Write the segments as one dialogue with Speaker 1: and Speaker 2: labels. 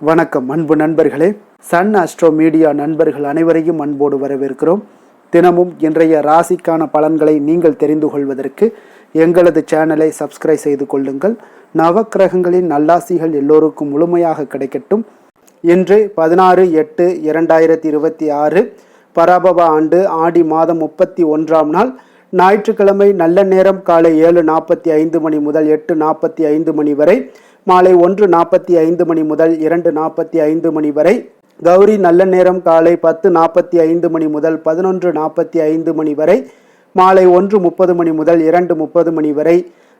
Speaker 1: வணக்கம் அன்பு நண்பர்களே. சன் அஸ்ட்ரோ மீடியா நண்பர்கள் அனைவரையும் அன்போடு வரவேற்கிறோம். தினமும் இன்றைய ராசிக்கான பலன்களை நீங்கள் தெரிந்து கொள்வதற்கு எங்களது சேனலை சப்ஸ்கிரைப் செய்து கொள்ளுங்கள். நவக்கிரகங்களின் நல்லாசிகள் எல்லோருக்கும் முழுமையாக கிடைக்கட்டும். இன்று 16/8/2026 பராபவ ஆண்டு ஆடி மாதம் 31ஆம் நாள் ஞாயிற்றுக்கிழமை. நல்ல நேரம் காலை 7:45 மணி முதல் 8:45 மணி வரை, மாலை 1:45 மணி முதல் 2:45 மணி வரை. கௌரி நல்ல நேரம் காலை 10:45 மணி முதல் 11:45 மணி வரை, மாலை 1:30 மணி முதல் 2:30 மணி வரை.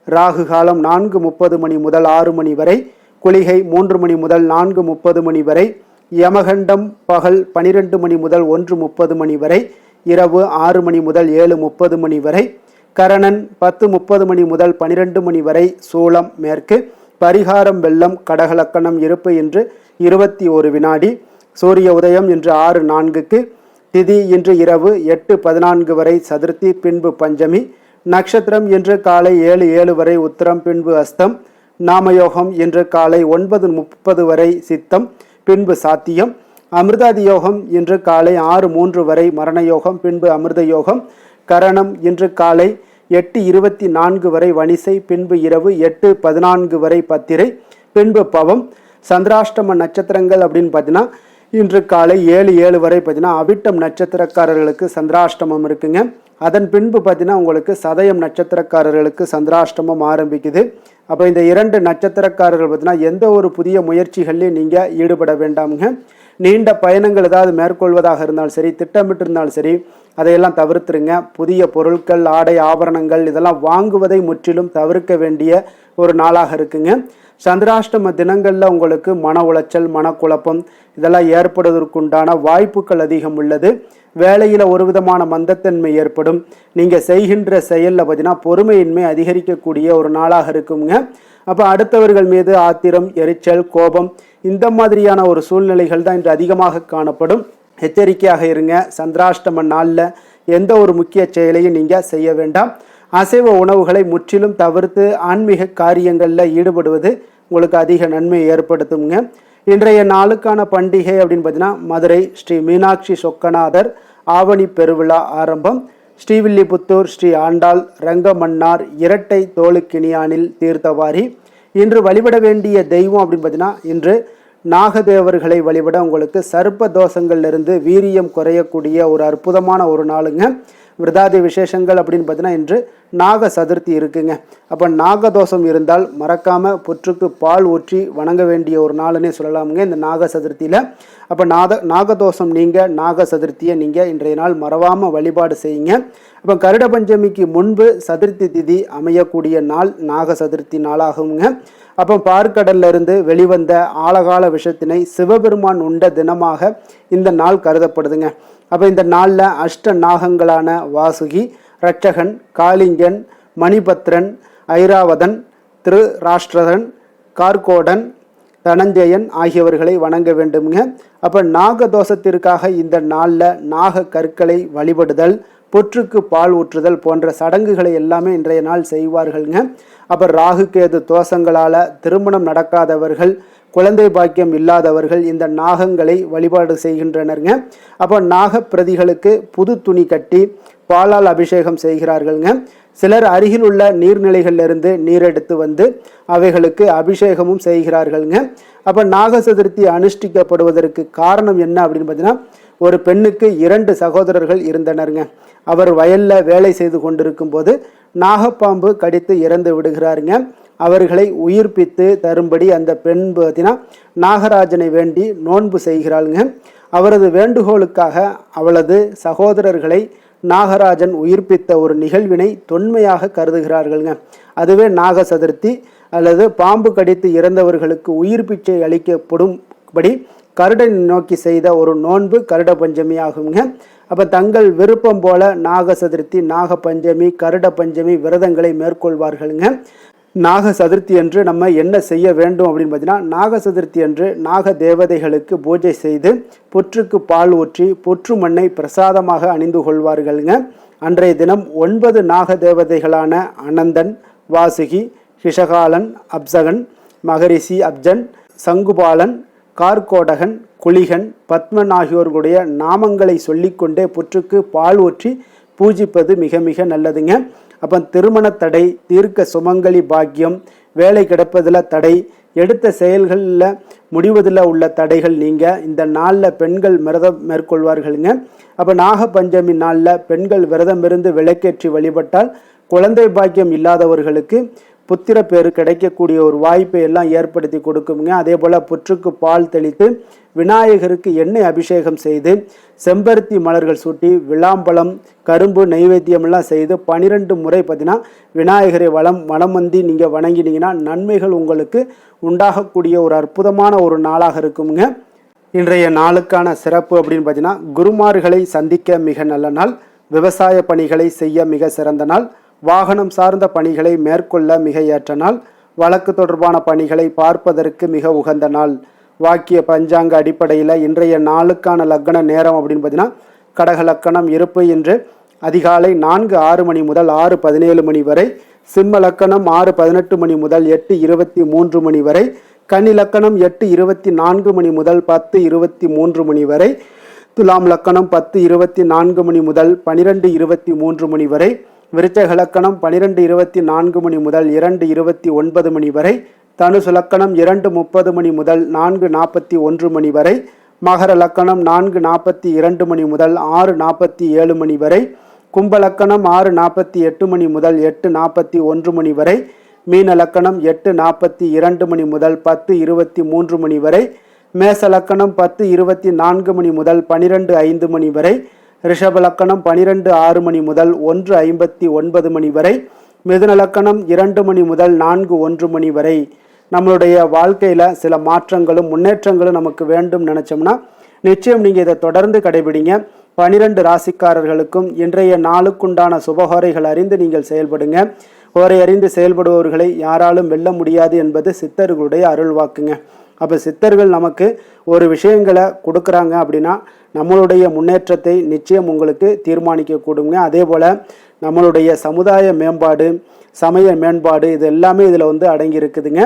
Speaker 1: ராகு காலம் 4:30 மணி முதல் 6 மணி வரை, குளிகை 3 மணி முதல் 4:30 மணி வரை, யமகண்டம் பகல் 12 மணி முதல் 1:30 மணி வரை, இரவு 6 மணி முதல் 7:30 மணி வரை. கரணன் 10:30 மணி முதல் 12 மணி வரை. சூலம் மேற்கு. பரிகாரம் வெள்ளம். கடகலக்கணம் இருப்பு இன்று 21 வினாடி. சூரிய உதயம் இன்று 6:04க்கு. திதி இன்று இரவு 8:14 வரை சதுர்த்தி, பின்பு பஞ்சமி. நட்சத்திரம் இன்று காலை 7:07 வரை உத்திரம், பின்பு அஸ்தம். நாமயோகம் இன்று காலை 9:30 வரை சித்தம், பின்பு சாத்தியம். அமிர்தாதி யோகம் இன்று காலை 6:03 வரை மரணயோகம், பின்பு அமிர்த யோகம். கரணம் இன்று காலை 8:24 வரை வணிசை, பின்பு இரவு 8:14 வரை பத்திரை, பின்பு பவம். சந்திராஷ்டம நட்சத்திரங்கள் அப்படின்னு பார்த்தீங்கன்னா இன்று காலை 7:07 வரை பார்த்தீங்கன்னா அவிட்டம் நட்சத்திரக்காரர்களுக்கு சந்திராஷ்டமம் இருக்குங்க. அதன் பின்பு பார்த்தீங்கன்னா உங்களுக்கு சதயம் நட்சத்திரக்காரர்களுக்கு சந்திராஷ்டமம் ஆரம்பிக்குது. அப்போ இந்த 2 நட்சத்திரக்காரர்கள் பார்த்தீங்கன்னா எந்த ஒரு புதிய முயற்சிகள்லையும் நீங்கள் ஈடுபட வேண்டாமுங்க. நீண்ட பயணங்கள் ஏதாவது மேற்கொள்வதாக இருந்தாலும் சரி, திட்டமிட்டு இருந்தாலும் சரி, அதையெல்லாம் தவிர்த்துருங்க. புதிய பொருட்கள், ஆடை, ஆபரணங்கள் இதெல்லாம் வாங்குவதை முற்றிலும் தவிர்க்க வேண்டிய ஒரு நாளாக இருக்குங்க. சந்திராஷ்டம தினங்களில் உங்களுக்கு மன உளைச்சல், மனக்குழப்பம் இதெல்லாம் ஏற்படுவதற்குண்டான வாய்ப்புகள் அதிகம் உள்ளது. வேலையில் ஒரு விதமான மந்தத்தன்மை ஏற்படும். நீங்கள் செய்கின்ற செயலில் பார்த்தீங்கன்னா பொறுமையின்மை அதிகரிக்கக்கூடிய ஒரு நாளாக இருக்குங்க. அப்போ அடுத்தவர்கள் மீது ஆத்திரம், எரிச்சல், கோபம் இந்த மாதிரியான ஒரு சூழ்நிலைகள் தான் இன்று அதிகமாக காணப்படும். எச்சரிக்கையாக இருங்க. சந்திராஷ்டம நாளில் எந்த ஒரு முக்கிய செயலையும் நீங்கள் செய்ய வேண்டாம். அசைவ உணவுகளை முற்றிலும் தவிர்த்து ஆன்மீக காரியங்களில் ஈடுபடுவது உங்களுக்கு அதிக நன்மை ஏற்படுத்துங்க. இன்றைய நாளுக்கான பண்டிகை அப்படின்னு பார்த்தீங்கன்னா மதுரை ஸ்ரீ மீனாட்சி சொக்கநாதர் ஆவணி பெருவிழா ஆரம்பம். ஸ்ரீவில்லிபுத்தூர் ஸ்ரீ ஆண்டாள் ரங்கமன்னார் இரட்டை தோளுக்கிணியானில் தீர்த்தவாரி. இன்று வழிபட வேண்டிய தெய்வம் அப்படின்னு பார்த்தீங்கன்னா இன்று நாகதேவர்களை வழிபட உங்களுக்கு சர்ப்ப தோஷங்கள்லேருந்து வீரியம் குறையக்கூடிய ஒரு அற்புதமான ஒரு நாளுங்க. விரதாதி விசேஷங்கள் அப்படின்னு பார்த்தீங்கன்னா இன்று நாக சதுர்த்தி இருக்குங்க. அப்போ நாகதோஷம் இருந்தால் மறக்காமல் புற்றுக்கு பால் ஊற்றி வணங்க வேண்டிய ஒரு நாளுன்னே சொல்லலாமுங்க இந்த நாக சதுர்த்தியில். அப்போ நாகதோஷம் நீங்கள் நாக சதுர்த்தியை நீங்கள் இன்றைய நாள் மறவாமல் வழிபாடு செய்யுங்க. அப்போ கருட பஞ்சமிக்கு முன்பு சதுர்த்தி திதி அமையக்கூடிய நாள் நாக சதுர்த்தி நாளாகுங்க. அப்போ பார்க்கடல்ல இருந்து வெளிவந்த ஆழகால விஷத்தினை சிவபெருமான் உண்ட தினமாக இந்த நாள் கருதப்படுதுங்க. அப்போ இந்த நாளில் அஷ்ட நாகங்களான வாசுகி, ரட்சகன், காளிங்கன், மணிபத்ரன், ஐராவதன், திருராஷ்டிரன், கார்கோடன், தனஞ்சயன் ஆகியவர்களை வணங்க வேண்டுங்க. அப்போ நாகதோஷத்திற்காக இந்த நாளில் நாக கற்களை வழிபடுதல், புற்றுக்கு பால் ஊற்றுதல் போன்ற சடங்குகளை எல்லாமே இன்றைய நாள் செய்வார்கள்ங்க. அப்போ ராகு கேது தோஷங்களால் திருமணம் நடக்காதவர்கள், குழந்தை பாக்கியம் இல்லாதவர்கள் இந்த நாகங்களை வழிபாடு செய்கின்றனருங்க. அப்போ நாகப்பிரதிகளுக்கு புது துணி கட்டி பாலால் அபிஷேகம் செய்கிறார்கள்ங்க. சிலர் அருகில் உள்ள நீர்நிலைகளிலிருந்து நீர் எடுத்து வந்து அவைகளுக்கு அபிஷேகமும் செய்கிறார்கள்ங்க. அப்போ நாக சதுர்த்தி அனுஷ்டிக்கப்படுவதற்கு காரணம் என்ன அப்படின்னு பார்த்தீங்கன்னா ஒரு பெண்ணுக்கு 2 சகோதரர்கள் இருந்தனருங்க. அவர் வயலில் வேலை செய்து கொண்டிருக்கும் போது நாகப்பாம்பு கடித்து இறந்து விடுகிறாருங்க. அவர்களை உயிர்ப்பித்து தரும்படி அந்த பெண் பார்த்தீங்கன்னா நாகராஜனை வேண்டி நோன்பு செய்கிறாளுங்க. அவரது வேண்டுகோளுக்காக அவளது சகோதரர்களை நாகராஜன் உயிர்ப்பித்த ஒரு நிகழ்வினை தொன்மையாக கருதுகிறார்கள்ங்க. அதுவே நாக சதுர்த்தி அல்லது பாம்பு கடித்து இறந்தவர்களுக்கு உயிர் பிச்சை அளிக்கப்படும்படி கருடனை நோக்கி செய்த ஒரு நோன்பு கருட பஞ்சமி ஆகுங்க. அப்போ தங்கள் விருப்பம் போல நாக சதுர்த்தி, நாக பஞ்சமி, கருட பஞ்சமி விரதங்களை மேற்கொள்வார்களுங்க. நாக சதுர்த்தி அன்று நம்ம என்ன செய்ய வேண்டும் அப்படின்னு பார்த்தீங்கன்னா நாக சதுர்த்தி அன்று நாக தேவதைகளுக்கு பூஜை செய்து புற்றுக்கு பால் ஊற்றி புற்று மண்ணை பிரசாதமாக அணிந்து கொள்வார்களுங்க. அன்றைய தினம் 9 நாக தேவதைகளான அனந்தன், வாசுகி, ஹிஷகாலன், அப்சகன், மகரிஷி, அப்ஜன், சங்குபாலன், கார்கோடகன், குளிகன், பத்மன் ஆகியோர்களுடைய நாமங்களை சொல்லிக்கொண்டே புற்றுக்கு பால் ஊற்றி பூஜிப்பது மிக மிக நல்லதுங்க. அப்போ திருமண தடை, தீர்க்க சுமங்கலி பாக்கியம், வேலை கிடைப்பதில் தடை, எடுத்த செயல்களில் முடிவதில் உள்ள தடைகள் நீங்கள் இந்த நாளில் பெண்கள் விரதம் மேற்கொள்வார்களுங்க. அப்போ நாகபஞ்சமி நாளில் பெண்கள் விரதம் இருந்து விளக்கேற்றி வழிபட்டால் குழந்தை பாக்கியம் இல்லாதவர்களுக்கு புத்திர பேரு கிடைக்கக்கூடிய ஒரு வாய்ப்பை எல்லாம் ஏற்படுத்தி கொடுக்குங்க. அதே போல் புற்றுக்கு பால் தெளித்து விநாயகருக்கு எண்ணெய் அபிஷேகம் செய்து செம்பருத்தி மலர்கள் சூட்டி விளாம்பழம், கரும்பு நைவேத்தியமெல்லாம் செய்து 12 முறை பார்த்தீங்கன்னா விநாயகரை வலம் வந்து நீங்கள் வணங்கினீங்கன்னா நன்மைகள் உங்களுக்கு உண்டாகக்கூடிய ஒரு அற்புதமான ஒரு நாளாக இருக்குங்க. இன்றைய நாளுக்கான சிறப்பு அப்படின்னு பார்த்தீங்கன்னா குருமார்களை சந்திக்க மிக நல்ல நாள், விவசாய பணிகளை செய்ய மிக சிறந்த நாள், வாகனம் சார்ந்த பணிகளை மேற்கொள்ள மிக ஏற்ற நாள், வழக்கு தொடர்பான பணிகளை பார்ப்பதற்கு மிக உகந்த நாள். வாக்கிய பஞ்சாங்க அடிப்படையில் இன்றைய நாளுக்கான லக்கண நேரம் அப்படின்னு பார்த்தீங்கன்னா கடக லக்கணம் இருப்பு என்று அதிகாலை 4:06 மணி முதல் 6:17 மணி வரை, சிம்ம லக்கணம் 6:18 மணி முதல் 8:23 மணி வரை, கன்னி லக்கணம் 8:24 மணி முதல் 10:23 மணி வரை, துலாம் லக்கணம் 10:24 மணி முதல் 12:23 மணி வரை, விருச்சக லக்கணம் 12:24 மணி முதல் 2:29 மணி வரை, தனுசு லக்கணம் 2:30 மணி முதல் 4:41 மணி வரை, மகர லக்கணம் 4:42 மணி முதல் 6:47 மணி வரை, கும்ப லக்கணம் 6:48 மணி முதல் 8:41 மணி வரை, மீன லக்கணம் 8:42 மணி முதல் 10:23 மணி வரை, மேச லக்கணம் 10:24 மணி முதல் 12:05 மணி வரை, ரிஷப லக்கணம் 12:06 மணி முதல் 1:59 மணி வரை, மிதுன லக்கணம் 2 மணி முதல் 4:01 மணி வரை. நம்மளுடைய வாழ்க்கையில் சில மாற்றங்களும் முன்னேற்றங்களும் நமக்கு வேண்டும் நினச்சோம்னா நிச்சயம் நீங்கள் இதை தொடர்ந்து கடைபிடிங்க. 12 ராசிக்காரர்களுக்கும் இன்றைய நாளுக்குண்டான சுபஹோரைகள் அறிந்து நீங்கள் செயல்படுங்க. ஹோரை அறிந்து செயல்படுபவர்களை யாராலும் வெல்ல முடியாது என்பது சித்தர்களுடைய அருள்வாக்குங்க. அப்போ சித்தர்கள் நமக்கு ஒரு விஷயங்களை கொடுக்குறாங்க அப்படின்னா நம்மளுடைய முன்னேற்றத்தை நிச்சயம் உங்களுக்கு தீர்மானிக்க கூடுங்க. அதே போல் நம்மளுடைய சமுதாய மேம்பாடு, சமய மேம்பாடு, இது எல்லாமே இதில் அடங்கி இருக்குதுங்க.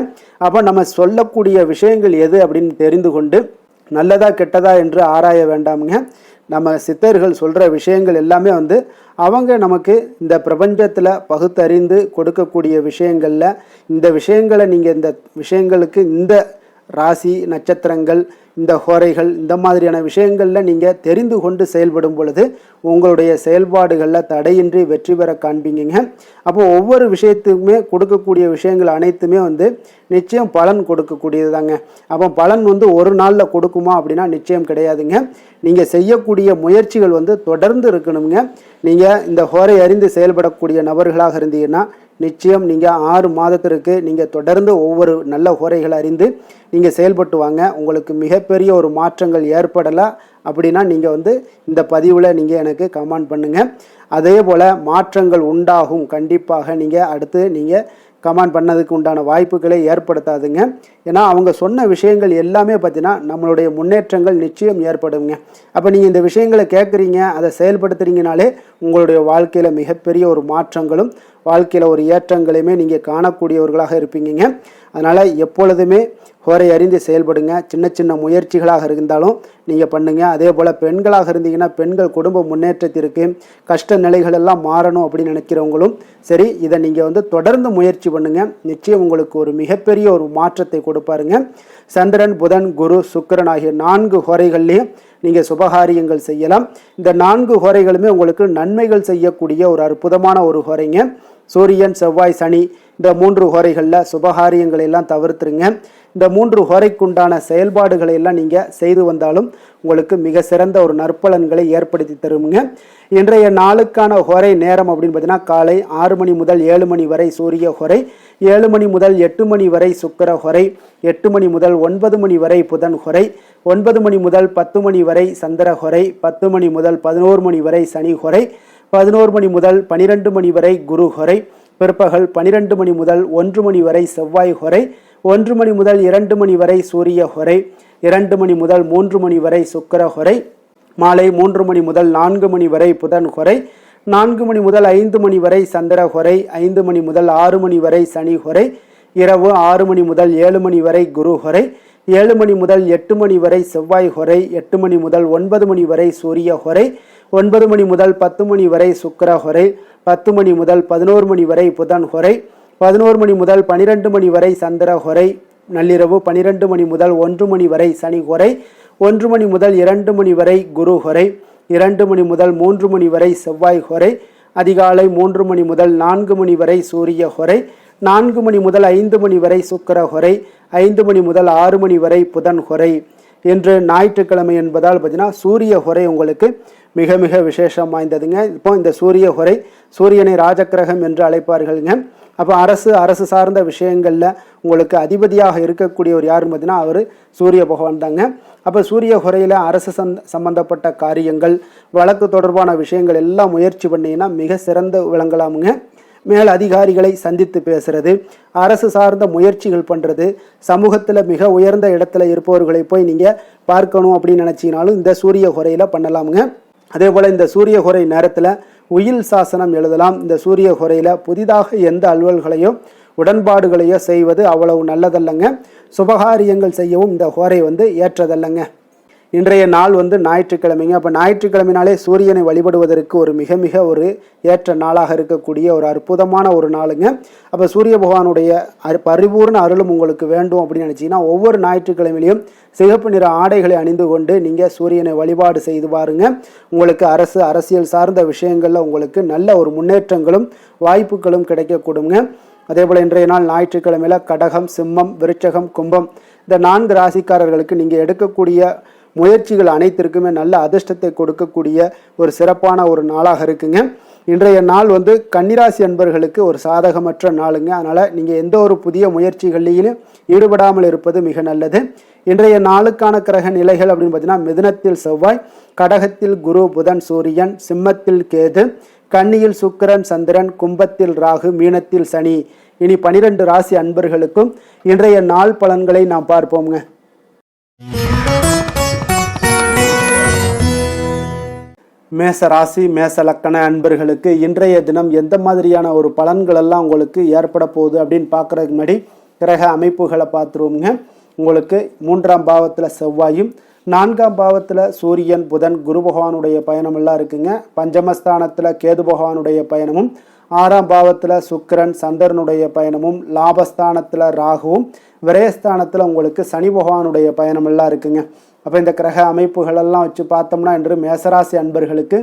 Speaker 1: அப்போ நம்ம சொல்லக்கூடிய விஷயங்கள் எது அப்படின்னு தெரிந்து கொண்டு நல்லதா கெட்டதா என்று ஆராய வேண்டாமுங்க. நம்ம சித்தர்கள் சொல்கிற விஷயங்கள் எல்லாமே அவங்க நமக்கு இந்த பிரபஞ்சத்தில் பகுத்தறிந்து கொடுக்கக்கூடிய விஷயங்களில் இந்த விஷயங்களை நீங்கள் இந்த விஷயங்களுக்கு இந்த ராசி நட்சத்திரங்கள், இந்த ஹோரைகள், இந்த மாதிரியான விஷயங்களில் நீங்கள் தெரிந்து கொண்டு செயல்படும் பொழுது உங்களுடைய செயல்பாடுகளில் தடையின்றி வெற்றி பெற காண்பீங்க. அப்போ ஒவ்வொரு விஷயத்துக்குமே கொடுக்கக்கூடிய விஷயங்கள் அனைத்துமே நிச்சயம் பலன் கொடுக்கக்கூடியது தாங்க. அப்போ பலன் ஒரு நாளில் கொடுக்குமா அப்படின்னா நிச்சயம் கிடையாதுங்க. நீங்கள் செய்யக்கூடிய முயற்சிகள் தொடர்ந்து இருக்கணுங்க. நீங்கள் இந்த ஹோரை அறிந்து செயல்படக்கூடிய நபர்களாக இருந்தீங்கன்னா நிச்சயம் நீங்கள் 6 மாதத்திற்கு நீங்கள் தொடர்ந்து ஒவ்வொரு நல்ல ஹோரைகளை அறிந்து நீங்கள் செயல்பட்டு வாங்க. உங்களுக்கு மிகப்பெரிய ஒரு மாற்றங்கள் ஏற்படலை அப்படின்னா நீங்கள் இந்த பதிவில் நீங்கள் எனக்கு கமெண்ட் பண்ணுங்கள். அதே போல் மாற்றங்கள் உண்டாகும், கண்டிப்பாக நீங்கள் அடுத்து நீங்கள் கமெண்ட் பண்ணதுக்கு உண்டான வாய்ப்புகளை ஏற்படுத்தாதுங்க. ஏன்னா அவங்க சொன்ன விஷயங்கள் எல்லாமே பார்த்தீங்கன்னா நம்மளுடைய முன்னேற்றங்கள் நிச்சயம் ஏற்படுங்க. அப்போ நீங்கள் இந்த விஷயங்களை கேட்குறீங்க, அதை செயல்படுத்துறீங்கனாலே உங்களுடைய வாழ்க்கையில் மிகப்பெரிய ஒரு மாற்றங்களும் வாழ்க்கையில் ஒரு ஏற்றங்களையுமே நீங்கள் காணக்கூடியவர்களாக இருப்பீங்க. அதனால் எப்பொழுதுமே ஹோரை அறிந்து செயல்படுங்க. சின்ன சின்ன முயற்சிகளாக இருந்தாலும் நீங்கள் பண்ணுங்கள். அதே போல் பெண்களாக இருந்தீங்கன்னா பெண்கள் குடும்ப முன்னேற்றத்திற்கு கஷ்ட நிலைகள் எல்லாம் மாறணும் அப்படின்னு நினைக்கிறவங்களும் சரி, இதை நீங்கள் தொடர்ந்து முயற்சி பண்ணுங்கள். நிச்சயம் உங்களுக்கு ஒரு மிகப்பெரிய ஒரு மாற்றத்தை கொடுப்பாருங்க. சந்திரன், புதன், குரு, சுக்கிரன் ஆகிய 4 ஹோரைகள்லேயும் நீங்கள் சுபகாரியங்கள் செய்யலாம். இந்த 4 ஹோரைகளுமே உங்களுக்கு நன்மைகள் செய்யக்கூடிய ஒரு அற்புதமான ஒரு ஹோரைங்க. சூரியன், செவ்வாய், சனி இந்த 3 ஹோரைகளில் சுபகாரியங்களை எல்லாம் தவிர்த்துருங்க. இந்த 3 ஹோரைக்குண்டான செயல்பாடுகளை எல்லாம் நீங்கள் செய்து வந்தாலும் உங்களுக்கு மிக சிறந்த ஒரு நற்பலன்களை ஏற்படுத்தி தருங்க. இன்றைய நாளுக்கான ஹோரை நேரம் அப்படின்னு பார்த்தீங்கன்னா காலை 6 மணி முதல் 7 மணி வரை சூரிய ஹோரை, 7 மணி முதல் 8 மணி வரை சுக்கிர ஹோரை, 8 மணி முதல் 9 மணி வரை புதன் ஹோரை, 9 மணி முதல் 10 மணி வரை சந்திர ஹோரை, 10 மணி முதல் 11 மணி வரை சனி ஹோரை, 11 மணி முதல் 12 மணி வரை குரு ஹோரை, பிற்பகல் 12 மணி முதல் 1 மணி வரை செவ்வாய் ஹோரை, 1 மணி முதல் 2 மணி வரை சூரிய ஹோரை, 2 மணி முதல் 3 மணி வரை சுக்கிர ஹோரை, மாலை 3 மணி முதல் 4 மணி வரை புதன் ஹோரை, 4 மணி முதல் 5 மணி வரை சந்திர ஹோரை, 5 மணி முதல் 6 மணி வரை சனி ஹோரை, இரவு 6 மணி முதல் 7 மணி வரை குரு ஹோரை, 7 மணி முதல் 8 மணி வரை செவ்வாய் ஹொரை, 8 மணி முதல் 9 மணி வரை சூரிய ஹொரை, 9 மணி முதல் 10 மணி வரை சுக்கிர ஹொரை, 10 மணி முதல் 11 மணி வரை புதன் ஹொரை, 11 மணி முதல் 12 மணி வரை சந்திர ஹொரை, நள்ளிரவு 12 மணி முதல் 1 மணி வரை சனி ஹொரை, 1 மணி முதல் 2 மணி வரை குரு ஹொரை, 2 மணி முதல் 3 மணி வரை செவ்வாய் ஹொரை, அதிகாலை 3 மணி முதல் 4 மணி வரை சூரிய ஹொரை, 4 மணி முதல் 5 மணி வரை சுக்கிர ஹொரை, 5 மணி முதல் 6 மணி வரை புதன் ஹொரை. இன்று ஞாயிற்றுக்கிழமை என்பதால் பார்த்தீங்கன்னா சூரிய ஹொரை உங்களுக்கு மிக மிக விசேஷம் வாய்ந்ததுங்க. இப்போ இந்த சூரிய ஹொரை சூரியனை ராஜக்கிரகம் என்று அழைப்பார்கள்ங்க. அப்போ அரசு சார்ந்த விஷயங்களில் உங்களுக்கு அதிபதியாக இருக்கக்கூடியவர் யாருன்னு பார்த்தீங்கன்னா அவர் சூரிய பகவான் தாங்க. அப்போ சூரிய ஹொரையில் அரசு சம்பந்தப்பட்ட காரியங்கள், வழக்கு தொடர்பான விஷயங்கள் எல்லாம் முயற்சி பண்ணிங்கன்னா மிக சிறந்த விளங்கலாமுங்க. மேல் அதிகாரிகளை சந்தித்து பேசுறது, அரசு சார்ந்த முயற்சிகள் பண்ணுறது, சமூகத்தில் மிக உயர்ந்த இடத்துல இருப்பவர்களை போய் நீங்கள் பார்க்கணும் அப்படின்னு நினச்சிங்கனாலும் இந்த சூரிய ஹொரையில் பண்ணலாமுங்க. அதே போல் இந்த சூரிய ஹொரை நேரத்தில் உயில் சாசனம் எழுதலாம். இந்த சூரிய ஹொரையில் புதிதாக எந்த அலுவல்களையோ உடன்பாடுகளையோ செய்வது அவ்வளவு நல்லதல்லங்க. சுபகாரியங்கள் செய்யவும் இந்த ஹொரை ஏற்றதல்லங்க. இன்றைய நாள் ஞாயிற்றுக்கிழமைங்க. அப்போ ஞாயிற்றுக்கிழமைனாலே சூரியனை வழிபடுவதற்கு ஒரு மிக மிக ஒரு ஏற்ற நாளாக இருக்கக்கூடிய ஒரு அற்புதமான ஒரு நாளுங்க. அப்போ சூரிய பகவானுடைய பரிபூர்ண அருளும் உங்களுக்கு வேண்டும் அப்படின்னு நினச்சிங்கன்னா ஒவ்வொரு ஞாயிற்றுக்கிழமையிலையும் சிகப்பு நிற ஆடைகளை அணிந்து கொண்டு நீங்கள் சூரியனை வழிபாடு செய்து பாருங்க. உங்களுக்கு அரசியல் சார்ந்த விஷயங்களில் உங்களுக்கு நல்ல ஒரு முன்னேற்றங்களும் வாய்ப்புகளும் கிடைக்கக்கூடுங்க. அதே போல் இன்றைய நாள் ஞாயிற்றுக்கிழமையில் கடகம், சிம்மம், விருச்சகம், கும்பம் இந்த 4 ராசிக்காரர்களுக்கு நீங்கள் எடுக்கக்கூடிய முயற்சிகள் அனைத்திற்குமே நல்ல அதிர்ஷ்டத்தை கொடுக்கக்கூடிய ஒரு சிறப்பான ஒரு நாளாக இருக்குங்க. இன்றைய நாள் கன்னிராசி அன்பர்களுக்கு ஒரு சாதகமற்ற நாளுங்க. அதனால் நீங்கள் எந்த ஒரு புதிய முயற்சிகளிலும் ஈடுபடாமல் இருப்பது மிக நல்லது. இன்றைய நாளுக்கான கிரக நிலைகள் அப்படின்னு பார்த்தீங்கன்னா மிதுனத்தில் செவ்வாய், கடகத்தில் குரு, புதன், சூரியன், சிம்மத்தில் கேது, கன்னியில் சுக்கிரன், சந்திரன், கும்பத்தில் ராகு, மீனத்தில் சனி. இனி 12 ராசி அன்பர்களுக்கும் இன்றைய நாள் பலன்களை நாம் பார்ப்போம்ங்க. மேச ராசி மேச லக்கண அன்பர்களுக்கு இன்றைய தினம் எந்த மாதிரியான ஒரு பலன்கள் எல்லாம் உங்களுக்கு ஏற்பட போகுது அப்படின்னு பார்க்குறதுக்கு முன்னாடி கிரக அமைப்புகளை பார்த்துருவோங்க. உங்களுக்கு 3ஆம் பாவத்தில் செவ்வாயும், 4ஆம் பாவத்தில் சூரியன், புதன், குரு பகவானுடைய பயணம் எல்லாம் இருக்குங்க. பஞ்சமஸ்தானத்தில் கேது பகவானுடைய பயணமும், 6ஆம் பாவத்தில் சுக்கிரன், சந்திரனுடைய பயணமும், லாபஸ்தானத்தில் ராகுவும், விரயஸ்தானத்தில் உங்களுக்கு சனி பகவானுடைய பயணம் எல்லாம் இருக்குங்க. அப்போ இந்த கிரக அமைப்புகளெல்லாம் வச்சு பார்த்தோம்னா இன்று மேசராசி அன்பர்களுக்கு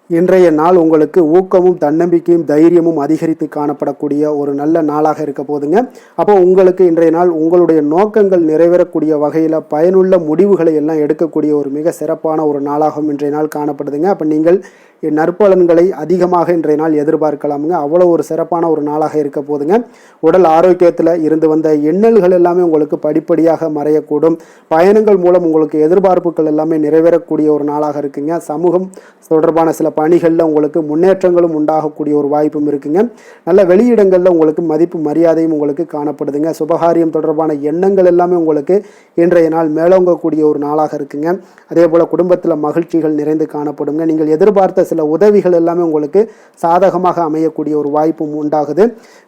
Speaker 1: இன்றைய நாள் உங்களுக்கு ஊக்கமும் தன்னம்பிக்கையும் தைரியமும் அதிகரித்து காணப்படக்கூடிய ஒரு நல்ல நாளாக இருக்க போதுங்க. அப்போ உங்களுக்கு இன்றைய நாள் உங்களுடைய நோக்கங்கள் நிறைவேறக்கூடிய வகையில் பயனுள்ள முடிவுகளை எல்லாம் எடுக்கக்கூடிய ஒரு மிக சிறப்பான ஒரு நாளாகவும் இன்றைய நாள் காணப்படுதுங்க. அப்போ நீங்கள் நற்பலன்களை அதிகமாக இன்றைய நாள் எதிர்பார்க்கலாமுங்க. அவ்வளோ ஒரு சிறப்பான ஒரு நாளாக இருக்க போதுங்க. உடல் ஆரோக்கியத்தில் இருந்து வந்த எண்ணல்கள் எல்லாமே உங்களுக்கு படிப்படியாக மறையக்கூடும். பயணங்கள் மூலம் உங்களுக்கு எதிர்பார்ப்புகள் எல்லாமே நிறைவேறக்கூடிய ஒரு நாளாக இருக்குங்க. சமூகம் தொடர்பான சில பணிகளில் உங்களுக்கு முன்னேற்றங்களும் உண்டாகக்கூடிய ஒரு வாய்ப்பும் இருக்குங்க. நல்ல வெளியிடங்களில் உங்களுக்கு மதிப்பு மரியாதையும் உங்களுக்கு காணப்படுதுங்க. சுபகாரியம் தொடர்பான எண்ணங்கள் எல்லாமே உங்களுக்கு இன்றைய நாள் மேலோங்கக்கூடிய ஒரு நாளாக இருக்குங்க. அதே போல் குடும்பத்தில் மகிழ்ச்சிகள் நிறைந்து காணப்படுங்க. நீங்கள் எதிர்பார்த்த சில உதவிகள் எல்லாமே உங்களுக்கு சாதகமாக அமையக்கூடிய ஒரு வாய்ப்பும் உண்டாகுது.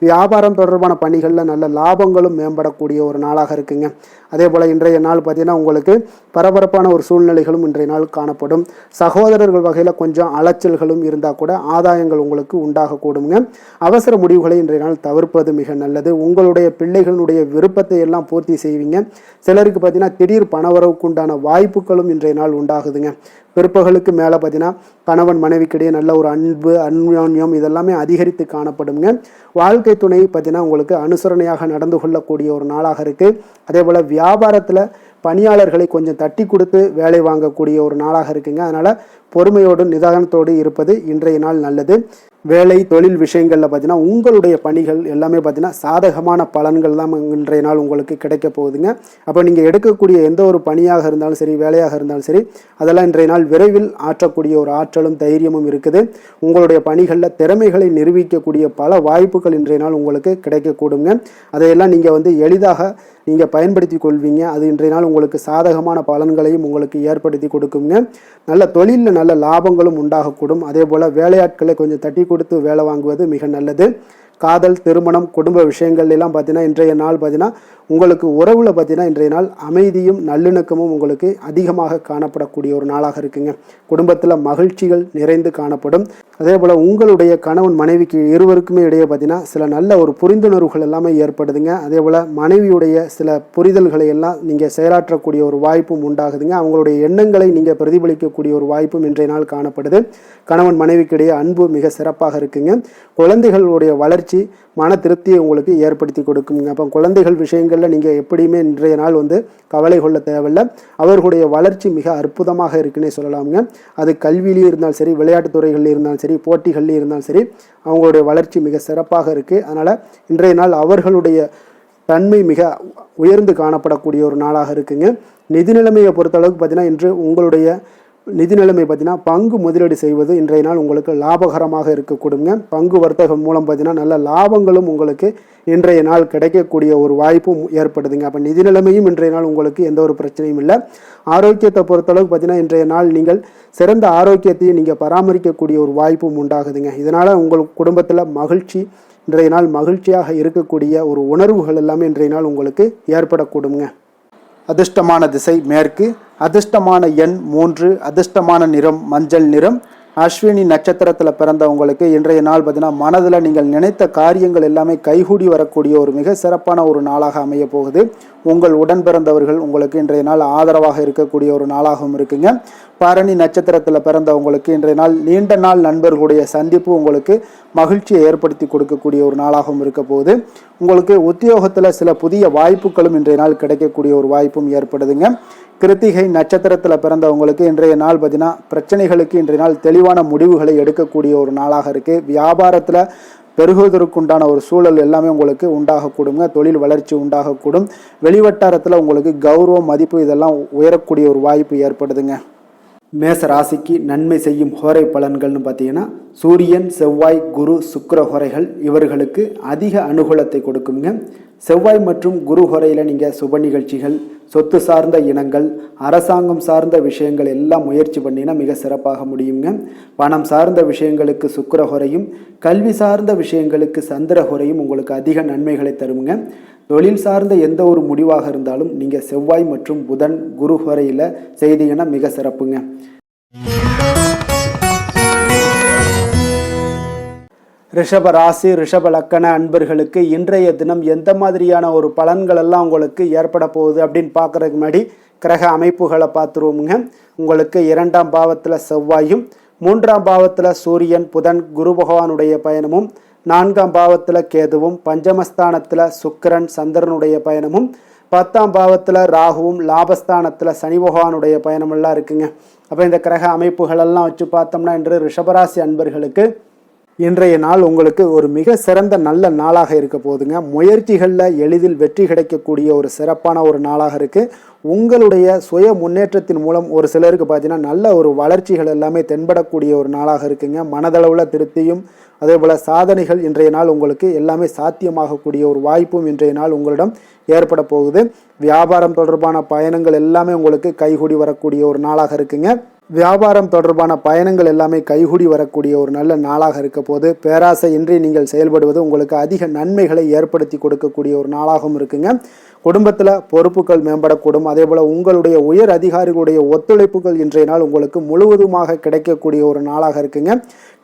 Speaker 1: வியாபாரம் தொடர்பான பணிகளில் நல்ல லாபங்களும் மேம்படக்கூடிய ஒரு நாளாக இருக்குங்க. அதே போல் இன்றைய நாள் பார்த்தீங்கன்னா உங்களுக்கு பரபரப்பான ஒரு சூழ்நிலைகளும் இன்றைய நாள் காணப்படும். சகோதரர்கள் வகையில் கொஞ்சம் அலைச்சல்களும் இருந்தால் கூட ஆதாயங்கள் உங்களுக்கு உண்டாகக்கூடுங்க. அவசர முடிவுகளை இன்றைய நாள் தவிர்ப்பது மிக நல்லது. உங்களுடைய பிள்ளைகளுடைய விருப்பத்தை எல்லாம் பூர்த்தி செய்வீங்க. சிலருக்கு பார்த்தீங்கன்னா திடீர் பணவரவுக்கு உண்டான வாய்ப்புகளும் இன்றைய நாள் உண்டாகுதுங்க. பிற்பகலுக்கு மேலே பார்த்தீங்கன்னா கணவன் மனைவிக்கிடையே நல்ல ஒரு அன்பு, அந்யோன்யம் இதெல்லாமே அதிகரித்து காணப்படுங்க. வாழ்க்கை துணை பார்த்தீங்கன்னா உங்களுக்கு அனுசரணையாக நடந்து கொள்ளக்கூடிய ஒரு நாளாக இருக்குது. அதே போல் வியாபாரத்தில் பணியாளர்களை கொஞ்சம் தட்டி கொடுத்து வேலை வாங்கக்கூடிய ஒரு நாளாக இருக்குங்க. அதனால் பொறுமையோடு நிதானத்தோடு இருப்பது இன்றைய நாள் நல்லது. வேலை தொழில் விஷயங்களில் பார்த்தீங்கன்னா உங்களுடைய பணிகள் எல்லாமே பார்த்தீங்கன்னா சாதகமான பலன்கள் தான் இன்றைய நாள் உங்களுக்கு கிடைக்க போகுதுங்க. அப்போ நீங்கள் எடுக்கக்கூடிய எந்த ஒரு பணியாக இருந்தாலும் சரி, வேலையாக இருந்தாலும் சரி, அதெல்லாம் இன்றைய நாள் விரைவில் ஆற்றக்கூடிய ஒரு ஆற்றலும் தைரியமும் இருக்குது. உங்களுடைய பணிகளில் திறமைகளை நிரூபிக்கக்கூடிய பல வாய்ப்புகள் இன்றைய நாள் உங்களுக்கு கிடைக்கக்கூடுங்க. அதையெல்லாம் நீங்கள் எளிதாக நீங்கள் பயன்படுத்தி கொள்வீங்க. அது இன்றைய நாள் உங்களுக்கு சாதகமான பலன்களையும் உங்களுக்கு ஏற்படுத்தி கொடுக்குங்க. நல்ல தொழிலில் நல்ல லாபங்களும் உண்டாகக்கூடும். அதே போல் வேலையாட்களை கொஞ்சம் தட்டி கொடுத்து வேலை வாங்குவது மிக நல்லது. காதல், திருமணம், குடும்ப விஷயங்கள் எல்லாம் பார்த்தீங்கன்னா இன்றைய நாள் பார்த்தீங்கன்னா உங்களுக்கு உறவில் பார்த்தீங்கன்னா இன்றைய நாள் அமைதியும் நல்லிணக்கமும் உங்களுக்கு அதிகமாக காணப்படக்கூடிய ஒரு நாளாக இருக்குங்க. குடும்பத்தில் மகிழ்ச்சிகள் நிறைந்து காணப்படும். அதே போல் உங்களுடைய கணவன் மனைவிக்கு இருவருக்குமே இடையே பார்த்தீங்கன்னா சில நல்ல ஒரு புரிந்துணர்வுகள் எல்லாமே ஏற்படுதுங்க. அதே போல் மனைவியுடைய சில புரிதல்களை எல்லாம் நீங்கள் செயலாற்றக்கூடிய ஒரு வாய்ப்பும் உண்டாகுதுங்க. அவங்களுடைய எண்ணங்களை நீங்கள் பிரதிபலிக்கக்கூடிய ஒரு வாய்ப்பும் இன்றைய நாள் காணப்படுது. கணவன் மனைவிக்கு இடையே அன்பு மிக சிறப்பாக இருக்குங்க. குழந்தைகளுடைய வளர்ச்சி மன திருப்தியை உங்களுக்கு ஏற்படுத்தி கொடுக்குங்க. அப்போ குழந்தைகள் விஷயங்களில் நீங்கள் எப்படியுமே இன்றைய நாள் கவலை கொள்ள தேவையில்லை. அவர்களுடைய வளர்ச்சி மிக அற்புதமாக இருக்குன்னே சொல்லலாமுங்க. அது கல்வியிலையும் இருந்தாலும் சரி, விளையாட்டுத் துறைகளில் இருந்தாலும் சரி, போட்டிகளில் இருந்தாலும் சரி, அவங்களுடைய வளர்ச்சி மிக சிறப்பாக இருக்குது. அதனால் இன்றைய நாள் அவர்களுடைய தன்மை மிக உயர்ந்து காணப்படக்கூடிய ஒரு நாளாக இருக்குங்க. நிதி நிலைமையை பொறுத்தளவுக்கு பார்த்தீங்கன்னா இன்று உங்களுடைய நிதி நிலைமை பார்த்தீங்கன்னா பங்கு முதலீடு செய்வது இன்றைய நாள் உங்களுக்கு லாபகரமாக இருக்கக்கூடுங்க. பங்கு வர்த்தகம் மூலம் பார்த்தீங்கன்னா நல்ல லாபங்களும் உங்களுக்கு இன்றைய நாள் கிடைக்கக்கூடிய ஒரு வாய்ப்பும் ஏற்படுதுங்க. அப்போ நிதி நிலைமையும் இன்றைய நாள் உங்களுக்கு எந்த ஒரு பிரச்சனையும் இல்லை. ஆரோக்கியத்தை பொறுத்தளவுக்கு பார்த்தீங்கன்னா இன்றைய நாள் நீங்கள் சிறந்த ஆரோக்கியத்தையும் நீங்கள் பராமரிக்கக்கூடிய ஒரு வாய்ப்பும் உண்டாகுதுங்க. இதனால் உங்கள் குடும்பத்தில் மகிழ்ச்சி இன்றைய நாள் மகிழ்ச்சியாக இருக்கக்கூடிய ஒரு உணர்வுகள் எல்லாமே இன்றைய நாள் உங்களுக்கு ஏற்படக்கூடுங்க. அதிர்ஷ்டமான திசை மேற்கு, அதிர்ஷ்டமான எண் 3, அதிர்ஷ்டமான நிறம் மஞ்சள் நிறம். அஸ்வினி நட்சத்திரத்தில் பிறந்தவங்களுக்கு இன்றைய நாள் பார்த்தீங்கன்னா மனதில் நீங்கள் நினைத்த காரியங்கள் எல்லாமே கைகூடி வரக்கூடிய ஒரு மிக சிறப்பான ஒரு நாளாக அமைய போகுது. உங்கள் உடன் பிறந்தவர்கள் உங்களுக்கு இன்றைய நாள் ஆதரவாக இருக்கக்கூடிய ஒரு நாளாகவும் இருக்குங்க. பரணி நட்சத்திரத்தில் பிறந்தவங்களுக்கு இன்றைய நாள் நீண்ட நாள் நண்பர்களுடைய சந்திப்பு உங்களுக்கு மகிழ்ச்சியை ஏற்படுத்தி கொடுக்கக்கூடிய ஒரு நாளாகவும் இருக்க போகுது. உங்களுக்கு உத்தியோகத்தில் சில புதிய வாய்ப்புகளும் இன்றைய நாள் கிடைக்கக்கூடிய ஒரு வாய்ப்பும் ஏற்படுதுங்க. கிருத்திகை நட்சத்திரத்தில் பிறந்தவங்களுக்கு இன்றைய நாள் பார்த்தீங்கன்னா பிரச்சனைகளுக்கு இன்றைய நாள் தெளிவான முடிவுகளை எடுக்கக்கூடிய ஒரு நாளாக இருக்குது. வியாபாரத்தில் பெருகுவதற்குண்டான ஒரு சூழல் எல்லாமே உங்களுக்கு உண்டாகக்கூடுங்க. தொழில் வளர்ச்சி உண்டாகக்கூடும். வெளிவட்டாரத்தில் உங்களுக்கு கௌரவம், மதிப்பு இதெல்லாம் உயரக்கூடிய ஒரு வாய்ப்பு ஏற்படுதுங்க. மேச ராசிக்கு நன்மை செய்யும் ஹோரை பலன்கள்னு பார்த்தீங்கன்னா சூரியன், செவ்வாய், குரு, சுக்கிர ஹோரைகள் இவர்களுக்கு அதிக அனுகூலத்தை கொடுக்குங்க. செவ்வாய் மற்றும் குரு ஹோரையில் நீங்கள் சுப நிகழ்ச்சிகள், சொத்து சார்ந்த இனங்கள், அரசாங்கம் சார்ந்த விஷயங்கள் எல்லாம் முயற்சி பண்ணினா மிக சிறப்பாக முடியுங்க. பணம் சார்ந்த விஷயங்களுக்கு சுக்கிர ஹோரையும், கல்வி சார்ந்த விஷயங்களுக்கு சந்திர ஹோரையும் உங்களுக்கு அதிக நன்மைகளை தருங்க. தொழில் சார்ந்த எந்த ஒரு முடிவாக இருந்தாலும் நீங்கள் செவ்வாய் மற்றும் புதன், குரு ஹோரையில் செய்தீங்கன்னா மிக சிறப்புங்க. ரிஷப ராசி, ரிஷப லக்கண அன்பர்களுக்கு இன்றைய தினம் எந்த மாதிரியான ஒரு பலன்கள் எல்லாம் உங்களுக்கு ஏற்பட போகுது அப்படின்னு பார்க்குறதுக்கு முன்னாடி கிரக அமைப்புகளை பார்த்துருவோமுங்க. உங்களுக்கு 2ஆம் பாவத்தில் செவ்வாயும், 3ஆம் பாவத்தில் சூரியன், புதன், குரு பகவானுடைய பயணமும், 4ஆம் பாவத்தில் கேதுவும், பஞ்சமஸ்தானத்தில் சுக்கிரன், சந்திரனுடைய பயணமும், 10ஆம் பாவத்தில் ராகுவும், லாபஸ்தானத்தில் சனி பகவானுடைய பயணமெல்லாம் இருக்குங்க. அப்போ இந்த கிரக அமைப்புகளெல்லாம் வச்சு பார்த்தோம்னா இன்று ரிஷபராசி அன்பர்களுக்கு இன்றைய நாள் உங்களுக்கு ஒரு மிக சிறந்த நல்ல நாளாக இருக்க போகுதுங்க. முயற்சிகளில் எளிதில் வெற்றி கிடைக்கக்கூடிய ஒரு சிறப்பான ஒரு நாளாக இருக்குது. உங்களுடைய சுய முன்னேற்றத்தின் மூலம் ஒரு சிலருக்கு பார்த்தீங்கன்னா நல்ல ஒரு வளர்ச்சிகள் எல்லாமே தென்படக்கூடிய ஒரு நாளாக இருக்குங்க. மனதளவில் திருப்தியும் அதே போல் சாதனைகள் இன்றைய நாள் உங்களுக்கு எல்லாமே சாத்தியமாகக்கூடிய ஒரு வாய்ப்பும் இன்றைய நாள் உங்களிடம் ஏற்பட போகுது. வியாபாரம் தொடர்பான பயணங்கள் எல்லாமே உங்களுக்கு கைகூடி வரக்கூடிய ஒரு நாளாக இருக்குங்க. வியாபாரம் தொடர்பான பயணங்கள் எல்லாமே கைகூடி வரக்கூடிய ஒரு நல்ல நாளாக இருக்க போது பேராசை இன்றி நீங்கள் செயல்படுவது உங்களுக்கு அதிக நன்மைகளை ஏற்படுத்தி கொடுக்கக்கூடிய ஒரு நாளாகவும் இருக்குங்க. குடும்பத்தில் பொறுப்புகள் மேம்படக்கூடும். அதே போல் உங்களுடைய உயர் அதிகாரிகளுடைய ஒத்துழைப்புகள் இன்றைய நாள் உங்களுக்கு முழுவதுமாக கிடைக்கக்கூடிய ஒரு நாளாக இருக்குங்க.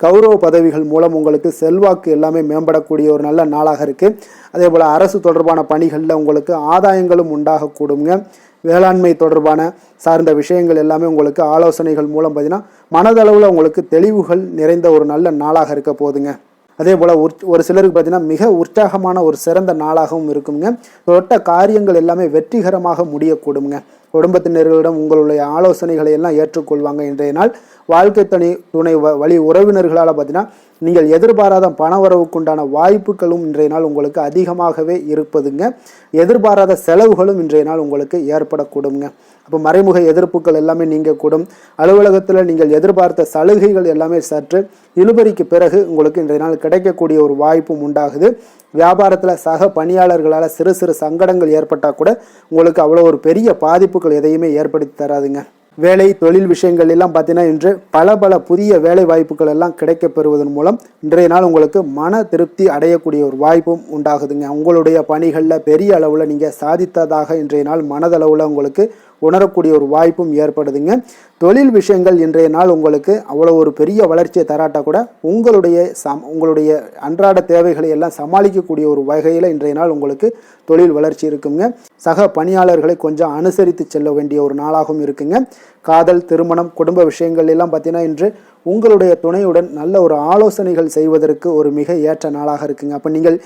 Speaker 1: கௌரவ பதவிகள் மூலம் உங்களுக்கு செல்வாக்கு எல்லாமே மேம்படக்கூடிய ஒரு நல்ல நாளாக இருக்குது. அதே போல் அரசு தொடர்பான பணிகளில் உங்களுக்கு ஆதாயங்களும் உண்டாகக்கூடுங்க. வேளாண்மை தொடர்பான சார்ந்த விஷயங்கள் எல்லாமே உங்களுக்கு ஆலோசனைகள் மூலம் பார்த்தீங்கன்னா மனதளவில் உங்களுக்கு தெளிவுகள் நிறைந்த ஒரு நல்ல நாளாக இருக்க போகுதுங்க. அதே போல் ஒரு சிலருக்கு பார்த்தீங்கன்னா மிக உற்சாகமான ஒரு சிறந்த நாளாகவும் இருக்குங்க. தொட்ட காரியங்கள் எல்லாமே வெற்றிகரமாக முடியக்கூடுங்க. குடும்பத்தினர்களிடம் உங்களுடைய ஆலோசனைகளை எல்லாம் ஏற்றுக்கொள்வாங்க. இன்றைய நாள் வாழ்க்கை துணை வழி உறவினர்களால் பார்த்தீங்கன்னா நீங்கள் எதிர்பாராத பண வரவுக்குண்டான வாய்ப்புகளும் இன்றைய நாள் உங்களுக்கு அதிகமாகவே இருப்பதுங்க. எதிர்பாராத செலவுகளும் இன்றைய நாள் உங்களுக்கு ஏற்படக்கூடுங்க. அப்போ மறைமுக எதிர்ப்புகள் எல்லாமே நீங்கக்கூடும். அலுவலகத்தில் நீங்கள் எதிர்பார்த்த சலுகைகள் எல்லாமே சற்று இழுபறிக்கு பிறகு உங்களுக்கு இன்றைய நாள் கிடைக்கக்கூடிய ஒரு வாய்ப்பும் உண்டாகுது. வியாபாரத்தில் சக பணியாளர்களால் சிறு சிறு சங்கடங்கள் ஏற்பட்டால் கூட உங்களுக்கு அவ்வளோ ஒரு பெரிய பாதிப்புகள் எதையுமே ஏற்படுத்தி தராதுங்க. வேலை தொழில் விஷயங்கள் எல்லாம் பார்த்தீங்கன்னா இன்று பல புதிய வேலை வாய்ப்புகள் எல்லாம் கிடைக்க பெறுவதன் மூலம் இன்றைய நாள் உங்களுக்கு மன திருப்தி அடையக்கூடிய ஒரு வாய்ப்பும் உண்டாகுதுங்க. உங்களுடைய பணிகளில் பெரிய அளவில் நீங்கள் சாதித்ததாக இன்றைய நாள் மனதளவில் உங்களுக்கு உணரக்கூடிய ஒரு வாய்ப்பும் ஏற்படுதுங்க. தொழில் விஷயங்கள் இன்றைய நாள் உங்களுக்கு அவ்வளோ ஒரு பெரிய வளர்ச்சியை தராட்டா கூட உங்களுடைய அன்றாட தேவைகளை எல்லாம் சமாளிக்கக்கூடிய ஒரு வகையில் இன்றைய நாள் உங்களுக்கு தொழில் வளர்ச்சி இருக்குங்க. சக பணியாளர்களை கொஞ்சம் அனுசரித்து செல்ல வேண்டிய ஒரு நாளாகவும் இருக்குங்க. காதல், திருமணம், குடும்ப விஷயங்கள் எல்லாம் பார்த்தீங்கன்னா இன்று உங்களுடைய துணையுடன் நல்ல ஒரு ஆலோசனைகள் செய்வதற்கு ஒரு மிக ஏற்ற நாளாக இருக்குங்க. அப்போ நீங்கள்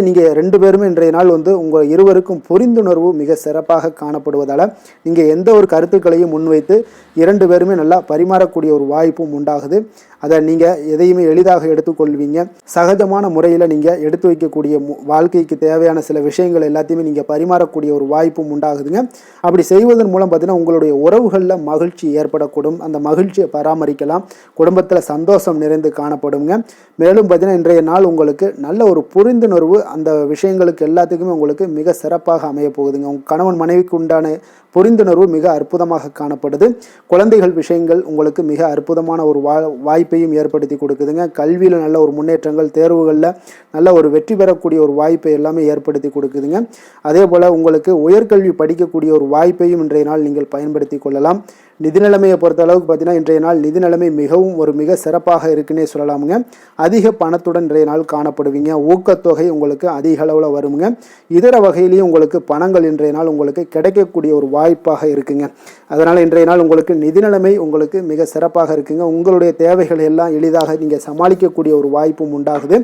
Speaker 1: நீங்கள் 2 பேருமே இன்றைய நாள் உங்கள் இருவருக்கும் புரிந்துணர்வு மிக சிறப்பாக காணப்படுவதால் நீங்கள் எந்த ஒரு கருத்துக்களையும் முன்வைத்து 2 பேருமே நல்லா பரிமாறக்கூடிய ஒரு வாய்ப்பும் உண்டாகுது. அதை நீங்கள் எதையுமே எளிதாக எடுத்துக்கொள்வீங்க. சகஜமான முறையில் நீங்கள் எடுத்து வைக்கக்கூடிய வாழ்க்கைக்கு தேவையான சில விஷயங்கள் எல்லாத்தையுமே நீங்கள் பரிமாறக்கூடிய ஒரு வாய்ப்பும் உண்டாகுதுங்க. அப்படி செய்வதன் மூலம் பார்த்தீங்கன்னா உங்களுடைய உறவுகளில் மகிழ்ச்சி ஏற்படக்கூடும். அந்த மகிழ்ச்சியை பராமரிக்கலாம். குடும்பத்தில் சந்தோஷம் நிறைந்து காணப்படுங்க. மேலும் பார்த்தீங்கன்னா இன்றைய நாள் உங்களுக்கு நல்ல ஒரு புரிந்துணர்வு அந்த விஷயங்களுக்கு எல்லாத்துக்குமே உங்களுக்கு மிக சிறப்பாக அமைய போகுதுங்க. உங்கள் கணவன் மனைவிக்கு உண்டான புரிந்துணர்வு மிக அற்புதமாக காணப்படுது. குழந்தைகள் விஷயங்கள் உங்களுக்கு மிக அற்புதமான ஒரு வாய்ப்பையும் ஏற்படுத்தி கொடுக்குதுங்க. கல்வியில் நல்ல ஒரு முன்னேற்றங்கள், தேர்வுகளில் நல்ல ஒரு வெற்றி பெறக்கூடிய ஒரு வாய்ப்பை எல்லாமே ஏற்படுத்தி கொடுக்குதுங்க. அதே போல் உங்களுக்கு உயர்கல்வி படிக்கக்கூடிய ஒரு வாய்ப்பையும் இன்றைய நாள் நீங்கள் பயன்படுத்தி கொள்ளலாம். நிதி நிலைமையை பொறுத்த அளவுக்கு பார்த்தீங்கன்னா இன்றைய நாள் நிதி நிலைமை மிக சிறப்பாக இருக்குன்னே சொல்லலாமுங்க. அதிக பணத்துடன் இன்றைய நாள் காணப்படுவீங்க. ஊக்கத்தொகை உங்களுக்கு அதிக அளவில் வருங்க. இதர வகையிலையும் உங்களுக்கு பணங்கள் இன்றைய நாள் உங்களுக்கு கிடைக்கக்கூடிய ஒரு வாய்ப்பாக இருக்குங்க. அதனால் இன்றைய நாள் உங்களுக்கு நிதி நிலைமை உங்களுக்கு மிக சிறப்பாக இருக்குங்க. உங்களுடைய தேவைகளை எல்லாம் எளிதாக நீங்கள் சமாளிக்கக்கூடிய ஒரு வாய்ப்பும் உண்டாகுது.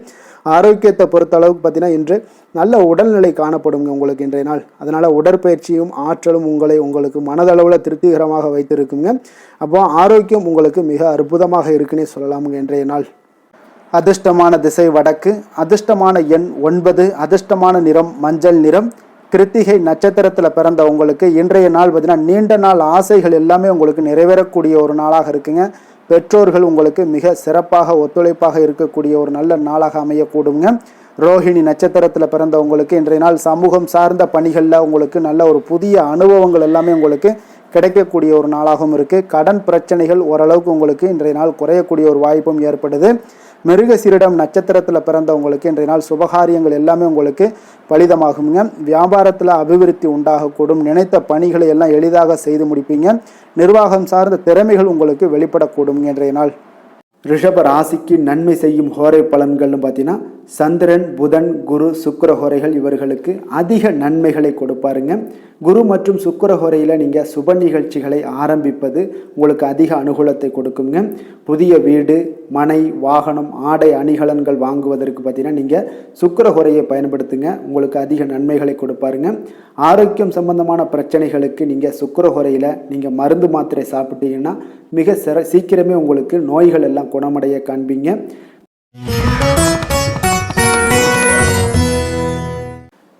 Speaker 1: ஆரோக்கியத்தை பொறுத்த அளவுக்கு பார்த்தீங்கன்னா இன்று நல்ல உடல்நிலை காணப்படுங்க உங்களுக்கு இன்றைய நாள். அதனால் உடற்பயிற்சியும் ஆற்றலும் உங்களுக்கு மனதளவில் திருப்திகரமாக வைத்திருக்குங்க. அப்போ ஆரோக்கியம் உங்களுக்கு மிக அற்புதமாக இருக்குன்னே சொல்லலாமுங்க இன்றைய நாள். அதிர்ஷ்டமான திசை வடக்கு, அதிர்ஷ்டமான எண் 9, அதிர்ஷ்டமான நிறம் மஞ்சள் நிறம். கிருத்திகை நட்சத்திரத்தில் பிறந்த உங்களுக்கு இன்றைய நாள் பார்த்தீங்கன்னா நீண்ட நாள் ஆசைகள் எல்லாமே உங்களுக்கு நிறைவேறக்கூடிய ஒரு நாளாக இருக்குங்க. பெற்றோர்கள் உங்களுக்கு மிக சிறப்பாக ஒத்துழைப்பாக இருக்கக்கூடிய ஒரு நல்ல நாளாக அமையக்கூடுங்க. ரோஹிணி நட்சத்திரத்தில் பிறந்த உங்களுக்கு இன்றைய நாள் சமூகம் சார்ந்த பணிகளில் உங்களுக்கு நல்ல ஒரு புதிய அனுபவங்கள் எல்லாமே உங்களுக்கு கிடைக்கக்கூடிய ஒரு நாளாகவும் இருக்குது. கடன் பிரச்சனைகள் ஓரளவுக்கு உங்களுக்கு இன்றைய நாள் குறையக்கூடிய ஒரு வாய்ப்பும் ஏற்படுது. மிருகசீரிடம் நட்சத்திரத்தில் பிறந்தவங்களுக்கு இன்றைய நாள் சுபகாரியங்கள் எல்லாமே உங்களுக்கு பலிதமாகுங்க. வியாபாரத்தில் அபிவிருத்தி உண்டாகக்கூடும். நினைத்த பணிகளை எல்லாம் எளிதாக செய்து முடிப்பீங்க. நிர்வாகம் சார்ந்த திறமைகள் உங்களுக்கு வெளிப்படக்கூடும் இன்றைய நாள். ரிஷப ராசிக்கு நன்மை செய்யும் ஹோரை பலன்கள்னு பார்த்தீங்கன்னா சந்திரன், புதன், குரு, சுக்கிர ஹோரைகள் இவர்களுக்கு அதிக நன்மைகளை கொடுப்பாருங்க. குரு மற்றும் சுக்கிர ஹோரையில் நீங்கள் சுப நிகழ்ச்சிகளை ஆரம்பிப்பது உங்களுக்கு அதிக அனுகூலத்தை கொடுக்குங்க. புதிய வீடு, மனை, வாகனம், ஆடை அணிகலன்கள் வாங்குவதற்கு பார்த்தீங்கன்னா நீங்கள் சுக்கிர ஹோரையை பயன்படுத்துங்க. உங்களுக்கு அதிக நன்மைகளை கொடுப்பாருங்க. ஆரோக்கியம் சம்பந்தமான பிரச்சனைகளுக்கு நீங்கள் சுக்கிர ஹோரையில் நீங்கள் மருந்து மாத்திரை சாப்பிட்டீங்கன்னா மிக சீக்கிரமே உங்களுக்கு நோய்கள் எல்லாம் குணமடைய காண்பீங்க.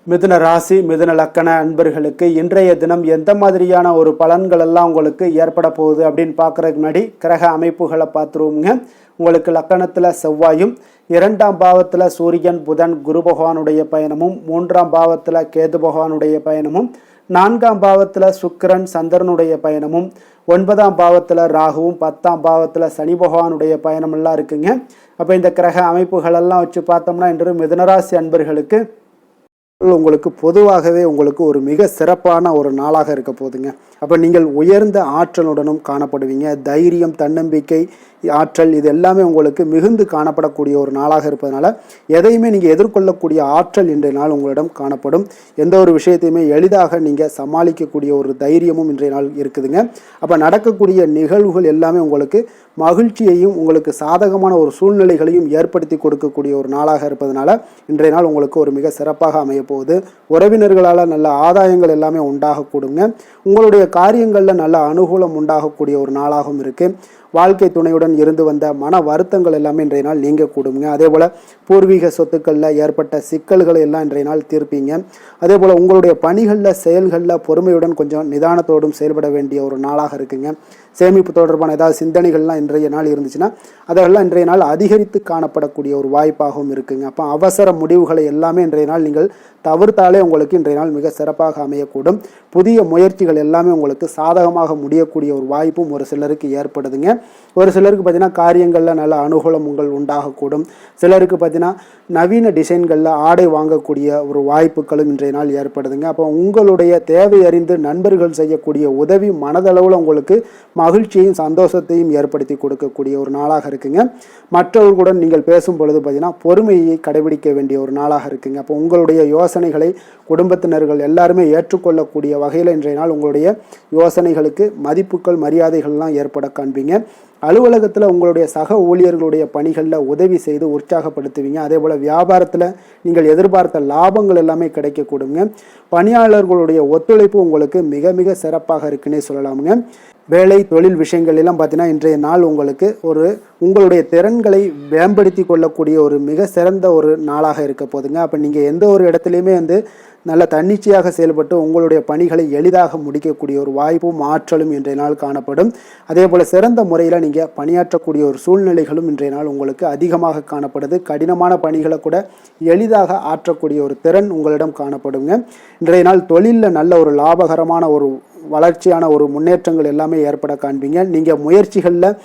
Speaker 1: மிதுன ராசி, மிதுன லக்கண அன்பர்களுக்கு இன்றைய தினம் எந்த மாதிரியான ஒரு பலன்கள் எல்லாம் உங்களுக்கு ஏற்பட போகுது அப்படின்னு பார்க்குறதுக்கு முன்னாடி கிரக அமைப்புகளை பார்த்துருவோங்க. உங்களுக்கு லக்கணத்தில் செவ்வாயும், 2ஆம் பாவத்தில் சூரியன், புதன், குரு பகவானுடைய பயணமும், 3ஆம் பாவத்தில் கேது பகவானுடைய பயணமும், 4ஆம் பாவத்தில் சுக்கிரன், சந்திரனுடைய பயணமும், 9ஆம் பாவத்தில் ராகுவும், 10ஆம் பாவத்தில் சனி பகவானுடைய பயணமெல்லாம் இருக்குங்க. அப்போ இந்த கிரக அமைப்புகளெல்லாம் வச்சு பார்த்தோம்னா இன்று மிதுனராசி அன்பர்களுக்கு உங்களுக்கு பொதுவாகவே உங்களுக்கு ஒரு மிக சிறப்பான ஒரு நாளாக இருக்க போகுதுங்க. அப்போ நீங்கள் உயர்ந்த ஆற்றலுடனும் காணப்படுவீங்க. தைரியம், தன்னம்பிக்கை, ஆற்றல் இது எல்லாமே உங்களுக்கு மிகுந்து காணப்படக்கூடிய ஒரு நாளாக இருப்பதனால எதையுமே நீங்கள் எதிர்கொள்ளக்கூடிய ஆற்றல் இன்றைய நாள் உங்களிடம் காணப்படும். எந்த ஒரு விஷயத்தையுமே எளிதாக நீங்கள் சமாளிக்கக்கூடிய ஒரு தைரியமும் இன்றைய நாள் இருக்குதுங்க. அப்போ நடக்கக்கூடிய நிகழ்வுகள் எல்லாமே உங்களுக்கு மகிழ்ச்சியையும் உங்களுக்கு சாதகமான ஒரு சூழ்நிலைகளையும் ஏற்படுத்தி கொடுக்கக்கூடிய ஒரு நாளாக இருப்பதனால இன்றைய நாள் உங்களுக்கு ஒரு மிக சிறப்பாக அமைய போகுது. உறவினர்களால் நல்ல ஆதாயங்கள் எல்லாமே உண்டாகக்கூடுங்க. உங்களுடைய காரியங்களில் நல்ல அனுகூலம் உண்டாகக்கூடிய ஒரு நாளாகவும் இருக்குது. வாழ்க்கை துணையுடன் இருந்து வந்த மன வருத்தங்கள் எல்லாமே இன்றைய நாள் நீங்கக்கூடுங்க. அதே போல் பூர்வீக சொத்துக்களில் ஏற்பட்ட சிக்கல்களை எல்லாம் இன்றைய நாள் தீர்ப்பீங்க. அதே போல் உங்களுடைய பணிகளில் செயல்களில் பொறுமையுடன் கொஞ்சம் நிதானத்தோடும் செயல்பட வேண்டிய ஒரு நாளாக இருக்குங்க. சேமிப்பு தொடர்பான ஏதாவது சிந்தனைகள்லாம் இன்றைய நாள் இருந்துச்சுன்னா அதெல்லாம் இன்றைய நாள் அதிகரித்து காணப்படக்கூடிய ஒரு வாய்ப்பாகவும் இருக்குங்க. அப்போ அவசர முடிவுகளை எல்லாமே இன்றைய நாள் நீங்கள் தவிர்த்தாலே உங்களுக்கு இன்றைய நாள் மிக சிறப்பாக அமையக்கூடும். புதிய முயற்சிகள் எல்லாமே உங்களுக்கு சாதகமாக முடியக்கூடிய ஒரு வாய்ப்பும் ஒரு சிலருக்கு ஏற்படுதுங்க. ஒரு சிலருக்கு பார்த்தீங்கன்னா காரியங்களில் நல்ல அனுகூலம் உங்கள் உண்டாகக்கூடும். சிலருக்கு பார்த்தீங்கன்னா நவீன டிசைன்களில் ஆடை வாங்கக்கூடிய ஒரு வாய்ப்புகளும் இன்றைய நாள் ஏற்படுதுங்க. அப்போ உங்களுடைய தேவை அறிந்து நண்பர்கள் செய்யக்கூடிய உதவி மனதளவில் உங்களுக்கு மகிழ்ச்சியையும் சந்தோஷத்தையும் ஏற்படுத்தி கொடுக்கக்கூடிய ஒரு நாளாக இருக்குங்க. மற்றவர்களுடன் நீங்கள் பேசும் பொழுது பார்த்தீங்கன்னா பொறுமையை கடைபிடிக்க வேண்டிய ஒரு நாளாக இருக்குங்க. அப்போ உங்களுடைய யோசனைகளை குடும்பத்தினர்கள் எல்லாருமே ஏற்றுக்கொள்ளக்கூடிய வகையில் இன்றைய நாள் உங்களுடைய யோசனைகளுக்கு மதிப்புகள் மரியாதைகள்லாம் ஏற்பட காண்பீங்க. அலுவலகத்தில் உங்களுடைய சக ஊழியர்களுடைய பணிகளில் உதவி செய்து உற்சாகப்படுத்துவீங்க. அதே போல் வியாபாரத்தில் நீங்கள் எதிர்பார்த்த லாபங்கள் எல்லாமே கிடைக்கக்கூடுங்க. பணியாளர்களுடைய ஒத்துழைப்பு உங்களுக்கு மிக மிக சிறப்பாக இருக்குன்னே சொல்லலாமுங்க. வேலை தொழில் விஷயங்கள் எல்லாம் பார்த்தீங்கன்னா இன்றைய நாள் உங்களுக்கு உங்களுடைய திறன்களை மேம்படுத்தி கொள்ளக்கூடிய ஒரு மிக சிறந்த ஒரு நாளாக இருக்க போதுங்க. அப்போ நீங்கள் எந்த ஒரு இடத்துலையுமே நல்ல தன்னிச்சையாக செயல்பட்டு உங்களுடைய பணிகளை எளிதாக முடிக்கக்கூடிய ஒரு வாய்ப்பும் ஆற்றலும் இன்றைய நாள் காணப்படும். அதே போல் சிறந்த முறையில் நீங்கள் பணியாற்றக்கூடிய ஒரு சூழ்நிலைகளும் இன்றைய நாள் உங்களுக்கு அதிகமாக காணப்படுது. கடினமான பணிகளை கூட எளிதாக ஆற்றக்கூடிய ஒரு திறன் உங்களிடம் காணப்படுங்க. இன்றைய நாள் தொழிலில் நல்ல ஒரு லாபகரமான ஒரு வளர்ச்சியான ஒரு முன்னேற்றங்கள் எல்லாமே ஏற்பட காண்பீங்க. நீங்கள் முயற்சிகளில்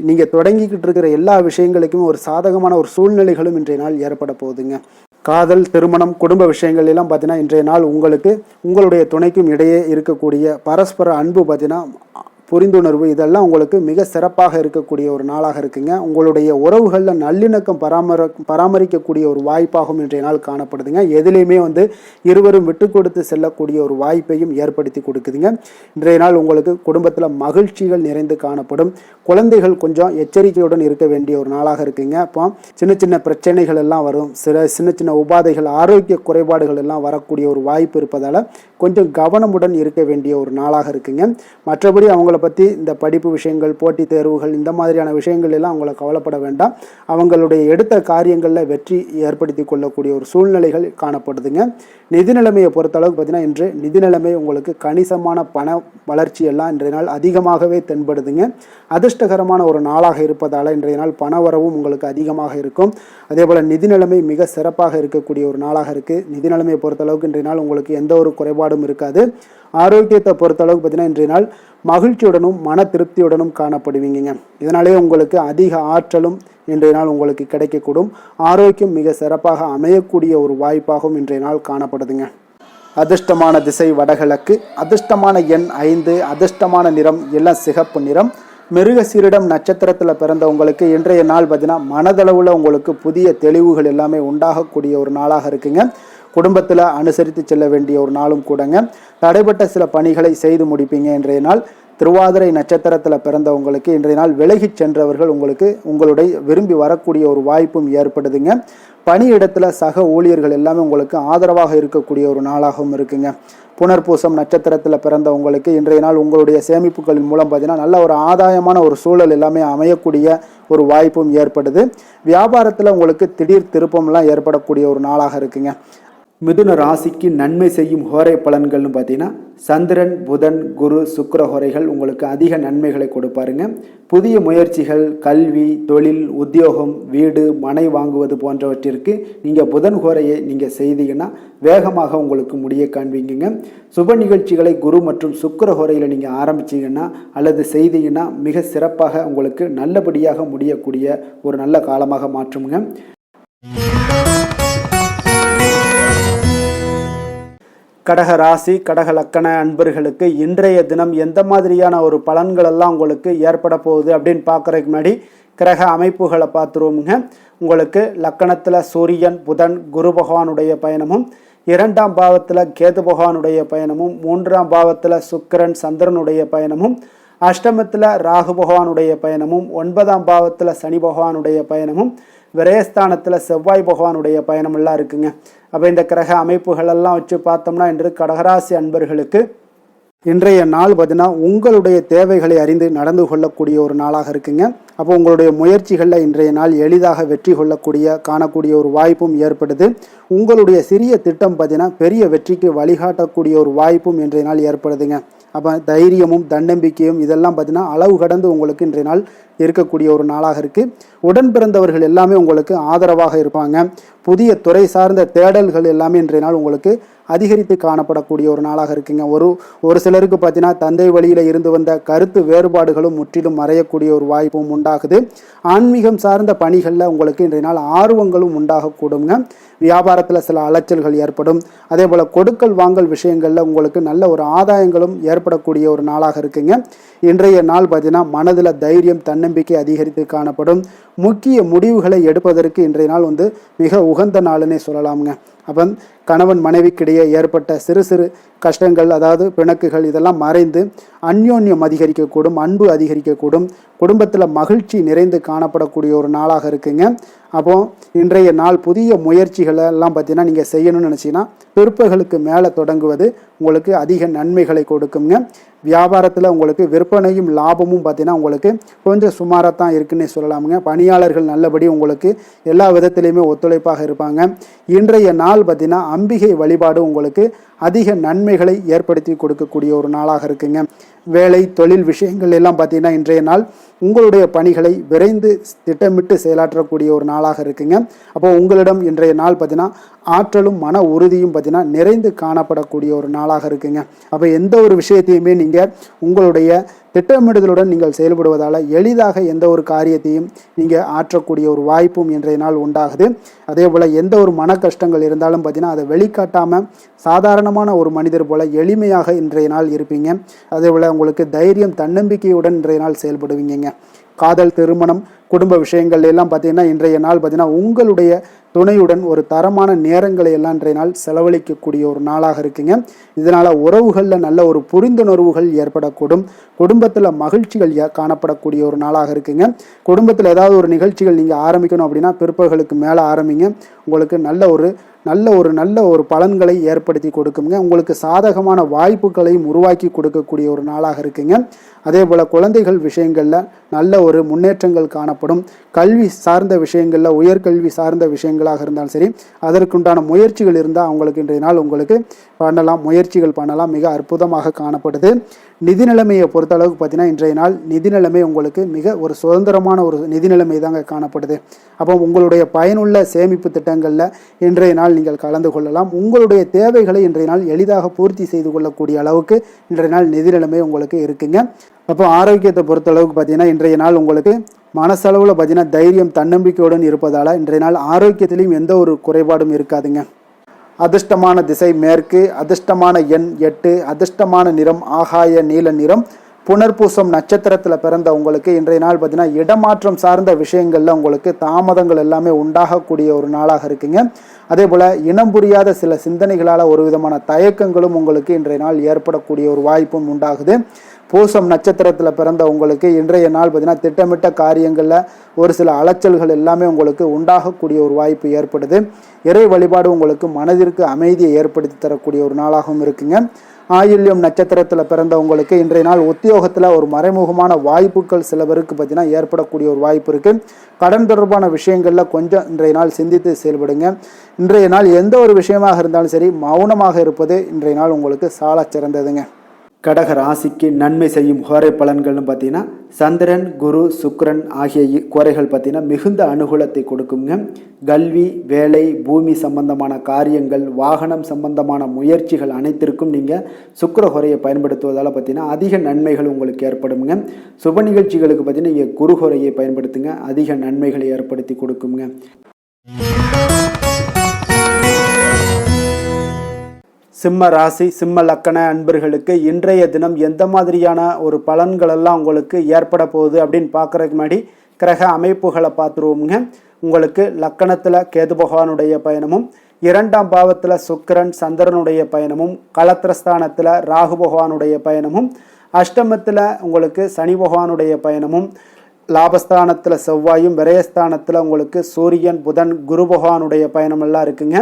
Speaker 1: நீங்கள் தொடங்கிக்கிட்டு இருக்கிற எல்லா விஷயங்களுக்குமே ஒரு சாதகமான ஒரு சூழ்நிலைகளும் இன்றைய நாள் ஏற்பட போகுதுங்க. காதல், திருமணம், குடும்ப விஷயங்கள் எல்லாம் பார்த்தீங்கன்னா இன்றைய நாள் உங்களுக்கு உங்களுடைய துணைக்கும் இடையே இருக்கக்கூடிய பரஸ்பர அன்பு பார்த்தீங்கன்னா புரிந்துணர்வு இதெல்லாம் உங்களுக்கு மிக சிறப்பாக இருக்கக்கூடிய ஒரு நாளாக இருக்குங்க. உங்களுடைய உறவுகளில் நல்லிணக்கம் பராமரிக்கக்கூடிய ஒரு வாய்ப்பாகவும் இன்றைய நாள் காணப்படுதுங்க. எதுலேயுமே இருவரும் விட்டு கொடுத்து செல்லக்கூடிய ஒரு வாய்ப்பையும் ஏற்படுத்தி கொடுக்குதுங்க. இன்றைய நாள் உங்களுக்கு குடும்பத்தில் மகிழ்ச்சிகள் நிறைந்து காணப்படும். குழந்தைகள் கொஞ்சம் எச்சரிக்கையுடன் இருக்க வேண்டிய ஒரு நாளாக இருக்குங்க. அப்போ சின்ன சின்ன பிரச்சனைகள் எல்லாம் வரும். சின்ன சின்ன உபாதைகள், ஆரோக்கிய குறைபாடுகள் எல்லாம் வரக்கூடிய ஒரு வாய்ப்பு இருப்பதால் கொஞ்சம் கவனமுடன் இருக்க வேண்டிய ஒரு நாளாக இருக்குங்க. மற்றபடி அவங்கள பற்றி இந்த படிப்பு விஷயங்கள், போட்டித் தேர்வுகள், இந்த மாதிரியான விஷயங்கள் எல்லாம் அவங்கள கவலைப்பட வேண்டாம். அவங்களுடைய எடுத்த காரியங்களில் வெற்றி ஏற்படுத்தி கொள்ளக்கூடிய ஒரு சூழ்நிலைகள் காணப்படுதுங்க. நிதி நிலைமையை பொறுத்தளவுக்கு பார்த்தீங்கன்னா இன்று நிதி நிலைமை உங்களுக்கு கணிசமான பண வளர்ச்சி எல்லாம் இன்றைய நாள் அதிகமாகவே தென்படுதுங்க. அதிர்ஷ்டகரமான ஒரு நாளாக இருப்பதால் இன்றைய நாள் பண வரவும் உங்களுக்கு அதிகமாக இருக்கும். அதே போல் நிதி நிலைமை மிக சிறப்பாக இருக்கக்கூடிய ஒரு நாளாக இருக்குது. நிதி நிலைமையை பொறுத்தளவுக்கு இன்றைய நாள் உங்களுக்கு எந்த ஒரு குறைபாடும் இருக்காது. ஆரோக்கியத்தை பொறுத்தளவுக்கு பார்த்தீங்கன்னா இன்றைய நாள் மகிழ்ச்சியுடனும் மன திருப்தியுடனும் காணப்படுவீங்க. இதனாலே உங்களுக்கு அதிக ஆற்றலும் இன்றைய நாள் உங்களுக்கு கிடைக்கக்கூடும். ஆரோக்கியம் மிக சிறப்பாக அமையக்கூடிய ஒரு வாய்ப்பாகவும் இன்றைய நாள் காணப்படுதுங்க. அதிர்ஷ்டமான திசை வடகிழக்கு, அதிர்ஷ்டமான எண் 5, அதிர்ஷ்டமான நிறம் இளம் சிகப்பு நிறம். மிருகசீரிடம் நட்சத்திரத்தில் பிறந்த உங்களுக்கு இன்றைய நாள் பார்த்தீங்கன்னா மனதளவில் உங்களுக்கு புதிய தெளிவுகள் எல்லாமே உண்டாகக்கூடிய ஒரு நாளாக இருக்குங்க. குடும்பத்தில் அனுசரித்து செல்ல வேண்டிய ஒரு நாளும் கூடங்க. தடைப்பட்ட சில பணிகளை செய்து முடிப்பீங்க இன்றைய நாள். திருவாதிரை நட்சத்திரத்தில் பிறந்தவங்களுக்கு இன்றைய நாள் விலகி சென்றவர்கள் உங்களுடைய விரும்பி வரக்கூடிய ஒரு வாய்ப்பும் ஏற்படுதுங்க. பணியிடத்தில் சக ஊழியர்கள் எல்லாமே உங்களுக்கு ஆதரவாக இருக்கக்கூடிய ஒரு நாளாகவும் இருக்குங்க. புனர்பூசம் நட்சத்திரத்தில் பிறந்தவங்களுக்கு இன்றைய நாள் உங்களுடைய சேமிப்புகளின் மூலம் பார்த்தீங்கன்னா நல்ல ஒரு ஆதாயமான ஒரு சூழல் எல்லாமே அமையக்கூடிய ஒரு வாய்ப்பும் ஏற்படுது. வியாபாரத்தில் உங்களுக்கு திடீர் திருப்பம்லாம் ஏற்படக்கூடிய ஒரு நாளாக இருக்குங்க. மிதுன ராசிக்கு நன்மை செய்யும் ஹோரை பலன்கள்னு பார்த்தீங்கன்னா சந்திரன், புதன், குரு, சுக்கிர ஹோரைகள் உங்களுக்கு அதிக நன்மைகளை கொடுப்பாருங்க. புதிய முயற்சிகள், கல்வி, தொழில், உத்தியோகம், வீடு, மனை வாங்குவது போன்றவற்றிற்கு நீங்கள் புதன் ஹோரையை நீங்கள் செய்தீங்கன்னா வேகமாக உங்களுக்கு முடிய காண்பீங்க. சுப நிகழ்ச்சிகளை குரு மற்றும் சுக்கிர ஹோரையில் நீங்கள் ஆரம்பிச்சிங்கன்னா அல்லது செய்தீங்கன்னா மிக சிறப்பாக உங்களுக்கு நல்லபடியாக முடியக்கூடிய ஒரு நல்ல காலமாக மாற்றுங்க. கடக ராசி, கடக லக்கண அன்பர்களுக்கு இன்றைய தினம் எந்த மாதிரியான ஒரு பலன்கள் எல்லாம் உங்களுக்கு ஏற்பட போகுது அப்படின்னு பார்க்குறதுக்கு முன்னாடி கிரக அமைப்புகளை பார்த்துருவோமுங்க. உங்களுக்கு லக்கணத்தில் சூரியன், புதன், குரு பகவானுடைய பயணமும், 2ஆம் பாவத்தில் கேது பகவானுடைய பயணமும், 3ஆம் பாவத்தில் சுக்கிரன், சந்திரனுடைய பயணமும், அஷ்டமத்தில் ராகு பகவானுடைய பயணமும், 9ஆம் பாவத்தில் சனி பகவானுடைய பயணமும், விரயஸ்தானத்தில் செவ்வாய் பகவானுடைய பயணமெல்லாம் இருக்குங்க. அப்போ இந்த கிரக அமைப்புகளெல்லாம் வச்சு பார்த்தோம்னா இன்று கடகராசி அன்பர்களுக்கு இன்றைய நாள் பார்த்தீங்கன்னா உங்களுடைய தேவைகளை அறிந்து நடந்து கொள்ளக்கூடிய ஒரு நாளாக இருக்குங்க. அப்போ உங்களுடைய முயற்சிகளில் இன்றைய நாள் எளிதாக வெற்றி காணக்கூடிய ஒரு வாய்ப்பும் ஏற்படுது. உங்களுடைய சிறிய திட்டம் பார்த்தீங்கன்னா பெரிய வெற்றிக்கு வழிகாட்டக்கூடிய ஒரு வாய்ப்பும் இன்றைய நாள் ஏற்படுதுங்க. அப்போ தைரியமும் தன்னம்பிக்கையும் இதெல்லாம் பார்த்தீங்கன்னா அளவு கடந்து உங்களுக்கு இன்றைய நாள் இருக்கக்கூடிய ஒரு நாளாக இருக்குது. உடன் பிறந்தவர்கள் எல்லாமே உங்களுக்கு ஆதரவாக இருப்பாங்க. புதிய துறை சார்ந்த தேடல்கள் எல்லாமே இன்றைய நாள் உங்களுக்கு அதிகரித்து காணப்படக்கூடிய ஒரு நாளாக இருக்குங்க. ஒரு சிலருக்கு பார்த்தீங்கன்னா தந்தை வழியில் இருந்து வந்த கருத்து வேறுபாடுகளும் முற்றிலும் மறையக்கூடிய ஒரு வாய்ப்பும் உண்டாகுது. ஆன்மீகம் சார்ந்த பணிகளில் உங்களுக்கு இன்றைய நாள் ஆர்வங்களும் உண்டாகக்கூடுங்க. வியாபாரத்தில் சில அலைச்சல்கள் ஏற்படும். அதே போல் கொடுக்கல் வாங்கல் விஷயங்களில் உங்களுக்கு நல்ல ஒரு ஆதாயங்களும் ஏற்படக்கூடிய ஒரு நாளாக இருக்குங்க. இன்றைய நாள் பார்த்தீங்கன்னா மனதில் தைரியம் தன்னம்பிக்கை அதிகரித்து காணப்படும். முக்கிய முடிவுகளை எடுப்பதற்கு இன்றைய நாள் மிக உகந்த நாளுன்னே சொல்லலாமுங்க. அப்போ கணவன் மனைவிக்கிடையே ஏற்பட்ட சிறு சிறு கஷ்டங்கள், அதாவது பிணக்குகள், இதெல்லாம் மறைந்து அந்யோன்யம் அதிகரிக்கக்கூடும், அன்பு அதிகரிக்கக்கூடும், குடும்பத்தில் மகிழ்ச்சி நிறைந்து காணப்படக்கூடிய ஒரு நாளாக இருக்குங்க. அப்போ இன்றைய நாள் புதிய முயற்சிகளை எல்லாம் பார்த்தீங்கன்னா நீங்கள் செய்யணும்னு நினச்சிங்கன்னா பிற்பகலுக்கு மேலே தொடங்குவது உங்களுக்கு அதிக நன்மைகளை கொடுக்குங்க. வியாபாரத்தில் உங்களுக்கு விற்பனையும் லாபமும் பார்த்தீங்கன்னா உங்களுக்கு கொஞ்சம் சுமாராக தான் இருக்குன்னே சொல்லலாமுங்க. பணியாளர்கள் நல்லபடி உங்களுக்கு எல்லா விதத்திலையுமே ஒத்துழைப்பாக இருப்பாங்க. இன்றைய நாள் பார்த்தீங்கன்னா அம்பிகை வழிபாடு உங்களுக்கு அதிக நன்மைகளை ஏற்படுத்தி கொடுக்கக்கூடிய ஒரு நாளாக இருக்குங்க. வேலை தொழில் விஷயங்கள் எல்லாம் பார்த்தீங்கன்னா இன்றைய நாள் உங்களுடைய பணிகளை விரைந்து திட்டமிட்டு செயலாற்றக்கூடிய ஒரு நாளாக இருக்குங்க. அப்போ உங்களிடம் இன்றைய நாள் பார்த்தீங்கன்னா ஆற்றலும் மன உறுதியும் பார்த்தீங்கன்னா நிறைந்து காணப்படக்கூடிய ஒரு நாளாக இருக்குங்க. அப்போ எந்த ஒரு விஷயத்தையுமே நீங்கள் உங்களுடைய திட்டமிடுதலுடன் நீங்கள் செயல்படுவதால் எளிதாக எந்த ஒரு காரியத்தையும் நீங்கள் ஆற்றக்கூடிய ஒரு வாய்ப்பும் இன்றைய நாள் உண்டாகுது. அதே போல் எந்த ஒரு மன கஷ்டங்கள் இருந்தாலும் பார்த்தீங்கன்னா அதை வெளிக்காட்டாமல் சாதாரணமான ஒரு மனிதர் போல் எளிமையாக இன்றைய நாள் இருப்பீங்க. அதே போல் உங்களுக்கு தைரியம் தன்னம்பிக்கையுடன் இன்றைய நாள் செயல்படுவீங்க. காதல், திருமணம், குடும்ப விஷயங்கள் எல்லாம் பார்த்தீங்கன்னா இன்றைய நாள் பார்த்தீங்கன்னா உங்களுடைய துணையுடன் ஒரு தரமான நேரங்களை எல்லாம் இன்றைய நாள் செலவழிக்கக்கூடிய ஒரு நாளாக இருக்குங்க. இதனால் உறவுகளில் நல்ல ஒரு புரிந்துணர்வுகள் ஏற்படக்கூடும். குடும்பத்தில் மகிழ்ச்சிகள் காணப்படக்கூடிய ஒரு நாளாக இருக்குங்க. குடும்பத்தில் ஏதாவது ஒரு நிகழ்ச்சிகள் நீங்கள் ஆரம்பிக்கணும் அப்படின்னா பிற்பகலுக்கு மேலே ஆரம்பிங்க. உங்களுக்கு நல்ல ஒரு பலன்களை ஏற்படுத்தி கொடுக்குங்க. உங்களுக்கு சாதகமான வாய்ப்புகளையும் உருவாக்கி கொடுக்கக்கூடிய ஒரு நாளாக இருக்குங்க. அதே போல் குழந்தைகள் விஷயங்களில் நல்ல ஒரு முன்னேற்றங்கள் காணப்படும். கல்வி சார்ந்த விஷயங்களில், உயர்கல்வி சார்ந்த விஷயங்களாக இருந்தாலும் சரி, அதற்குண்டான முயற்சிகள் இருந்தால் அவங்களுக்கு இன்றைய நாள் உங்களுக்கு முயற்சிகள் பண்ணலாம். மிக அற்புதமாக காணப்படுது. நிதி நிலைமையை பொறுத்தளவுக்கு பார்த்தீங்கன்னா இன்றைய நாள் நிதி நிலைமை உங்களுக்கு மிக ஒரு சுதந்திரமான ஒரு நிதி நிலைமை தாங்க காணப்படுது. அப்போ உங்களுடைய பயனுள்ள சேமிப்பு திட்டங்களில் இன்றைய நாள் நீங்கள் கலந்து கொள்ளலாம். உங்களுடைய தேவைகளை இன்றைய நாள் எளிதாக பூர்த்தி செய்து கொள்ளக்கூடிய அளவுக்கு இன்றைய நாள் நிதி நிலைமை உங்களுக்கு இருக்குங்க. அப்போ ஆரோக்கியத்தை பொறுத்தளவுக்கு பார்த்தீங்கன்னா இன்றைய நாள் உங்களுக்கு மனசளவில் பார்த்தீங்கன்னா தைரியம் தன்னம்பிக்கையுடன் இருப்பதால் இன்றைய நாள் ஆரோக்கியத்திலையும் எந்த ஒரு குறைபாடும் இருக்காதுங்க. அதிர்ஷ்டமான திசை மேற்கு, அதிர்ஷ்டமான எண் 8, அதிர்ஷ்டமான நிறம் ஆகாய நீல நிறம். புனர்பூசம் நட்சத்திரத்தில் பிறந்த உங்களுக்கு இன்றைய நாள் பார்த்தீங்கன்னா இடமாற்றம் சார்ந்த விஷயங்களில் உங்களுக்கு தாமதங்கள் எல்லாமே உண்டாகக்கூடிய ஒரு நாளாக இருக்குங்க. அதே போல் இனம் புரியாத சில சிந்தனைகளால் ஒரு விதமான தயக்கங்களும் உங்களுக்கு இன்றைய நாள் ஏற்படக்கூடிய ஒரு வாய்ப்பும் உண்டாகுது. பூசம் நட்சத்திரத்தில் பிறந்த உங்களுக்கு இன்றைய நாள் பார்த்தீங்கன்னா திட்டமிட்ட காரியங்களில் ஒரு சில அலைச்சல்கள் எல்லாமே உங்களுக்கு உண்டாகக்கூடிய ஒரு வாய்ப்பு ஏற்படுது. இறை வழிபாடு உங்களுக்கு மனதிற்கு அமைதியை ஏற்படுத்தி தரக்கூடிய ஒரு நாளாகவும் இருக்குங்க. ஆயில்யம் நட்சத்திரத்தில் பிறந்த உங்களுக்கு இன்றைய நாள் உத்தியோகத்தில் ஒரு மறைமுகமான வாய்ப்புகள் சில பேருக்கு பார்த்தீங்கன்னா ஏற்படக்கூடிய ஒரு வாய்ப்பு இருக்குது. கடன் தொடர்பான விஷயங்களில் கொஞ்சம் இன்றைய நாள் சிந்தித்து செயல்படுங்க. இன்றைய நாள் எந்த ஒரு விஷயமாக இருந்தாலும் சரி மௌனமாக இருப்பது இன்றைய நாள் உங்களுக்கு சால சிறந்ததுங்க. கடக ராசிக்கு நன்மை செய்யும் கோரை பலன்கள்னு பார்த்தீங்கன்னா சந்திரன், குரு, சுக்கிரன் ஆகிய கோரைகள் பார்த்தீங்கன்னா மிகுந்த அனுகூலத்தை கொடுக்குங்க. கல்வி, வேலை, பூமி சம்பந்தமான காரியங்கள், வாகனம் சம்பந்தமான முயற்சிகள் அனைத்திற்கும் நீங்கள் சுக்கிர கோரையை பயன்படுத்துவதால் பார்த்தீங்கன்னா அதிக நன்மைகள் உங்களுக்கு ஏற்படுங்க. சுப நிகழ்ச்சிகளுக்கு பார்த்தீங்கன்னா நீங்கள் குரு கோரையை பயன்படுத்துங்க, அதிக நன்மைகளை ஏற்படுத்தி கொடுக்குங்க. சிம்ம ராசி, சிம்ம லக்கண அன்பர்களுக்கு இன்றைய தினம் எந்த மாதிரியான ஒரு பலன்களெல்லாம் உங்களுக்கு ஏற்பட போகுது அப்படின்னு பார்க்குறதுக்கு முன்னாடி கிரக அமைப்புகளை பார்த்துருவோமுங்க. உங்களுக்கு லக்கணத்தில் கேது பகவானுடைய பயணமும், 2ஆம் பாவத்தில் சுக்கிரன் சந்திரனுடைய பயணமும், களத்திரஸ்தானத்தில் ராகு பகவானுடைய பயணமும், அஷ்டமத்தில் உங்களுக்கு சனி பகவானுடைய பயணமும், லாபஸ்தானத்தில் செவ்வாயும், விரயஸ்தானத்தில் உங்களுக்கு சூரியன், புதன், குரு பகவானுடைய பயணமெல்லாம் இருக்குங்க.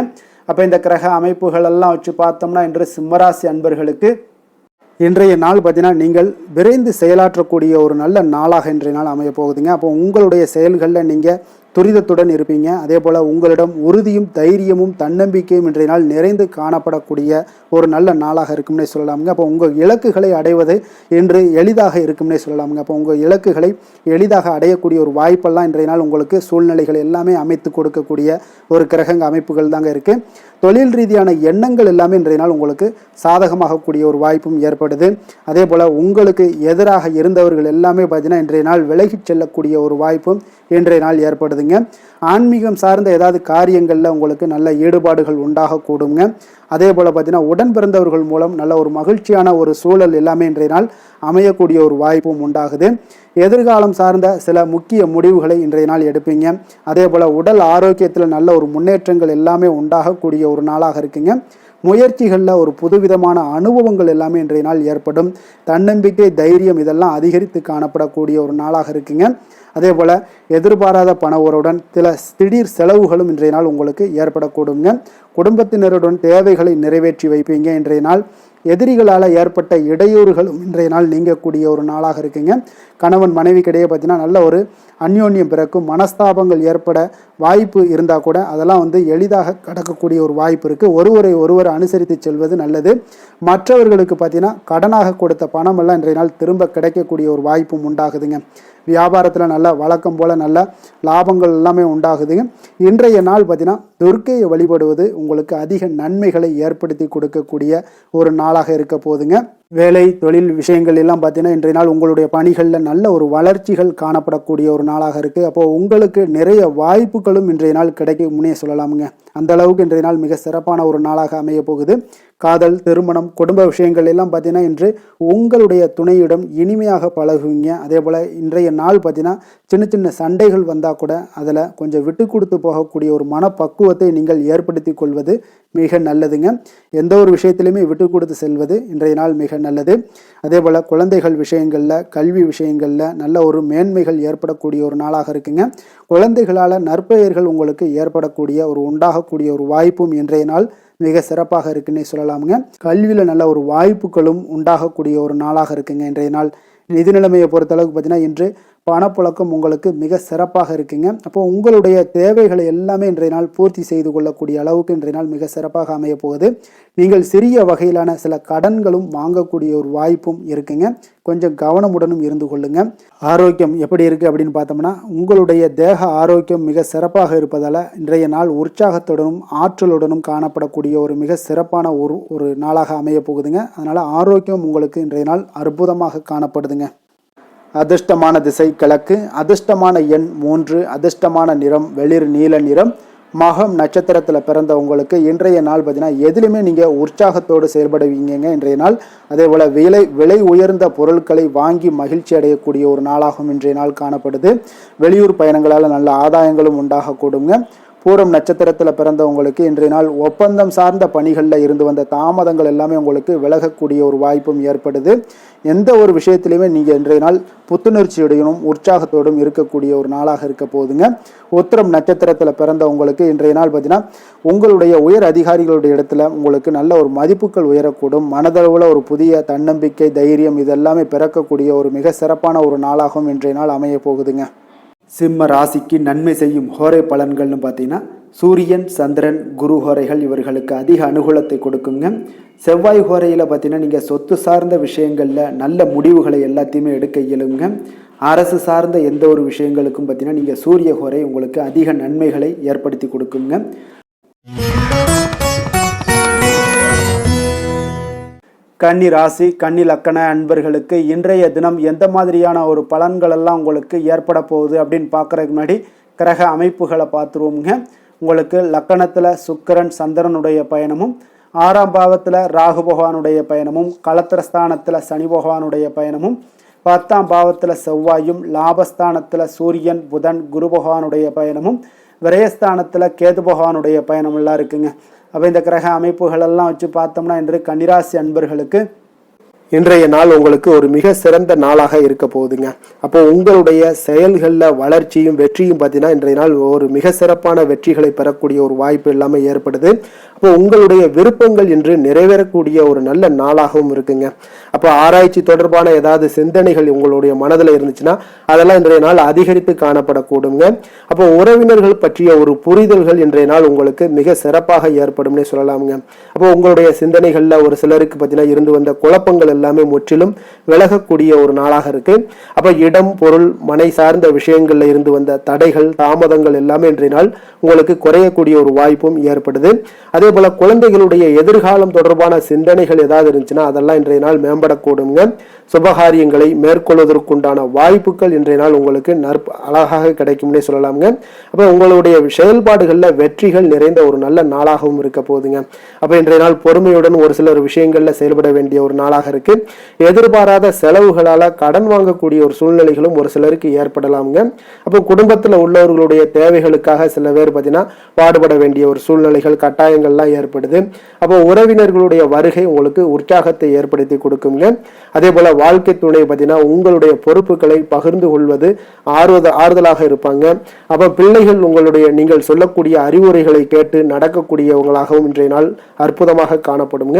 Speaker 1: அப்போ இந்த கிரக அமைப்புகளெல்லாம் வச்சு பார்த்தோம்னா இன்று சிம்மராசி அன்பர்களுக்கு இன்றைய நாள் பார்த்தீங்கன்னா நீங்கள் விரைந்து செயலாற்றக்கூடிய ஒரு நல்ல நாளாக இன்றைய நாள் அமைய போகுதுங்க. அப்போ உங்களுடைய செயல்களில் நீங்கள் துரிதத்துடன் இருப்பீங்க. அதே போல் உங்களிடம் உறுதியும் தைரியமும் தன்னம்பிக்கையும் இன்றைய நாள் நிறைந்து காணப்படக்கூடிய ஒரு நல்ல நாளாக இருக்கும்னே சொல்லலாமுங்க. அப்போ உங்கள் இலக்குகளை அடைவது இன்று எளிதாக இருக்கும்னே சொல்லலாமுங்க. அப்போ உங்கள் இலக்குகளை எளிதாக அடையக்கூடிய ஒரு வாய்ப்பெல்லாம் இன்றைய நாள் உங்களுக்கு சூழ்நிலைகள் எல்லாமே அமைத்து கொடுக்கக்கூடிய ஒரு கிரகங்க அமைப்புகள் தாங்க இருக்குது. தொழில் ரீதியான எண்ணங்கள் எல்லாமே இன்றைய நாள் உங்களுக்கு சாதகமாகக்கூடிய ஒரு வாய்ப்பும் ஏற்படுது. அதே போல் உங்களுக்கு எதிராக இருந்தவர்கள் எல்லாமே பார்த்தீங்கன்னா இன்றைய நாள் விலகிச் செல்லக்கூடிய ஒரு வாய்ப்பும் இன்றைய நாள் ஏற்படுதுங்க. ஆன்மீகம் சார்ந்த ஏதாவது காரியங்களில் உங்களுக்கு நல்ல ஈடுபாடுகள் உண்டாகக்கூடுங்க. அதே போல் பார்த்தீங்கன்னா உடன் பிறந்தவர்கள் மூலம் நல்ல ஒரு மகிழ்ச்சியான ஒரு சூழல் எல்லாமே இன்றைய நாள் அமையக்கூடிய ஒரு வாய்ப்பும் உண்டாகுது. எதிர்காலம் சார்ந்த சில முக்கிய முடிவுகளை இன்றைய நாள் எடுப்பீங்க. அதே போல் உடல் ஆரோக்கியத்தில் நல்ல ஒரு முன்னேற்றங்கள் எல்லாமே உண்டாகக்கூடிய ஒரு நாளாக இருக்குங்க. முயற்சிகளில் ஒரு புதுவிதமான அனுபவங்கள் எல்லாமே இன்றைய நாள் ஏற்படும். தன்னம்பிக்கை, தைரியம் இதெல்லாம் அதிகரித்து காணப்படக்கூடிய ஒரு நாளாக இருக்குங்க. அதே போல் எதிர்பாராத பண உறவுடன் சில திடீர் செலவுகளும் இன்றைய நாள் உங்களுக்கு ஏற்படக்கூடுங்க. குடும்பத்தினருடன் தேவைகளை நிறைவேற்றி வைப்பீங்க. இன்றைய நாள் எதிரிகளால் ஏற்பட்ட இடையூறுகளும் இன்றைய நாள் நீங்கக்கூடிய ஒரு நாளாக இருக்குங்க. கணவன் மனைவிக்கிடையே பார்த்தீங்கன்னா நல்ல ஒரு அந்யோன்யம் பிறக்கும். மனஸ்தாபங்கள் ஏற்பட வாய்ப்பு இருந்தால் கூட அதெல்லாம் எளிதாக கடக்கக்கூடிய ஒரு வாய்ப்பு இருக்குது. ஒருவர் அனுசரித்து செல்வது நல்லது. மற்றவர்களுக்கு பார்த்தீங்கன்னா கடனாக கொடுத்த பணம் எல்லாம் இன்றைய நாள் திரும்ப கிடைக்கக்கூடிய ஒரு வாய்ப்பும் உண்டாகுதுங்க. வியாபாரத்தில் நல்ல வழக்கம் போல் நல்ல லாபங்கள் எல்லாமே உண்டாகுதுங்க. இன்றைய நாள் பார்த்தீங்கன்னா துர்க்கையை வழிபடுவது உங்களுக்கு அதிக நன்மைகளை ஏற்படுத்தி கொடுக்கக்கூடிய ஒரு நாளாக இருக்க போகுதுங்க. வேலை தொழில் விஷயங்கள் எல்லாம் பார்த்தீங்கன்னா இன்றைய நாள் உங்களுடைய பணிகளில் நல்ல ஒரு வளர்ச்சிகள் காணப்படக்கூடிய ஒரு நாளாக இருக்குது. அப்போது உங்களுக்கு நிறைய வாய்ப்புகளும் இன்றைய நாள் கிடைக்கும்னே சொல்லலாமுங்க. அந்த அளவுக்கு இன்றைய நாள் மிக சிறப்பான ஒரு நாளாக அமைய போகுது. காதல், திருமணம், குடும்ப விஷயங்கள் எல்லாம் பார்த்தீங்கன்னா இன்று உங்களுடைய துணையிடம் இனிமையாக பழகுவீங்க. அதே போல் இன்றைய நாள் பார்த்தீங்கன்னா சின்ன சின்ன சண்டைகள் வந்தால் கூட அதில் கொஞ்சம் விட்டு கொடுத்து போகக்கூடிய ஒரு மனப்பக்குவத்தை நீங்கள் ஏற்படுத்தி கொள்வது மிக நல்லதுங்க. எந்த ஒரு விஷயத்திலையுமே விட்டு கொடுத்து செல்வது இன்றைய நாள் மிக நல்லது. அதே போல் குழந்தைகள் விஷயங்களில், கல்வி விஷயங்களில் நல்ல ஒரு மேன்மைகள் ஏற்படக்கூடிய ஒரு நாளாக இருக்குங்க. குழந்தைகளால் நற்பெயர்கள் உங்களுக்கு ஏற்படக்கூடிய உண்டாகக்கூடிய ஒரு வாய்ப்பும் இன்றைய நாள் மிக சிறப்பாக இருக்குன்னே சொல்லலாமுங்க. கல்வியில் நல்ல ஒரு வாய்ப்புகளும் உண்டாகக்கூடிய ஒரு நாளாக இருக்குங்க இன்றைய நாள். நிதி நிலைமையை பொறுத்தளவுக்கு பார்த்தீங்கன்னா இன்று பணப்புழக்கம் உங்களுக்கு மிக சிறப்பாக இருக்குங்க. அப்போ உங்களுடைய தேவைகளை எல்லாமே இன்றைய நாள் பூர்த்தி செய்து கொள்ளக்கூடிய அளவுக்கு இன்றைய நாள் மிக சிறப்பாக அமைய போகுது. நீங்கள் சிறிய வகையிலான சில கடன்களும் வாங்கக்கூடிய ஒரு வாய்ப்பும் இருக்குங்க. கொஞ்சம் கவனமுடனும் இருந்து கொள்ளுங்க. ஆரோக்கியம் எப்படி இருக்குது அப்படின்னு பார்த்தோம்னா உங்களுடைய தேக ஆரோக்கியம் மிக சிறப்பாக இருப்பதால் இன்றைய நாள் உற்சாகத்துடனும் ஆற்றலுடனும் காணப்படக்கூடிய ஒரு மிக சிறப்பான ஒரு நாளாக அமைய போகுதுங்க. அதனால் ஆரோக்கியம் உங்களுக்கு இன்றைய நாள் அற்புதமாக காணப்படுதுங்க. அதிர்ஷ்டமான திசை கிழக்கு, அதிர்ஷ்டமான எண் 3, அதிர்ஷ்டமான நிறம் வெளிர் நீல நிறம். மகம் நட்சத்திரத்தில் பிறந்த உங்களுக்கு இன்றைய நாள் பார்த்தீங்கன்னா எதிலுமே நீங்கள் உற்சாகத்தோடு செயல்படுவீங்க இன்றைய நாள். அதே போல் விலை உயர்ந்த பொருட்களை வாங்கி மகிழ்ச்சி அடையக்கூடிய ஒரு நாளாகவும் இன்றைய நாள் காணப்படுது. வெளியூர் பயணங்களால் நல்ல ஆதாயங்களும் உண்டாகக்கூடுங்க. பூரம் நட்சத்திரத்தில் பிறந்தவங்களுக்கு இன்றைய நாள் ஒப்பந்தம் சார்ந்த பணிகளில் இருந்து வந்த தாமதங்கள் எல்லாமே உங்களுக்கு விலகக்கூடிய ஒரு வாய்ப்பும் ஏற்படுது. எந்த ஒரு விஷயத்திலையுமே நீங்கள் இன்றைய நாள் புத்துணர்ச்சியுடனும் உற்சாகத்தோடும் இருக்கக்கூடிய ஒரு நாளாக இருக்க போகுதுங்க. உத்திரம் நட்சத்திரத்தில் பிறந்தவங்களுக்கு இன்றைய நாள் பார்த்தீங்கன்னா உங்களுடைய உயர் அதிகாரிகளுடைய இடத்துல உங்களுக்கு நல்ல ஒரு மதிப்புகள் உயரக்கூடும். மனதளவில் ஒரு புதிய தன்னம்பிக்கை, தைரியம் இதெல்லாமே பிறக்கக்கூடிய ஒரு மிக சிறப்பான ஒரு நாளாகவும் இன்றைய நாள் அமைய போகுதுங்க. சிம்ம ராசிக்கு நன்மை செய்யும் ஹோரை பலன்கள்னு பார்த்தீங்கன்னா சூரியன், சந்திரன், குரு ஹோரைகள் இவர்களுக்கு அதிக அனுகூலத்தை கொடுக்குங்க. செவ்வாய் ஹோரையில் பார்த்தீங்கன்னா நீங்கள் சொத்து சார்ந்த விஷயங்களில் நல்ல முடிவுகளை எல்லாத்தையுமே எடுக்க இயலுங்க. அரசு சார்ந்த எந்த ஒரு விஷயங்களுக்கும் பார்த்தீங்கன்னா நீங்கள் சூரிய ஹோரை உங்களுக்கு அதிக நன்மைகளை ஏற்படுத்தி கொடுக்குங்க. கன்னி ராசி, கன்னி லக்கண அன்பர்களுக்கு இன்றைய தினம் எந்த மாதிரியான ஒரு பலன்கள் எல்லாம் உங்களுக்கு ஏற்பட போகுது அப்படின்னு பார்க்குறதுக்கு முன்னாடி கிரக அமைப்புகளை பார்த்துருவோங்க. உங்களுக்கு லக்கணத்தில் சுக்கிரன், சந்திரனுடைய பயணமும், 6ஆம் பாவத்தில் ராகு பகவானுடைய பயணமும், களத்திரஸ்தானத்தில் சனி பகவானுடைய பயணமும், 10ஆம் பாவத்தில் செவ்வாயும், லாபஸ்தானத்தில் சூரியன், புதன், குரு பகவானுடைய பயணமும், விரயஸ்தானத்தில் கேது பகவானுடைய பயணம் எல்லாம் இருக்குங்க. அப்போ இந்த கிரக அமைப்புகளெல்லாம் வச்சு பார்த்தோம்னா இன்று கன்னிராசி அன்பர்களுக்கு இன்றைய நாள் உங்களுக்கு ஒரு மிக சிறந்த நாளாக இருக்க போகுதுங்க. அப்போ உங்களுடைய செயல்களில் வளர்ச்சியும் வெற்றியும் பார்த்தீங்கன்னா இன்றைய நாள் ஒரு மிக சிறப்பான வெற்றிகளை பெறக்கூடிய ஒரு வாய்ப்பு எல்லாமே ஏற்படுது.
Speaker 2: அப்போ உங்களுடைய விருப்பங்கள் இன்று நிறைவேறக்கூடிய ஒரு நல்ல நாளாகவும் இருக்குங்க. அப்போ ஆராய்ச்சி தொடர்பான ஏதாவது சிந்தனைகள் உங்களுடைய மனதில் இருந்துச்சுன்னா அதெல்லாம் இன்றைய நாள் அதிகரித்து காணப்படக்கூடுங்க. அப்போ உறவினர்கள் பற்றிய ஒரு புரிதல்கள் இன்றைய நாள் உங்களுக்கு மிக சிறப்பாக ஏற்படும்னே சொல்லலாமுங்க. அப்போ உங்களுடைய சிந்தனைகள்ல ஒரு சிலருக்கு பார்த்தீங்கன்னா இருந்து வந்த குழப்பங்கள் எல்லாமே முற்றிலும் விலகக்கூடிய ஒரு நாளாக இருக்கு. அப்போ இடம், பொருள், மனை சார்ந்த விஷயங்கள்ல இருந்து வந்த தடைகள், தாமதங்கள் எல்லாமே இன்றைய நாள் உங்களுக்கு குறையக்கூடிய ஒரு வாய்ப்பும் ஏற்படுது. அதே போல குழந்தைகளுடைய எதிர்காலம் தொடர்பான சிந்தனைகள் ஏதாவது இருந்துச்சுன்னா அதெல்லாம் இன்றைய நாள் மேம்படக்கூடுங்க. சுபகாரியங்களை மேற்கொள்வதற்குண்டான வாய்ப்புகள் இன்றைய நாள் உங்களுக்கு அழகாக கிடைக்கும்னே சொல்லலாமுங்க. அப்போ உங்களுடைய செயல்பாடுகள்ல வெற்றிகள் நிறைந்த ஒரு நல்ல நாளாகவும் இருக்க போகுதுங்க. அப்போ இன்றைய நாள் பொறுமையுடன் ஒரு சிலர் விஷயங்கள்ல செயல்பட வேண்டிய ஒரு நாளாக இருக்கு. எதிர்பாராத செலவுகளால கடன் வாங்கக்கூடிய ஒரு சூழ்நிலைகளும் ஒரு சிலருக்கு ஏற்படலாமுங்க. அப்போ குடும்பத்தில் உள்ளவர்களுடைய தேவைகளுக்காக சில பேர் பார்த்தீங்கன்னா பாடுபட வேண்டிய ஒரு சூழ்நிலைகள், கட்டாயங்கள்லாம் ஏற்படுது. அப்போ உறவினர்களுடைய வருகை உங்களுக்கு உற்சாகத்தை ஏற்படுத்தி கொடுக்குங்க. அதே போல வாழ்க்கை துணை பார்த்தீங்கன்னா உங்களுடைய பொறுப்புகளை பகிர்ந்து கொள்வது ஆறுதலாக இருப்பாங்க. அப்போ பிள்ளைகள் உங்களுடைய நீங்கள் சொல்லக்கூடிய அறிவுரைகளை கேட்டு நடக்கக்கூடியவங்களாகவும் இன்றைய நாள் அற்புதமாக காணப்படுங்க.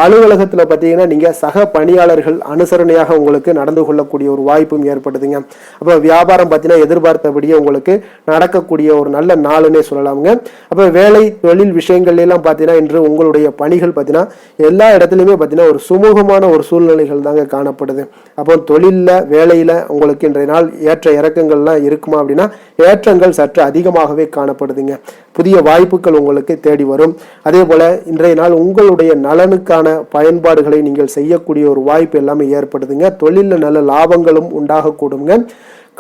Speaker 2: அலுவலகத்தில் பார்த்தீங்கன்னா நீங்க சக பணியாளர்கள் அனுசரணையாக உங்களுக்கு நடந்து கொள்ளக்கூடிய ஒரு வாய்ப்பும் ஏற்படுதுங்க. அப்போ வியாபாரம் பார்த்தீங்கன்னா எதிர்பார்த்தபடியே உங்களுக்கு நடக்கக்கூடிய ஒரு நல்ல நாளுன்னே சொல்லலாமுங்க. அப்போ வேலை தொழில் விஷயங்கள்ல எல்லாம் பார்த்தீங்கன்னா இன்று உங்களுடைய பணிகள் பார்த்தீங்கன்னா எல்லா இடத்துலையுமே பார்த்தீங்கன்னா ஒரு சுமூகமான ஒரு சூழ்நிலைகள் தாங்க காணப்படுது. அப்போ தொழிலில் வேலையில உங்களுக்கு இன்றைய நாள் ஏற்ற இறக்கங்கள்லாம் இருக்குமா அப்படின்னா ஏற்றங்கள் சற்று அதிகமாகவே காணப்படுதுங்க. புதிய வாய்ப்புகள் உங்களுக்கு தேடி வரும். அதே போல இன்றைய நாள் உங்களுடைய நலனுக்கான பயன்பாடுகளை நீங்கள் செய்யக்கூடிய ஒரு வாய்ப்பு எல்லாமே ஏற்படுதுங்க. தொழிலில் நல்ல லாபங்களும் உண்டாகக்கூடுங்க.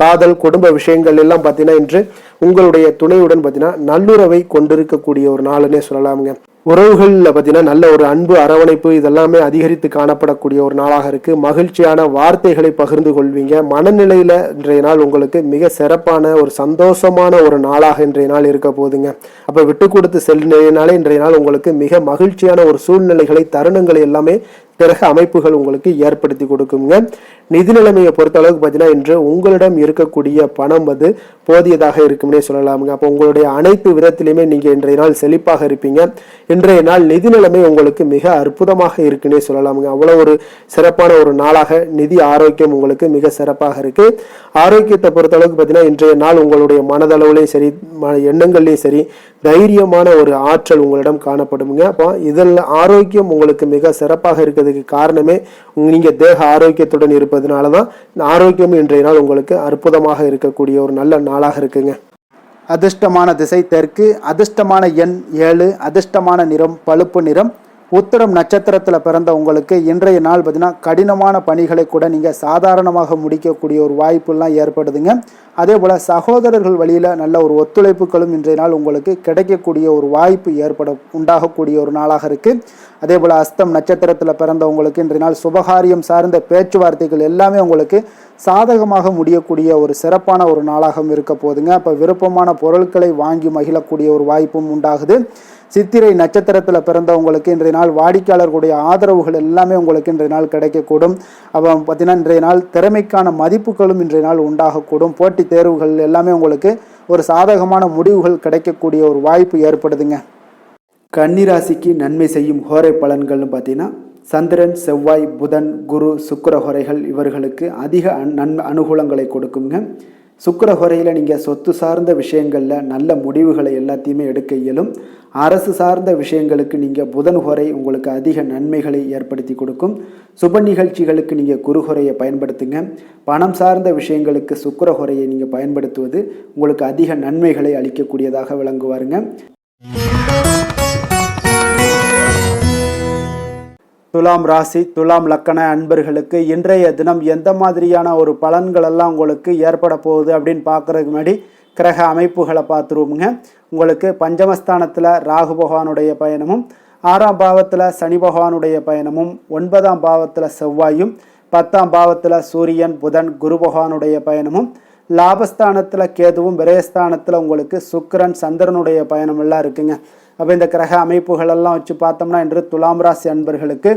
Speaker 2: காதல், குடும்ப விஷயங்கள் எல்லாம் பார்த்தீங்கன்னா இன்று உங்களுடைய துணையுடன் பார்த்தீங்கன்னா நல்லுறவை கொண்டிருக்கக்கூடிய ஒரு நாளுன்னே சொல்லலாமுங்க. உறவுகளில் பார்த்தீங்கன்னா நல்ல ஒரு அன்பு, அரவணைப்பு இதெல்லாமே அதிகரித்து காணப்படக்கூடிய ஒரு நாளாக இருக்கு. மகிழ்ச்சியான வார்த்தைகளை பகிர்ந்து கொள்வீங்க. மனநிலையில இன்றைய நாள் உங்களுக்கு மிக சிறப்பான ஒரு சந்தோஷமான ஒரு நாளாக இன்றைய நாள் இருக்க போகுதுங்க. அப்ப விட்டு கொடுத்து செல்லினாலே இன்றைய நாள் உங்களுக்கு மிக மகிழ்ச்சியான ஒரு சூழ்நிலைகளை, தருணங்களை எல்லாமே பிறகு அமைப்புகள் உங்களுக்கு ஏற்படுத்தி கொடுக்குங்க. நிதி நிலைமையை பொறுத்த அளவுக்கு பார்த்தீங்கன்னா இன்று உங்களிடம் இருக்கக்கூடிய பணம் வந்து போதியதாக இருக்கும்னே சொல்லலாமுங்க. அப்போ உங்களுடைய அனைத்து விதத்திலையுமே நீங்க இன்றைய நாள் செழிப்பாக இருப்பீங்க. இன்றைய நாள் நிதி நிலைமை உங்களுக்கு மிக அற்புதமாக இருக்குன்னே சொல்லலாமுங்க. அவ்வளவு ஒரு சிறப்பான ஒரு நாளாக நிதி ஆரோக்கியம் உங்களுக்கு மிக சிறப்பாக இருக்கு. ஆரோக்கியத்தை பொறுத்த அளவுக்கு பார்த்தீங்கன்னா இன்றைய நாள் உங்களுடைய மனதளவுலையும் சரி, எண்ணங்கள்லையும் சரி, தைரியமான ஒரு ஆற்றல் உங்களிடம் காணப்படுங்க. அப்போ இதில் ஆரோக்கியம் உங்களுக்கு மிக சிறப்பாக இருக்கிறதுக்கு காரணமே நீங்க தேக ஆரோக்கியத்துடன் இருப்பதனாலதான் ஆரோக்கியம் இன்றைய நாள் உங்களுக்கு அற்புதமாக இருக்கக்கூடிய ஒரு நல்ல நாளாக இருக்குங்க.
Speaker 1: அதிர்ஷ்டமான திசை தெற்கு, அதிர்ஷ்டமான எண் 7, அதிர்ஷ்டமான நிறம் பழுப்பு நிறம். உத்திரம் நட்சத்திரத்தில் பிறந்த உங்களுக்கு இன்றைய நாள் பார்த்தீங்கன்னா கடினமான பணிகளை கூட நீங்கள் சாதாரணமாக முடிக்கக்கூடிய ஒரு வாய்ப்புலாம் ஏற்படுதுங்க. அதே போல் சகோதரர்கள் வழியில் நல்ல ஒரு ஒத்துழைப்புகளும் இன்றைய நாள் உங்களுக்கு கிடைக்கக்கூடிய ஒரு வாய்ப்பு உண்டாகக்கூடிய ஒரு நாளாக இருக்குது. அதே போல் அஸ்தம் நட்சத்திரத்தில் பிறந்தவங்களுக்கு இன்றைய நாள் சுபகாரியம் சார்ந்த பேச்சுவார்த்தைகள் எல்லாமே உங்களுக்கு சாதகமாக முடியக்கூடிய ஒரு சிறப்பான ஒரு நாளாகவும் இருக்க போகுதுங்க. அப்போ விருப்பமான பொருட்களை வாங்கி மகிழக்கூடிய ஒரு வாய்ப்பும் உண்டாகுது. சித்திரை நட்சத்திரத்தில் பிறந்தவங்களுக்கு இன்றைய நாள் வாடிக்கையாளர்களுடைய ஆதரவுகள் எல்லாமே உங்களுக்கு இன்றைய நாள் கிடைக்கக்கூடும். அப்போ பார்த்தீங்கன்னா இன்றைய நாள் திறமைக்கான மதிப்புகளும் இன்றைய நாள் உண்டாகக்கூடும். போட்டித் தேர்வுகள் எல்லாமே உங்களுக்கு ஒரு சாதகமான முடிவுகள் கிடைக்கக்கூடிய ஒரு வாய்ப்பு ஏற்படுதுங்க. கன்னிராசிக்கு நன்மை செய்யும் ஹோரை பலன்கள்னு பார்த்தீங்கன்னா சந்திரன், செவ்வாய், புதன், குரு, சுக்கிர ஹோரைகள் இவர்களுக்கு அதிக அனுகூலங்களை கொடுக்குங்க. சுக்கிர ஹோரையில் நீங்கள் சொத்து சார்ந்த விஷயங்களில் நல்ல முடிவுகளை எல்லாத்தையுமே எடுக்க இயலும். அரசு சார்ந்த விஷயங்களுக்கு நீங்கள் புதன் ஹோரை உங்களுக்கு அதிக நன்மைகளை ஏற்படுத்தி கொடுக்கும். சுப நிகழ்ச்சிகளுக்கு நீங்கள் குரு ஹோரையை பயன்படுத்துங்க. பணம் சார்ந்த விஷயங்களுக்கு சுக்கிர ஹோரையை நீங்கள் பயன்படுத்துவது உங்களுக்கு அதிக நன்மைகளை அளிக்கக்கூடியதாக விளங்குவாருங்க. துலாம் ராசி, துலாம் லக்கண அன்பர்களுக்கு இன்றைய தினம் எந்த மாதிரியான ஒரு பலன்கள் எல்லாம் உங்களுக்கு ஏற்பட போகுது அப்படின்னு பார்க்குறதுக்கு முன்னாடி கிரக அமைப்புகளை பார்த்துருவோமுங்க. உங்களுக்கு பஞ்சமஸ்தானத்தில் ராகு பகவானுடைய பயணமும், 6ஆம் பாவத்தில் சனி பகவானுடைய பயணமும், 9ஆம் பாவத்தில் செவ்வாயும், 10ஆம் பாவத்தில் சூரியன், புதன், குரு பகவானுடைய பயணமும், லாபஸ்தானத்தில் கேதுவும், விரயஸ்தானத்தில் உங்களுக்கு சுக்கிரன், சந்திரனுடைய பயணம் எல்லாம் இருக்குங்க. அப்போ இந்த கிரக அமைப்புகளெல்லாம் வச்சு பார்த்தோம்னா இன்று துலாம் ராசி அன்பர்களுக்கு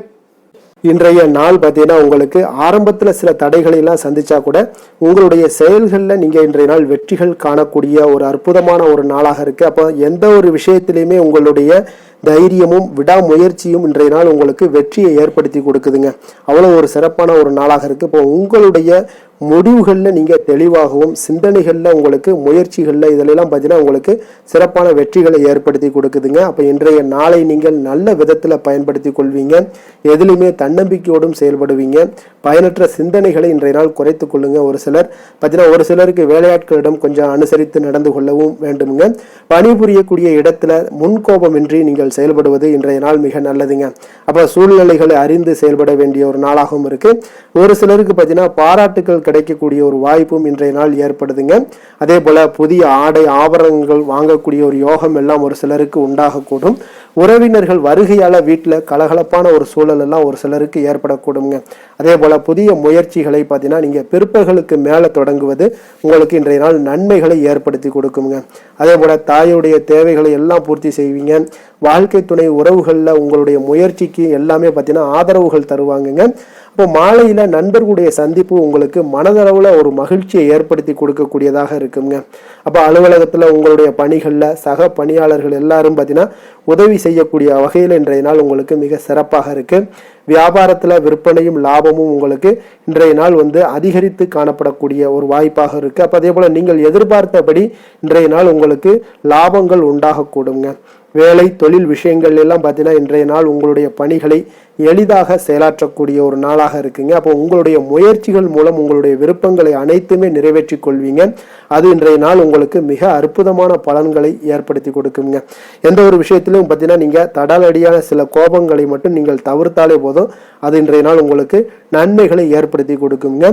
Speaker 2: இன்றைய நாள் பார்த்தீங்கன்னா உங்களுக்கு ஆரம்பத்தில் சில தடைகளை எல்லாம் சந்திச்சா கூட உங்களுடைய செயல்களில் நீங்கள் இன்றைய நாள் வெற்றிகள் காணக்கூடிய ஒரு அற்புதமான ஒரு நாளாக இருக்குது. அப்போ எந்த ஒரு விஷயத்திலையுமே உங்களுடைய தைரியமும் விடாமுயற்சியும் இன்றைய நாள் உங்களுக்கு வெற்றியை ஏற்படுத்தி கொடுக்குதுங்க. அவ்வளோ ஒரு சிறப்பான ஒரு நாளாக இருக்கு. இப்போ உங்களுடைய முடிவுகளில் நீங்கள் தெளிவாகவும் சிந்தனைகளில் உங்களுக்கு முயற்சிகளில் இதிலெல்லாம் பார்த்தீங்கன்னா உங்களுக்கு சிறப்பான வெற்றிகளை ஏற்படுத்தி கொடுக்குதுங்க. அப்போ இன்றைய நாளை நீங்கள் நல்ல விதத்தில் பயன்படுத்தி கொள்வீங்க. எதுலையுமே தன்னம்பிக்கையோடும் செயல்படுவீங்க. பயனற்ற சிந்தனைகளை இன்றைய நாள் குறைத்து கொள்ளுங்க. ஒரு சிலர் பார்த்தீங்கன்னா ஒரு சிலருக்கு வேலையாட்களிடம் கொஞ்சம் அனுசரித்து நடந்து கொள்ளவும் வேண்டுமுங்க. பணிபுரியக்கூடிய இடத்துல முன்கோபமின்றி நீங்கள் செயல்படுவது இன்றைய நாள் மிக நல்லதுங்க. அப்போ சூழ்நிலைகளை அறிந்து செயல்பட வேண்டிய ஒரு நாளாகவும் இருக்கு. ஒரு சிலருக்கு பார்த்தீங்கன்னா பாராட்டுக்கள் கிடைக்கக்கூடிய ஒரு வாய்ப்பும் இன்றைய நாள் ஏற்படுதுங்க. அதே போல புதிய ஆடை ஆபரணங்கள் வாங்கக்கூடிய ஒரு யோகம் எல்லாம் ஒரு சிலருக்கு உண்டாகக்கூடும். உறவினர்கள் வருகையால வீட்டில் கலகலப்பான ஒரு சூழல் எல்லாம் ஒரு சிலருக்கு ஏற்படக்கூடுங்க. அதே போல புதிய முயற்சிகளை பார்த்தீங்கன்னா நீங்க பிற்பகலுக்கு மேலே தொடங்குவது உங்களுக்கு இன்றைய நாள் நன்மைகளை ஏற்படுத்தி கொடுக்குங்க. அதே போல தாயுடைய தேவைகளை எல்லாம் பூர்த்தி செய்வீங்க. வாழ்க்கை துணை உறவுகளில் உங்களுடைய முயற்சிக்கு எல்லாமே பார்த்தீங்கன்னா ஆதரவுகள் தருவாங்கங்க. இப்போ மாலையில நண்பர்களுடைய சந்திப்பு உங்களுக்கு மனதளவுல ஒரு மகிழ்ச்சியை ஏற்படுத்தி கொடுக்கக்கூடியதாக இருக்குங்க. அப்போ அலுவலகத்துல உங்களுடைய பணிகள்ல சக பணியாளர்கள் எல்லாரும் பார்த்தீங்கன்னா உதவி செய்யக்கூடிய வகையில் இன்றைய நாள் உங்களுக்கு மிக சிறப்பாக இருக்கு. வியாபாரத்துல விற்பனையும் லாபமும் உங்களுக்கு இன்றைய நாள் அதிகரித்து காணப்படக்கூடிய ஒரு வாய்ப்பாக இருக்கு. அப்போ அதே போல நீங்கள் எதிர்பார்த்தபடி இன்றைய நாள் உங்களுக்கு லாபங்கள் உண்டாகக்கூடுங்க. வேலை தொழில் விஷயங்கள் எல்லாம் பார்த்தீங்கன்னா இன்றைய நாள் உங்களுடைய பணிகளை எளிதாக செயலாற்றக்கூடிய ஒரு நாளாக இருக்குங்க. அப்போ உங்களுடைய முயற்சிகள் மூலம் உங்களுடைய விருப்பங்களை அனைத்துமே நிறைவேற்றி கொள்வீங்க. அது இன்றைய நாள் உங்களுக்கு மிக அற்புதமான பலன்களை ஏற்படுத்தி கொடுக்குங்க. எந்த ஒரு விஷயத்திலும் பார்த்தீங்கன்னா நீங்க தடாலடியான சில கோபங்களை மட்டும் நீங்கள் தவிர்த்தாலே போதும், அது இன்றைய நாள் உங்களுக்கு நன்மைகளை ஏற்படுத்தி கொடுக்குங்க.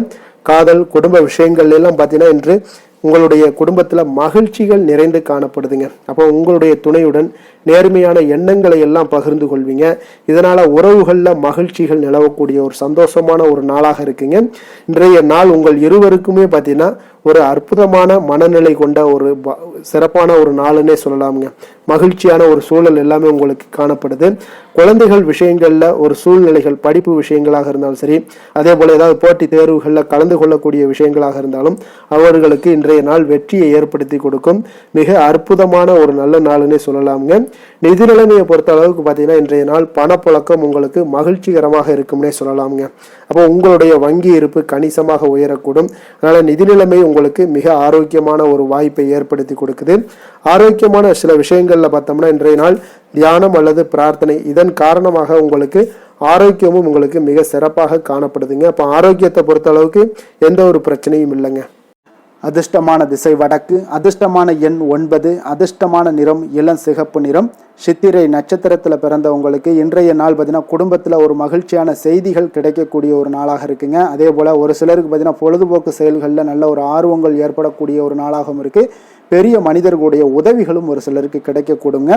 Speaker 2: காதல் குடும்ப விஷயங்கள் எல்லாம் பார்த்தீங்கன்னா இன்று உங்களுடைய குடும்பத்துல மகிழ்ச்சிகள் நிறைந்து காணப்படுதுங்க. அப்போ உங்களுடைய துணையுடன் நேர்மையான எண்ணங்களை எல்லாம் பகிர்ந்து கொள்வீங்க. இதனால உறவுகள்ல மகிழ்ச்சிகள் நிலவக்கூடிய ஒரு சந்தோஷமான ஒரு நாளாக இருக்குங்க. இன்றைய நாள் உங்கள் இருவருக்குமே பார்த்தீங்கன்னா ஒரு அற்புதமான மனநிலை கொண்ட ஒரு சிறப்பான ஒரு நாளுன்னே சொல்லலாமுங்க. மகிழ்ச்சியான ஒரு சூழல் எல்லாமே உங்களுக்கு காணப்படுது. குழந்தைகள் விஷயங்கள்ல ஒரு சூழ்நிலைகள் படிப்பு விஷயங்களாக இருந்தாலும் சரி, அதே போல ஏதாவது போட்டி தேர்வுகளில் கலந்து கொள்ளக்கூடிய விஷயங்களாக இருந்தாலும் அவர்களுக்கு இன்றைய நாள் வெற்றியை ஏற்படுத்தி கொடுக்கும் மிக அற்புதமான ஒரு நல்ல நாளுன்னே சொல்லலாமுங்க. நிதி நிலைமையை பொறுத்த அளவுக்கு பார்த்தீங்கன்னா இன்றைய நாள் பணப்புழக்கம் உங்களுக்கு மகிழ்ச்சிகரமாக இருக்கும்னே சொல்லலாமுங்க. அப்போ உங்களுடைய வங்கி இருப்பு கணிசமாக உயரக்கூடும். அதனால நிதி நிலைமை உங்களுக்கு மிக ஆரோக்கியமான ஒரு வாய்ப்பை ஏற்படுத்தி கொடுக்குது. ஆரோக்கியமான சில விஷயங்கள்ல பார்த்தோம்னா இன்றைய நாள் தியானம் அல்லது பிரார்த்தனை, இதன் காரணமாக உங்களுக்கு ஆரோக்கியமும் உங்களுக்கு மிக சிறப்பாக காணப்படுதுங்க. அப்போ ஆரோக்கியத்தை பொறுத்த அளவுக்கு எந்த ஒரு பிரச்சனையும் இல்லைங்க.
Speaker 1: அதிர்ஷ்டமான திசை வடக்கு, அதிர்ஷ்டமான எண் 9, அதிர்ஷ்டமான நிறம் இளம் சிகப்பு நிறம். சித்திரை நட்சத்திரத்தில் பிறந்தவங்களுக்கு இன்றைய நாள் பார்த்தீங்கன்னா குடும்பத்தில் ஒரு மகிழ்ச்சியான செய்திகள் கிடைக்கக்கூடிய ஒரு நாளாக இருக்குங்க. அதே போல் ஒரு சிலருக்கு பார்த்தீங்கன்னா பொழுதுபோக்கு செயல்களில் நல்ல ஒரு ஆர்வங்கள் ஏற்படக்கூடிய ஒரு நாளாகவும் இருக்குது. பெரிய மனிதர்களுடைய உதவிகளும் ஒரு சிலருக்கு கிடைக்கக்கூடுங்க.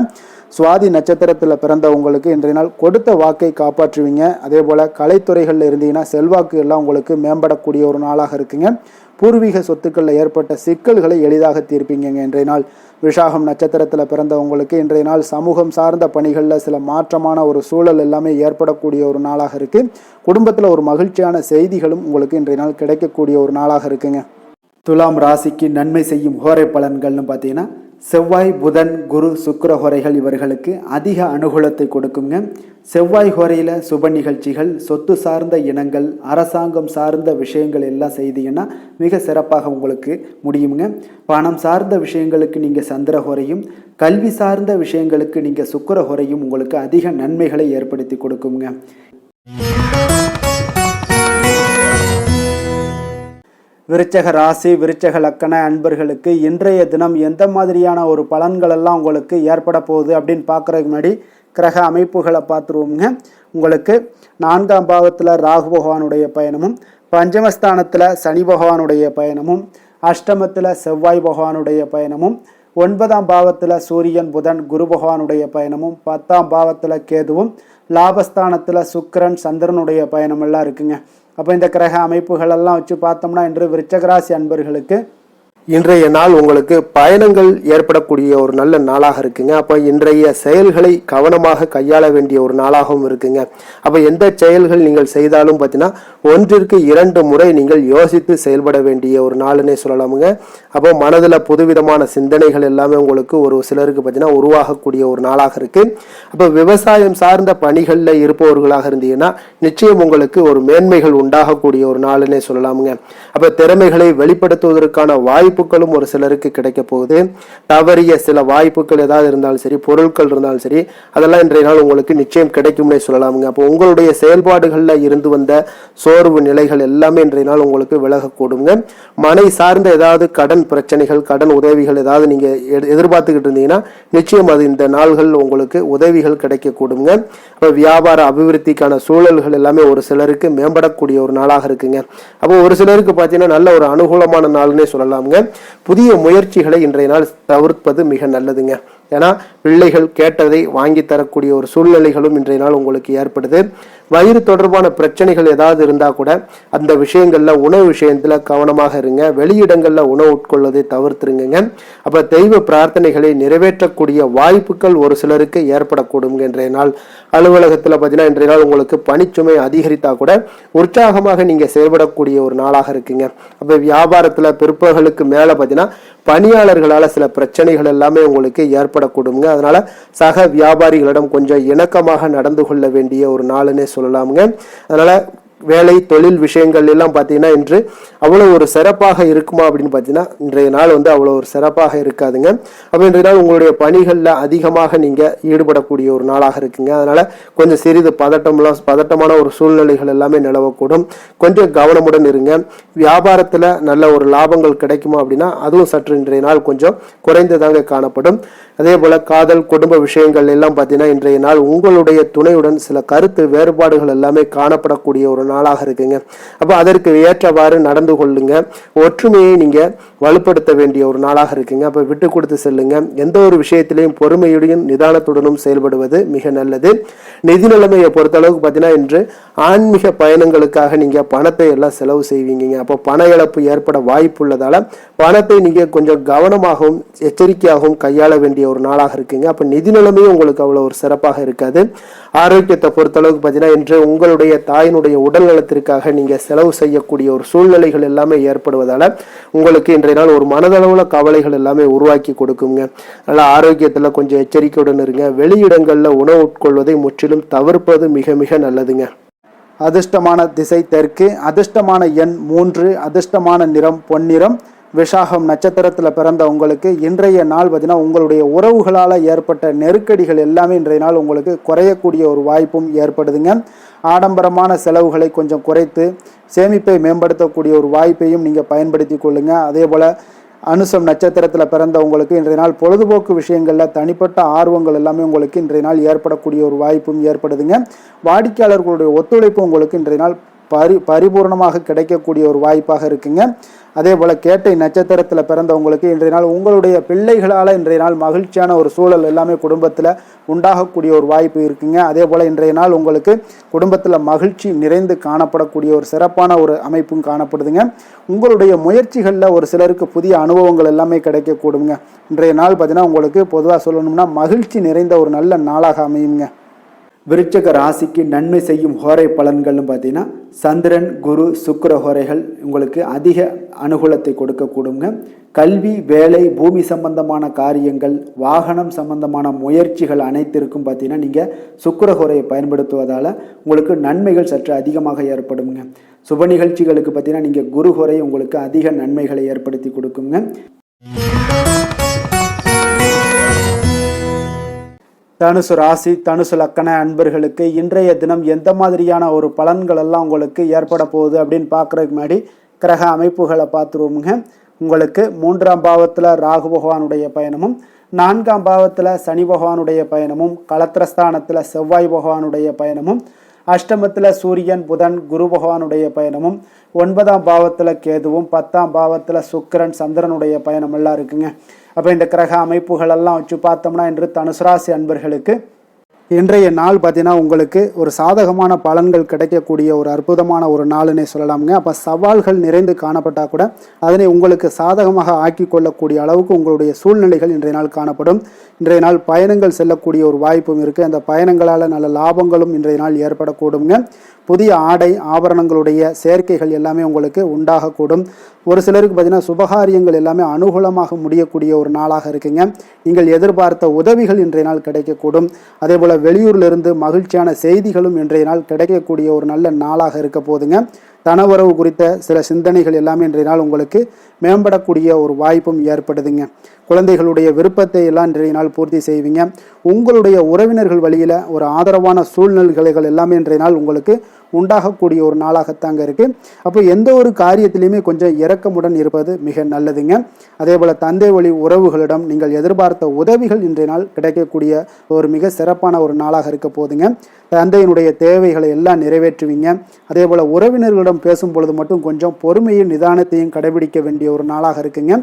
Speaker 1: சுவாதி நட்சத்திரத்தில் பிறந்தவங்களுக்கு இன்றைய நாள் கொடுத்த வாக்கை காப்பாற்றுவீங்க. அதே போல் கலைத்துறைகளில் இருந்தீங்கன்னா செல்வாக்கு எல்லாம் உங்களுக்கு மேம்படக்கூடிய ஒரு நாளாக இருக்குங்க. பூர்வீக சொத்துக்களில் ஏற்பட்ட சிக்கல்களை எளிதாக தீர்ப்பீங்க இன்றைய நாள். விஷாகம் நட்சத்திரத்தில் பிறந்தவங்களுக்கு இன்றைய நாள் சமூகம் சார்ந்த பணிகளில் சில மாற்றமான ஒரு சூழல் எல்லாமே ஏற்படக்கூடிய ஒரு நாளாக இருக்குது. குடும்பத்தில் ஒரு மகிழ்ச்சியான செய்திகளும் உங்களுக்கு இன்றைய நாள் கிடைக்கக்கூடிய ஒரு நாளாக இருக்குங்க. துலாம் ராசிக்கு நன்மை செய்யும் ஹோரை பலன்கள்னு பார்த்தீங்கன்னா செவ்வாய் புதன் குரு சுக்கிர ஹோரைகள் இவர்களுக்கு அதிக அனுகூலத்தை கொடுக்குங்க. செவ்வாய் ஹோரையில் சுப நிகழ்ச்சிகள், சொத்து சார்ந்த இனங்கள், அரசாங்கம் சார்ந்த விஷயங்கள் எல்லாம் செய்தீங்கன்னா மிக சிறப்பாக உங்களுக்கு முடியுங்க. பணம் சார்ந்த விஷயங்களுக்கு நீங்கள் சந்திர ஹோரையும், கல்வி சார்ந்த விஷயங்களுக்கு நீங்கள் சுக்கிர ஹோரையும் உங்களுக்கு அதிக நன்மைகளை ஏற்படுத்தி கொடுக்குங்க. விருச்சக ராசி விருச்சக லக்கண அன்பர்களுக்கு இன்றைய தினம் எந்த மாதிரியான ஒரு பலன்கள் எல்லாம் உங்களுக்கு ஏற்பட போகுது அப்படின்னு பார்க்குறதுக்கு முன்னாடி கிரக அமைப்புகளை பார்த்துருவோங்க. உங்களுக்கு 4ஆம் பாவத்தில் ராகு பகவானுடைய பயணமும், பஞ்சமஸ்தானத்தில் சனி பகவானுடைய பயணமும், அஷ்டமத்தில் செவ்வாய் பகவானுடைய பயணமும், 9ஆம் பாவத்தில் சூரியன் புதன் குரு பகவானுடைய பயணமும், 10ஆம் பாவத்தில் கேதுவும், லாபஸ்தானத்தில் சுக்கிரன் சந்திரனுடைய பயணம் எல்லாம் இருக்குங்க. அப்போ இந்த கிரக அமைப்புகள் எல்லாம் வச்சு பார்த்தோம்னா இன்று விருச்சகராசி அன்பர்களுக்கு
Speaker 2: இன்றைய நாள் உங்களுக்கு பயணங்கள் ஏற்படக்கூடிய ஒரு நல்ல நாளாக இருக்குங்க. அப்போ இன்றைய செயல்களை கவனமாக கையாள வேண்டிய ஒரு நாளாகவும் இருக்குங்க. அப்போ எந்த செயல்கள் நீங்கள் செய்தாலும் பார்த்தீங்கன்னா ஒன்றிற்கு 2 முறை நீங்கள் யோசித்து செயல்பட வேண்டிய ஒரு நாளுன்னே சொல்லலாமுங்க. அப்போ மனதில் புதுவிதமான சிந்தனைகள் எல்லாமே உங்களுக்கு ஒரு சிலருக்கு பார்த்தீங்கன்னா உருவாகக்கூடிய ஒரு நாளாக இருக்கு. அப்போ விவசாயம் சார்ந்த பணிகளில் இருப்பவர்களாக இருந்தீங்கன்னா நிச்சயம் உங்களுக்கு ஒரு மேன்மைகள் உண்டாகக்கூடிய ஒரு நாளுன்னே சொல்லலாமுங்க. அப்போ திறமைகளை வெளிப்படுத்துவதற்கான வாய்ப்புகளும் ஒரு சிலருக்கு கிடைக்க போகுது. தவறிய சில வாய்ப்புகள் ஏதாவது இருந்தாலும் சரி, பொருட்கள் இருந்தாலும் சரி, அதெல்லாம் இன்றைய நாள் உங்களுக்கு நிச்சயம் கிடைக்கும்னே சொல்லலாமுங்க. அப்போ உங்களுடைய செயல்பாடுகளில் இருந்து வந்த சோர்வு நிலைகள் எல்லாமே இன்றைய நாள் உங்களுக்கு விலகக்கூடுங்க. மனை சார்ந்த ஏதாவது கடன் பிரச்சனைகள், கடன் உதவிகள் ஏதாவது நீங்க எதிர்பார்த்துக்கிட்டு இருந்தீங்கன்னா நிச்சயம் அது இந்த நாள்கள் உங்களுக்கு உதவிகள் கிடைக்கக்கூடுங்க. அப்போ வியாபார அபிவிருத்திக்கான சூழல்கள் எல்லாமே ஒரு சிலருக்கு மேம்படக்கூடிய ஒரு நாளாக இருக்குங்க. அப்போ ஒரு சிலருக்கு பார்த்தீங்கன்னா நல்ல ஒரு அனுகூலமான நாள்னே சொல்லலாமுங்க. புதிய முயற்சிகளை இன்றைய நாள் தவிர்ப்பது மிக நல்லதுங்க. ஏன்னா பிள்ளைகள் கேட்டதை வாங்கி தரக்கூடிய ஒரு சூழ்நிலைகளும் இன்றைய நாள் உங்களுக்கு ஏற்படுது. வயிறு தொடர்பான பிரச்சனைகள் ஏதாவது இருந்தால் கூட அந்த விஷயங்கள்ல உணவு விஷயத்துல கவனமாக இருங்க. வெளியிடங்கள்ல உணவு உட்கொள்வதை தவிர்த்துருங்க. அப்ப தெய்வ பிரார்த்தனைகளை நிறைவேற்றக்கூடிய வாய்ப்புகள் ஒரு சிலருக்கு ஏற்படக்கூடும். இன்றைய நாள் அலுவலகத்துல பார்த்தீங்கன்னா இன்றைய நாள் உங்களுக்கு பணிச்சுமை அதிகரித்தா கூட உற்சாகமாக நீங்க செயல்படக்கூடிய ஒரு நாளாக இருக்குங்க. அப்ப வியாபாரத்துல பிற்பகலுக்கு மேல பார்த்தீங்கன்னா பணியாளர்களால சில பிரச்சனைகள் எல்லாமே உங்களுக்கு ஏற்படக்கூடுங்க. அதனால சக வியாபாரிகளிடம் கொஞ்சம் இணக்கமாக நடந்து கொள்ள வேண்டிய ஒரு நாளுன்னே சொல்லலாமுங்க. அதனால வேலை தொழில் விஷயங்கள் எல்லாம் பார்த்தீங்கன்னா இன்று அவ்வளோ ஒரு சிறப்பாக இருக்குமா அப்படின்னு பார்த்தீங்கன்னா இன்றைய நாள் அவ்வளோ ஒரு சிறப்பாக இருக்காதுங்க. அப்போ இன்றைய நாள் உங்களுடைய பணிகளில் அதிகமாக நீங்கள் ஈடுபடக்கூடிய ஒரு நாளாக இருக்குங்க. அதனால கொஞ்சம் சிறிது பதட்டமான ஒரு சூழ்நிலைகள் எல்லாமே நிலவக்கூடும். கொஞ்சம் கவனமுடன் இருங்க. வியாபாரத்தில் நல்ல ஒரு லாபங்கள் கிடைக்குமா அப்படின்னா அதுவும் சற்று இன்றைய நாள் கொஞ்சம் குறைந்ததாக காணப்படும். அதே போல காதல் குடும்ப விஷயங்கள் எல்லாம் பார்த்தீங்கன்னா இன்றைய நாள் உங்களுடைய துணையுடன் சில கருத்து வேறுபாடுகள் எல்லாமே காணப்படக்கூடிய ஒரு நாளாக இருக்குங்க. அப்போ அதற்கு ஏற்றவாறு நடந்து கொள்ளுங்க. ஒற்றுமையை நீங்க வலுப்படுத்த வேண்டிய ஒரு நாளாக இருக்குங்க. அப்போ விட்டு கொடுத்து செல்லுங்க. எந்த ஒரு விஷயத்திலையும் பொறுமையுடன் நிதானத்துடனும் செயல்படுவது மிக நல்லது. நிதி நிலைமையை பொறுத்த அளவுக்கு பார்த்தீங்கன்னா இன்று ஆன்மீக பயணங்களுக்காக நீங்க பணத்தை எல்லாம் செலவு செய்வீங்க. அப்போ பண இழப்பு ஏற்பட வாய்ப்பு உள்ளதால பணத்தை நீங்க கொஞ்சம் கவனமாகவும் எச்சரிக்கையாகவும் கையாள வேண்டிய ஒரு நாளாக இருக்குங்க. அப்போ நிதி நிலைமையும் உங்களுக்கு அவ்வளோ ஒரு சிறப்பாக இருக்காது. ஆரோக்கியத்தை பொறுத்தளவுக்கு பார்த்தீங்கன்னா இன்று உங்களுடைய தாயினுடைய உடல் நலத்திற்காக நீங்க செலவு செய்யக்கூடிய ஒரு சூழ்நிலைகள் எல்லாமே ஏற்படுவதால உங்களுக்கு இன்றைய நாள் ஒரு மனதளவுல கவலைகள் எல்லாமே உருவாக்கி கொடுக்குங்க. அதனால ஆரோக்கியத்துல கொஞ்சம் எச்சரிக்கையுடன் இருங்க. வெளியிடங்கள்ல உணவு உட்கொள்வதை முற்றிலும் தவிர்ப்பது மிக மிக நல்லதுங்க.
Speaker 1: அதிர்ஷ்டமான திசை தெற்கு, அதிர்ஷ்டமான எண் 3, அதிர்ஷ்டமான நிறம் பொன்னிறம். விஷாகம் நட்சத்திரத்தில் பிறந்த உங்களுக்கு இன்றைய நாள் பார்த்தீங்கன்னா உங்களுடைய உறவுகளால் ஏற்பட்ட நெருக்கடிகள் எல்லாமே இன்றைய நாள் உங்களுக்கு குறையக்கூடிய ஒரு வாய்ப்பும் ஏற்படுதுங்க. ஆடம்பரமான செலவுகளை கொஞ்சம் குறைத்து சேமிப்பை மேம்படுத்தக்கூடிய ஒரு வாய்ப்பையும் நீங்கள் பயன்படுத்தி கொள்ளுங்க. அதே போல் அனுசம் நட்சத்திரத்தில் பிறந்த உங்களுக்கு இன்றைய நாள் பொழுதுபோக்கு விஷயங்களில் தனிப்பட்ட ஆர்வங்கள் எல்லாமே உங்களுக்கு இன்றைய நாள் ஏற்படக்கூடிய ஒரு வாய்ப்பும் ஏற்படுதுங்க. வாடிக்கையாளர்களுடைய ஒத்துழைப்பு உங்களுக்கு இன்றைய நாள் பரிபூர்ணமாக கிடைக்கக்கூடிய ஒரு வாய்ப்பாக இருக்குங்க. அதே போல் கேட்டை நட்சத்திரத்தில் பிறந்தவங்களுக்கு இன்றைய நாள் உங்களுடைய பிள்ளைகளால் இன்றைய நாள் மகிழ்ச்சியான ஒரு சூழல் எல்லாமே குடும்பத்தில் உண்டாகக்கூடிய ஒரு வாய்ப்பு இருக்குங்க. அதே போல் இன்றைய நாள் உங்களுக்கு குடும்பத்தில் மகிழ்ச்சி நிறைந்து காணப்படக்கூடிய ஒரு சிறப்பான ஒரு அமைப்பும் காணப்படுதுங்க. உங்களுடைய முயற்சிகளில் ஒரு சிலருக்கு புதிய அனுபவங்கள் எல்லாமே கிடைக்கக்கூடுங்க. இன்றைய நாள் பார்த்தீங்கன்னா உங்களுக்கு பொதுவாக சொல்லணும்னா மகிழ்ச்சி நிறைந்த ஒரு நல்ல நாளாக அமையுங்க. விருச்சக ராசிக்கு நன்மை செய்யும் ஹோரை பலன்கள்னு பார்த்தீங்கன்னா சந்திரன், குரு, சுக்கிர ஹோரைகள் உங்களுக்கு அதிக அனுகூலத்தை கொடுக்கக்கூடுங்க. கல்வி, வேலை, பூமி சம்பந்தமான காரியங்கள், வாகனம் சம்பந்தமான முயற்சிகள் அனைத்திற்கும் பார்த்தீங்கன்னா நீங்கள் சுக்கிர ஹோரையை பயன்படுத்துவதால் உங்களுக்கு நன்மைகள் சற்று அதிகமாக ஏற்படுங்க. சுப நிகழ்ச்சிகளுக்கு பார்த்தீங்கன்னா நீங்கள் குரு ஹோரை உங்களுக்கு அதிக நன்மைகளை ஏற்படுத்தி கொடுக்குங்க. தனுசு ராசி, தனுசு லக்கண அன்பர்களுக்கு இன்றைய தினம் எந்த மாதிரியான ஒரு பலன்கள் எல்லாம் உங்களுக்கு ஏற்பட போகுது அப்படின்னு பார்க்குறதுக்கு முன்னாடி கிரக அமைப்புகளை பார்த்துருவோமுங்க. உங்களுக்கு 3ஆம் பாவத்தில் ராகு பகவானுடைய பயணமும், 4ஆம் பாவத்தில் சனி பகவானுடைய பயணமும், களத்திரஸ்தானத்தில் செவ்வாய் பகவானுடைய பயணமும், அஷ்டமத்தில் சூரியன், புதன், குரு பகவானுடைய பயணமும், 9ஆம் பாவத்தில் கேதுவும், 10ஆம் பாவத்தில் சுக்கிரன், சந்திரனுடைய பயணம் எல்லாம் இருக்குங்க. அப்போ இந்த கிரக அமைப்புகளெல்லாம் வச்சு பார்த்தோம்னா இன்று தனுசு ராசி அன்பர்களுக்கு இன்றைய நாள் பார்த்தீங்கன்னா உங்களுக்கு ஒரு சாதகமான பலன்கள் கிடைக்கக்கூடிய ஒரு அற்புதமான ஒரு நாளுன்னே சொல்லலாமுங்க. அப்போ சவால்கள் நிறைந்து காணப்பட்டால் கூட அதனை உங்களுக்கு சாதகமாக ஆக்கி கொள்ளக்கூடிய அளவுக்கு உங்களுடைய சூழ்நிலைகள் இன்றைய நாள் காணப்படும். இன்றைய நாள் பயணங்கள் செல்லக்கூடிய ஒரு வாய்ப்பும் இருக்குது. அந்த பயணங்களால் நல்ல லாபங்களும் இன்றைய நாள் ஏற்படக்கூடுங்க. புதிய ஆடை ஆபரணங்களுடைய சேர்க்கைகள் எல்லாமே உங்களுக்கு உண்டாகக்கூடும். ஒரு சிலருக்கு பார்த்தீங்கன்னா சுபகாரியங்கள் எல்லாமே அனுகூலமாக முடியக்கூடிய ஒரு நாளாக இருக்குங்க. நீங்கள் எதிர்பார்த்த உதவிகள் இன்றைய நாள் கிடைக்கக்கூடும். அதே போல் வெளியூரிலிருந்து மகிழ்ச்சியான செய்திகளும் இன்றைய நாள் கிடைக்கக்கூடிய ஒரு நல்ல நாளாக இருக்க போதுங்க. தனவரவு குறித்த சில சிந்தனைகள் எல்லாமே இன்றைய நாள் உங்களுக்கு மேம்படக்கூடிய ஒரு வாய்ப்பும் ஏற்படுதுங்க. குழந்தைகளுடைய விருப்பத்தை எல்லாம் இன்றைய நாள் பூர்த்தி செய்வீங்க. உங்களுடைய உறவினர்கள் வழியில் ஒரு ஆதரவான சூழ்நிலைகள் எல்லாமே இன்றைய நாள் உங்களுக்கு உண்டாகக்கூடிய ஒரு நாளாகத்தாங்க இருக்குது. அப்போ எந்த ஒரு காரியத்திலையுமே கொஞ்சம் இரக்கமுடன் இருப்பது மிக நல்லதுங்க. அதே போல் தந்தை வழி உறவுகளிடம் நீங்கள் எதிர்பார்த்த உதவிகள் இன்றைய நாள் கிடைக்கக்கூடிய ஒரு மிக சிறப்பான ஒரு நாளாக இருக்க போதுங்க. தந்தையினுடைய தேவைகளை எல்லாம் நிறைவேற்றுவீங்க. அதே போல் உறவினர்களிடம் பேசும் பொழுது மட்டும் கொஞ்சம் பொறுமையும் நிதானத்தையும் கடைபிடிக்க வேண்டிய ஒரு நாளாக இருக்குங்க.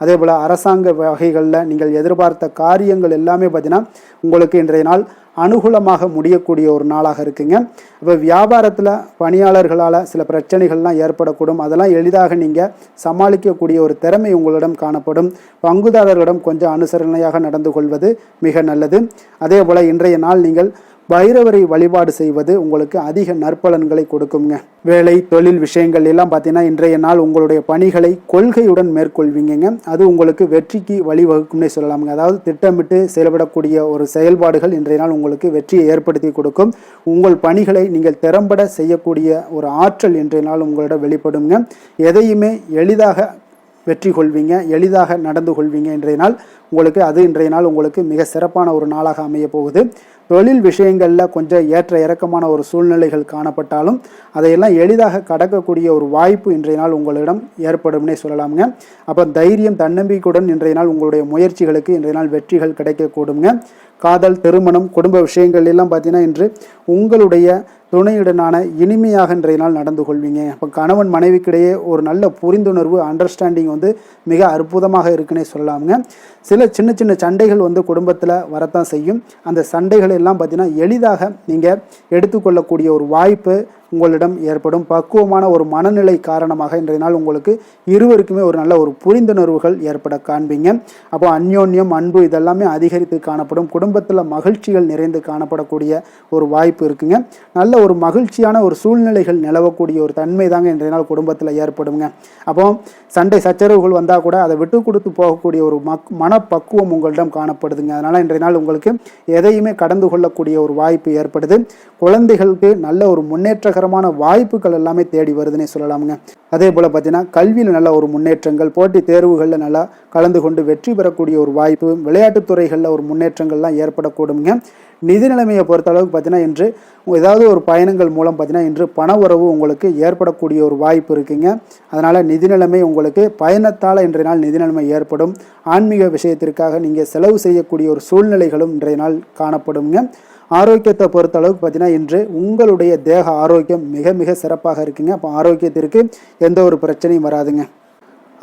Speaker 1: அதே போல் அரசாங்க வகைகளில் நீங்கள் எதிர்பார்த்த காரியங்கள் எல்லாமே பார்த்தீங்கன்னா உங்களுக்கு இன்றைய நாள் அனுகூலமாக முடியக்கூடிய ஒரு நாளாக இருக்குங்க. இப்போ வியாபாரத்தில் பணியாளர்களால் சில பிரச்சனைகள்லாம் ஏற்படக்கூடும். அதெல்லாம் எளிதாக நீங்கள் சமாளிக்கக்கூடிய ஒரு திறமை உங்களிடம் காணப்படும். பங்குதாரர்களிடம் கொஞ்சம் அனுசரணையாக நடந்து கொள்வது மிக நல்லது. அதே போல் இன்றைய நாள் நீங்கள் பைரவரை வழிபாடு செய்வது உங்களுக்கு அதிக நற்பலன்களை கொடுக்குங்க. வேலை தொழில் விஷயங்கள் எல்லாம் பார்த்தீங்கன்னா இன்றைய நாள் உங்களுடைய பணிகளை கொள்கையுடன் மேற்கொள்வீங்க. அது உங்களுக்கு வெற்றிக்கு வழிவகுக்கும்னே சொல்லலாமுங்க. அதாவது திட்டமிட்டு செயல்படக்கூடிய ஒரு செயல்பாடுகள் இன்றைய நாள் உங்களுக்கு வெற்றியை ஏற்படுத்தி கொடுக்கும். உங்கள் பணிகளை நீங்கள் திறம்பட செய்யக்கூடிய ஒரு ஆற்றல் இன்றைய நாள் உங்களிடம் வெளிப்படுங்க. எதையுமே எளிதாக வெற்றி கொள்வீங்க, எளிதாக நடந்து கொள்வீங்க. இன்றைய நாள் உங்களுக்கு இன்றைய நாள் உங்களுக்கு மிக சிறப்பான ஒரு நாளாக அமைய போகுது. தொழில் விஷயங்களில் கொஞ்சம் ஏற்ற இறக்கமான ஒரு சூழ்நிலைகள் காணப்பட்டாலும் அதையெல்லாம் எளிதாக கடக்கக்கூடிய ஒரு வாய்ப்பு இன்றைய நாள் உங்களிடம் ஏற்படும்னே சொல்லலாமுங்க. அப்போ தைரியம் தன்னம்பிக்கையுடன் இன்றைய நாள் உங்களுடைய முயற்சிகளுக்கு இன்றைய நாள் வெற்றிகள் கிடைக்கக்கூடுங்க. காதல், திருமணம், குடும்ப விஷயங்கள் எல்லாம் பார்த்தீங்கன்னா இன்று உங்களுடைய துணையுடனான இனிமையாக இன்றைய நாள் நடந்து கொள்வீங்க. இப்போ கணவன் மனைவிக்கிடையே ஒரு நல்ல புரிந்துணர்வு அண்டர்ஸ்டாண்டிங் மிக அற்புதமாக இருக்குன்னே சொல்லலாமுங்க. சில சின்ன சின்ன சண்டைகள் குடும்பத்தில் வரத்தான் செய்யும். அந்த சண்டைகள் எல்லாம் பார்த்தீங்கன்னா எளிதாக நீங்கள் எடுத்துக்கொள்ளக்கூடிய ஒரு வாய்ப்பு உங்களிடம் ஏற்படும். பக்குவமான ஒரு மனநிலை காரணமாக இன்றைய நாள் உங்களுக்கு இருவருக்குமே ஒரு நல்ல ஒரு புரிந்துணர்வுகள் ஏற்பட காண்பீங்க. அப்போ அந்யோன்யம், அன்பு இதெல்லாமே அதிகரித்து காணப்படும். குடும்பத்தில் மகிழ்ச்சிகள் நிறைந்து காணப்படக்கூடிய ஒரு வாய்ப்பு இருக்குங்க. நல்ல ஒரு மகிழ்ச்சியான ஒரு சூழ்நிலைகள் நிலவக்கூடிய ஒரு தன்மை தாங்க இன்றைய நாள் குடும்பத்தில் ஏற்படுங்க. அப்போ சண்டை சச்சரவுகள் வந்தால் கூட அதை விட்டு கொடுத்து போகக்கூடிய ஒரு மனப்பக்குவம் உங்களிடம் காணப்படுதுங்க. அதனால் இன்றைய நாள் உங்களுக்கு எதையுமே கடந்து கொள்ளக்கூடிய ஒரு வாய்ப்பு ஏற்படுது. குழந்தைகளுக்கு நல்ல ஒரு முன்னேற்றகரமான வாய்ப்புகள் எல்லாமே தேடி வருதுன்னே சொல்லலாமுங்க. அதே போல் பார்த்தீங்கன்னா கல்வியில் நல்ல ஒரு முன்னேற்றங்கள், போட்டித் தேர்வுகளில் நல்லா கலந்து கொண்டு வெற்றி பெறக்கூடிய ஒரு வாய்ப்பு, விளையாட்டுத் துறைகளில் ஒரு முன்னேற்றங்கள்லாம் ஏற்படக்கூடுங்க. நிதி நிலைமையை பொறுத்த அளவுக்கு பார்த்தீங்கன்னா இன்று ஏதாவது ஒரு பயணங்கள் மூலம் பார்த்தீங்கன்னா இன்று பண உறவு உங்களுக்கு ஏற்படக்கூடிய ஒரு வாய்ப்பு இருக்குங்க. அதனால் நிதி நிலைமை உங்களுக்கு பயணத்தால் இன்றைய நாள் நிதி நிலைமை ஏற்படும். ஆன்மீக விஷயத்திற்காக நீங்கள் செலவு செய்யக்கூடிய ஒரு சூழ்நிலைகளும் இன்றைய நாள் காணப்படுங்க. ஆரோக்கியத்தை பொறுத்த அளவுக்கு பார்த்தீங்கன்னா இன்று உங்களுடைய தேக ஆரோக்கியம் மிக மிக சிறப்பாக இருக்குங்க. அப்போ ஆரோக்கியத்திற்கு எந்த ஒரு பிரச்சனையும் வராதுங்க.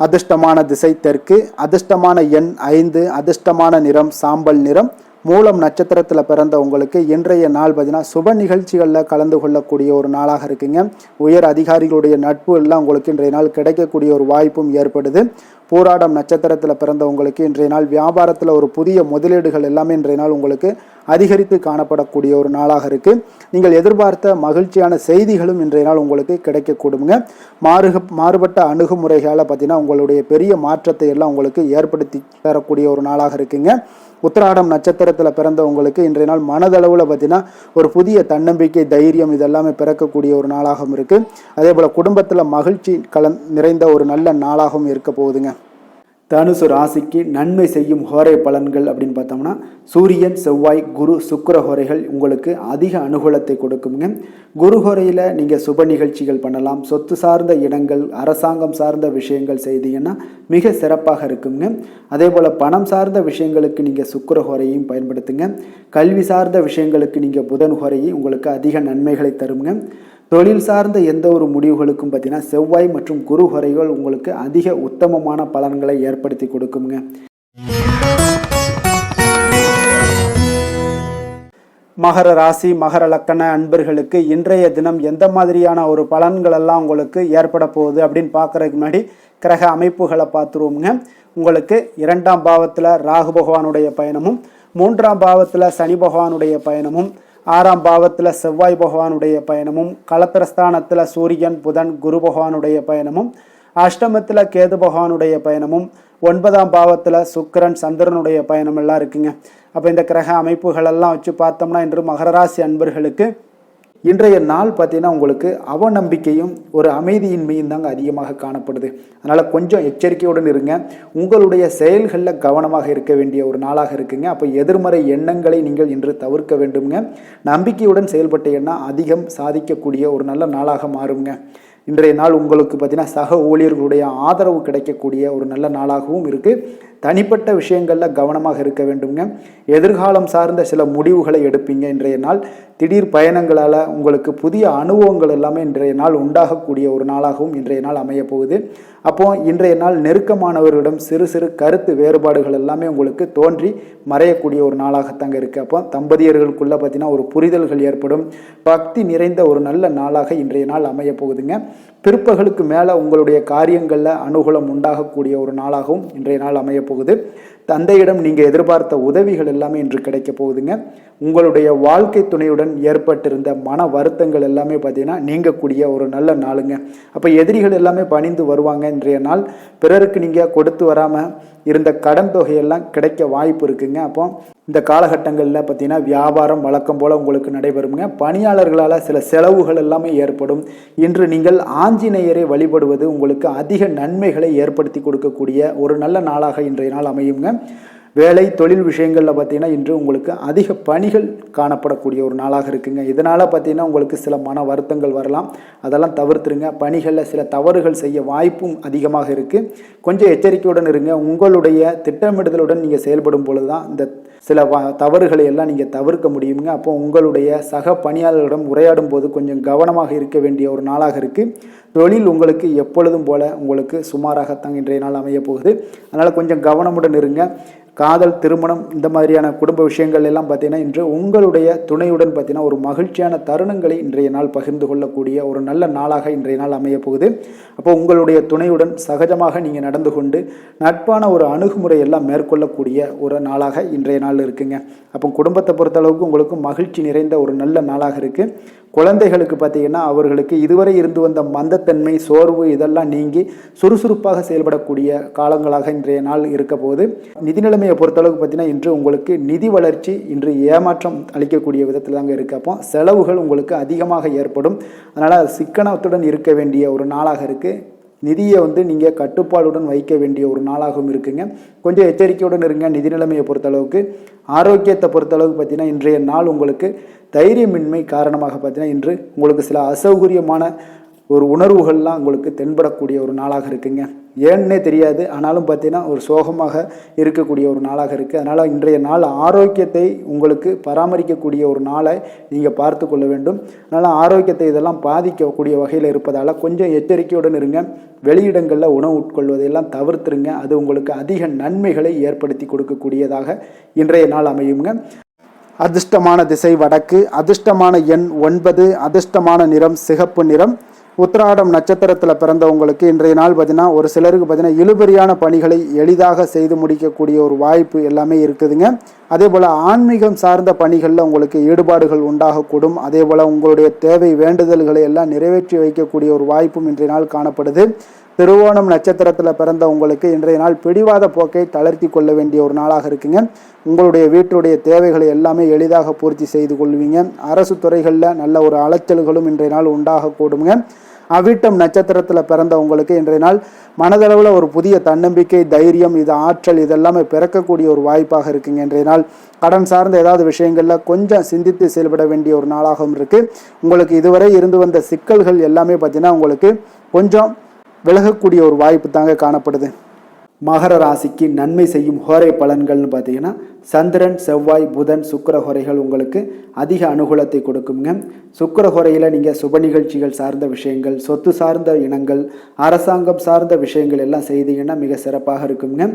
Speaker 1: அதிர்ஷ்டமான திசை தெற்கு, அதிர்ஷ்டமான எண் 5, அதிர்ஷ்டமான நிறம் சாம்பல் நிறம். மூலம் நட்சத்திரத்தில் பிறந்த உங்களுக்கு இன்றைய நாள் பார்த்தீங்கன்னா சுப நிகழ்ச்சிகளில் கலந்து கொள்ளக்கூடிய ஒரு நாளாக இருக்குங்க. உயர் அதிகாரிகளுடைய நட்பு எல்லாம் உங்களுக்கு இன்றைய நாள் கிடைக்கக்கூடிய ஒரு வாய்ப்பும் ஏற்படுது. பூராடம் நட்சத்திரத்தில் பிறந்த உங்களுக்கு இன்றைய நாள் வியாபாரத்தில் ஒரு புதிய முதலீடுகள் எல்லாமே இன்றைய நாள் உங்களுக்கு அதிகரித்து காணப்படக்கூடிய ஒரு நாளாக இருக்குது. நீங்கள் எதிர்பார்த்த மகிழ்ச்சியான செய்திகளும் இன்றைய நாள் உங்களுக்கு கிடைக்கக்கூடுங்க. மாறுபட்ட அணுகுமுறைகளால் பார்த்தீங்கன்னா உங்களுடைய பெரிய மாற்றத்தை எல்லாம் உங்களுக்கு ஏற்படுத்தி தரக்கூடிய ஒரு நாளாக இருக்குங்க. உத்திராடம் நட்சத்திரத்தில் பிறந்த உங்களுக்கு இன்றைய நாள் மனதளவில் பார்த்தீங்கன்னா ஒரு புதிய தன்னம்பிக்கை, தைரியம் இதெல்லாமே பிறக்கக்கூடிய ஒரு நாளாகவும் இருக்குது. அதே போல் குடும்பத்தில் மகிழ்ச்சி நிறைந்த ஒரு நல்ல நாளாகவும் இருக்க போகுதுங்க. தனுசு ராசிக்கு நன்மை செய்யும் ஹோரை பலன்கள் அப்படின்னு பார்த்தோம்னா சூரியன், செவ்வாய், குரு, சுக்கிர ஹோரைகள் உங்களுக்கு அதிக அனுகூலத்தை கொடுக்குங்க. குரு ஹோரையில் நீங்கள் சுப நிகழ்ச்சிகள் பண்ணலாம். சொத்து சார்ந்த இடங்கள், அரசாங்கம் சார்ந்த விஷயங்கள் செய்தீங்கன்னா மிக சிறப்பாக இருக்குங்க. அதே போல் பணம் சார்ந்த விஷயங்களுக்கு நீங்கள் சுக்கிர ஹோரையும் பயன்படுத்துங்க. கல்வி சார்ந்த விஷயங்களுக்கு நீங்கள் புதன் ஹோரையும் உங்களுக்கு அதிக நன்மைகளை தருங்க. தொழில் சார்ந்த எந்த ஒரு முடிவுகளுக்கும் பார்த்தீங்கன்னா செவ்வாய் மற்றும் குரு ஹோரைகள் உங்களுக்கு அதிக உத்தமமான பலன்களை ஏற்படுத்தி கொடுக்குங்க. மகர ராசி, மகர லக்கண அன்பர்களுக்கு இன்றைய தினம் எந்த மாதிரியான ஒரு பலன்கள் எல்லாம் உங்களுக்கு ஏற்பட போகுது அப்படின்னு பார்க்கறதுக்கு முன்னாடி கிரக அமைப்புகளை பார்த்துருவோங்க. உங்களுக்கு 2ஆம் பாவத்தில் ராகு பகவானுடைய பயணமும், 3ஆம் பாவத்தில் சனி பகவானுடைய பயணமும், 6ஆம் பாவத்தில் செவ்வாய் பகவானுடைய பயணமும், களத்திரஸ்தானத்தில் சூரியன் புதன் குரு பகவானுடைய பயணமும், அஷ்டமத்தில் கேது பகவானுடைய பயணமும், 9ஆம் பாவத்தில் சுக்கிரன் சந்திரனுடைய பயணம் எல்லாம் இருக்குங்க. அப்போ இந்த கிரக அமைப்புகளெல்லாம் வச்சு பார்த்தோம்னா இன்று மகர ராசி அன்பர்களுக்கு இன்றைய நாள் பார்த்தீங்கன்னா உங்களுக்கு அவநம்பிக்கையும் ஒரு அமைதியின்மையும் தாங்க அதிகமாக காணப்படுது. அதனால் கொஞ்சம் எச்சரிக்கையுடன் இருங்க. உங்களுடைய செயல்களில் கவனமாக இருக்க வேண்டிய ஒரு நாளாக இருக்குங்க. அப்போ எதிர்மறை எண்ணங்களை நீங்கள் இன்று தவிர்க்க வேண்டுங்க. நம்பிக்கையுடன் செயல்பட்டீங்கன்னா அதிகம் சாதிக்கக்கூடிய ஒரு நல்ல நாளாக மாறுங்க. இன்றைய நாள் உங்களுக்கு பார்த்தீங்கன்னா சக ஊழியர்களுடைய ஆதரவு கிடைக்கக்கூடிய ஒரு நல்ல நாளாகவும் இருக்குது. தனிப்பட்ட விஷயங்களில் கவனமாக இருக்க வேண்டுங்க. எதிர்காலம் சார்ந்த சில முடிவுகளை எடுப்பீங்க. இன்றைய நாள் திடீர் பயணங்களால் உங்களுக்கு புதிய அனுபவங்கள் எல்லாமே இன்றைய நாள் உண்டாகக்கூடிய ஒரு நாளாகவும் இன்றைய நாள் அமைய போகுது. அப்போது இன்றைய நாள் நெருக்கமானவர்களிடம் சிறு சிறு கருத்து வேறுபாடுகள் எல்லாமே உங்களுக்கு தோன்றி மறையக்கூடிய ஒரு நாளாகத்தாங்க இருக்குது. அப்போ தம்பதியர்களுக்குள்ளே பார்த்தீங்கன்னா ஒரு புரிதல்கள் ஏற்படும். பக்தி நிறைந்த ஒரு நல்ல நாளாக இன்றைய நாள் அமைய போகுதுங்க. பிற்பகலுக்கு மேலே உங்களுடைய காரியங்களில் அனுகூலம் உண்டாகக்கூடிய ஒரு நாளாகவும் இன்றைய நாள் அமைய போகுது. தந்தையிடம் நீங்கள் எதிர்பார்த்த உதவிகள் எல்லாமே இன்று கிடைக்க போகுதுங்க. உங்களுடைய வாழ்க்கை துணையுடன் ஏற்பட்டிருந்த மன வருத்தங்கள் எல்லாமே பார்த்தீங்கன்னா நீங்கக்கூடிய ஒரு நல்ல நாளுங்க. அப்போ எதிரிகள் எல்லாமே பணிந்து வருவாங்க. இன்றைய நாள் பிறருக்கு நீங்கள் கொடுத்து வராமல் இருந்த கடன் தொகையெல்லாம் கிடைக்க வாய்ப்பு இருக்குங்க. அப்போ இந்த காலகட்டங்களில் பார்த்தீங்கன்னா வியாபாரம் வழக்கம் போல் உங்களுக்கு நடைபெறுங்க. பணியாளர்களால் சில செலவுகள் எல்லாமே ஏற்படும். இன்று நீங்கள் ஆஞ்சநேயரை வழிபடுவது உங்களுக்கு அதிக நன்மைகளை ஏற்படுத்தி கொடுக்கக்கூடிய ஒரு நல்ல நாளாக இன்றைய நாள் அமையுங்க. வேலை தொழில் விஷயங்களில் பார்த்தீங்கன்னா இன்று உங்களுக்கு அதிக பணிகள் காணப்படக்கூடிய ஒரு நாளாக இருக்குங்க. இதனால் பார்த்தீங்கன்னா உங்களுக்கு சில மன வருத்தங்கள் வரலாம். அதெல்லாம் தவிர்த்துருங்க. பணிகளில் சில தவறுகள் செய்ய வாய்ப்பும் அதிகமாக இருக்குது. கொஞ்சம் எச்சரிக்கையுடன் இருங்க. உங்களுடைய திட்டமிடுதலுடன் நீங்கள் செயல்படும் பொழுது தான் இந்த சில தவறுகளை எல்லாம் நீங்கள் தவிர்க்க முடியுங்க. அப்போ உங்களுடைய சக பணியாளர்களிடம் உரையாடும் போது கொஞ்சம் கவனமாக இருக்க வேண்டிய ஒரு நாளாக இருக்குது. தொழில் உங்களுக்கு எப்பொழுதும் போல உங்களுக்கு சுமாராகத்தான் இன்றைய நாள் அமைய போகுது. அதனால் கொஞ்சம் கவனமுடன் இருங்க. காதல், திருமணம் இந்த மாதிரியான குடும்ப விஷயங்கள் எல்லாம் பார்த்தீங்கன்னா இன்று உங்களுடைய துணையுடன் பார்த்தீங்கன்னா ஒரு மகிழ்ச்சியான தருணங்களை இன்றைய நாள் பகிர்ந்து கொள்ளக்கூடிய ஒரு நல்ல நாளாக இன்றைய நாள் அமைய போகுது. அப்போ உங்களுடைய துணையுடன் சகஜமாக நீங்கள் நடந்து கொண்டு நட்பான ஒரு அணுகுமுறை எல்லாம் மேற்கொள்ளக்கூடிய ஒரு நாளாக இன்றைய நாள் இருக்குங்க. அப்போ குடும்பத்தை பொறுத்தளவுக்கு உங்களுக்கு மகிழ்ச்சி நிறைந்த ஒரு நல்ல நாளாக இருக்குது. குழந்தைகளுக்கு பார்த்தீங்கன்னா அவர்களுக்கு இதுவரை இருந்து வந்த மந்தத்தன்மை, சோர்வு இதெல்லாம் நீங்கி சுறுசுறுப்பாக செயல்படக்கூடிய காலங்களாக இன்றைய நாள் இருக்க போது. நிதி நிலைமையை பொறுத்தளவுக்கு பார்த்தீங்கன்னா இன்று உங்களுக்கு நிதி வளர்ச்சி இன்று ஏமாற்றம் அளிக்கக்கூடிய விதத்தில் தாங்க இருக்குது. அப்போ செலவுகள் உங்களுக்கு அதிகமாக ஏற்படும். அதனால் சிக்கனத்துடன் இருக்க வேண்டிய ஒரு நாளாக இருக்குது. நிதியை நீங்கள் கட்டுப்பாடுடன் வைக்க வேண்டிய ஒரு நாளாகவும் இருக்குங்க. கொஞ்சம் எச்சரிக்கையுடன் இருங்க. நிதி நிலைமையை பொறுத்தளவுக்கு ஆரோக்கியத்தை பொறுத்தளவுக்கு பார்த்தீங்கன்னா இன்றைய நாள் உங்களுக்கு தைரியமின்மை காரணமாக பார்த்தீங்கன்னா இன்று உங்களுக்கு சில அசௌகரியமான ஒரு உணர்வுகள்லாம் உங்களுக்கு தென்படக்கூடிய ஒரு நாளாக இருக்குங்க. ஏன்னே தெரியாது, ஆனாலும் பார்த்தீங்கன்னா ஒரு சோகமாக இருக்கக்கூடிய ஒரு நாளாக இருக்குது. அதனால் இன்றைய நாள் ஆரோக்கியத்தை உங்களுக்கு பராமரிக்கக்கூடிய ஒரு நாளை நீங்கள் பார்த்து கொள்ள வேண்டும். அதனால் ஆரோக்கியத்தை இதெல்லாம் பாதிக்கக்கூடிய வகையில் இருப்பதால் கொஞ்சம் எச்சரிக்கையுடன் இருங்க. வெளியிடங்களில் உணவு உட்கொள்வதையெல்லாம் தவிர்த்துருங்க. அது உங்களுக்கு அதிக நன்மைகளை ஏற்படுத்தி கொடுக்கக்கூடியதாக இன்றைய நாள் அமையுங்க. அதிர்ஷ்டமான திசை வடக்கு, அதிர்ஷ்டமான எண் 9, அதிர்ஷ்டமான நிறம் சிகப்பு நிறம். உத்திராடம் நட்சத்திரத்தில் பிறந்தவங்களுக்கு இன்றைய நாள் பார்த்தீங்கன்னா ஒரு சிலருக்கு பார்த்தீங்கன்னா இழுபறியான பணிகளை எளிதாக செய்து முடிக்கக்கூடிய ஒரு வாய்ப்பு எல்லாமே இருக்குதுங்க. அதே போல் ஆன்மீகம் சார்ந்த பணிகளில் உங்களுக்கு ஈடுபாடுகள் உண்டாகக்கூடும். அதே போல் உங்களுடைய தேவை வேண்டுதல்களை எல்லாம் நிறைவேற்றி வைக்கக்கூடிய ஒரு வாய்ப்பும் இன்றைய நாள் காணப்படுது. திருவோணம் நட்சத்திரத்தில் பிறந்த உங்களுக்கு இன்றைய நாள் பிடிவாத போக்கை தளர்த்தி கொள்ள வேண்டிய ஒரு நாளாக இருக்குங்க. உங்களுடைய வீட்டுடைய தேவைகளை எல்லாமே எளிதாக பூர்த்தி செய்து கொள்வீங்க. அரசு துறைகளில் நல்ல ஒரு அலைச்சல்களும் இன்றைய நாள் உண்டாகக்கூடுங்க. அவிட்டம் நட்சத்திரத்தில் பிறந்த உங்களுக்கு இன்றைய நாள் மனதளவில் ஒரு புதிய தன்னம்பிக்கை, தைரியம், இது ஆற்றல் இதெல்லாமே பிறக்கக்கூடிய ஒரு வாய்ப்பாக இருக்குங்க. இன்றைய நாள் கடன் சார்ந்த ஏதாவது விஷயங்களில் கொஞ்சம் சிந்தித்து செயல்பட வேண்டிய ஒரு நாளாகவும் இருக்குது. உங்களுக்கு இதுவரை இருந்து வந்த சிக்கல்கள் எல்லாமே பார்த்தீங்கன்னா உங்களுக்கு கொஞ்சம் விலகக்கூடிய ஒரு வாய்ப்பு தாங்க காணப்படுது. மகர ராசிக்கு நன்மை செய்யும் ஹோரை பலன்கள்னு பார்த்தீங்கன்னா சந்திரன், செவ்வாய், புதன், சுக்கிர ஹோரைகள் உங்களுக்கு அதிக அனுகூலத்தை கொடுக்குங்க. சுக்கிர ஹோரையில் நீங்கள் சுப நிகழ்ச்சிகள் சார்ந்த விஷயங்கள், சொத்து சார்ந்த இனங்கள், அரசாங்கம் சார்ந்த விஷயங்கள் எல்லாம் செய்தீங்கன்னா மிக சிறப்பாக இருக்குங்க.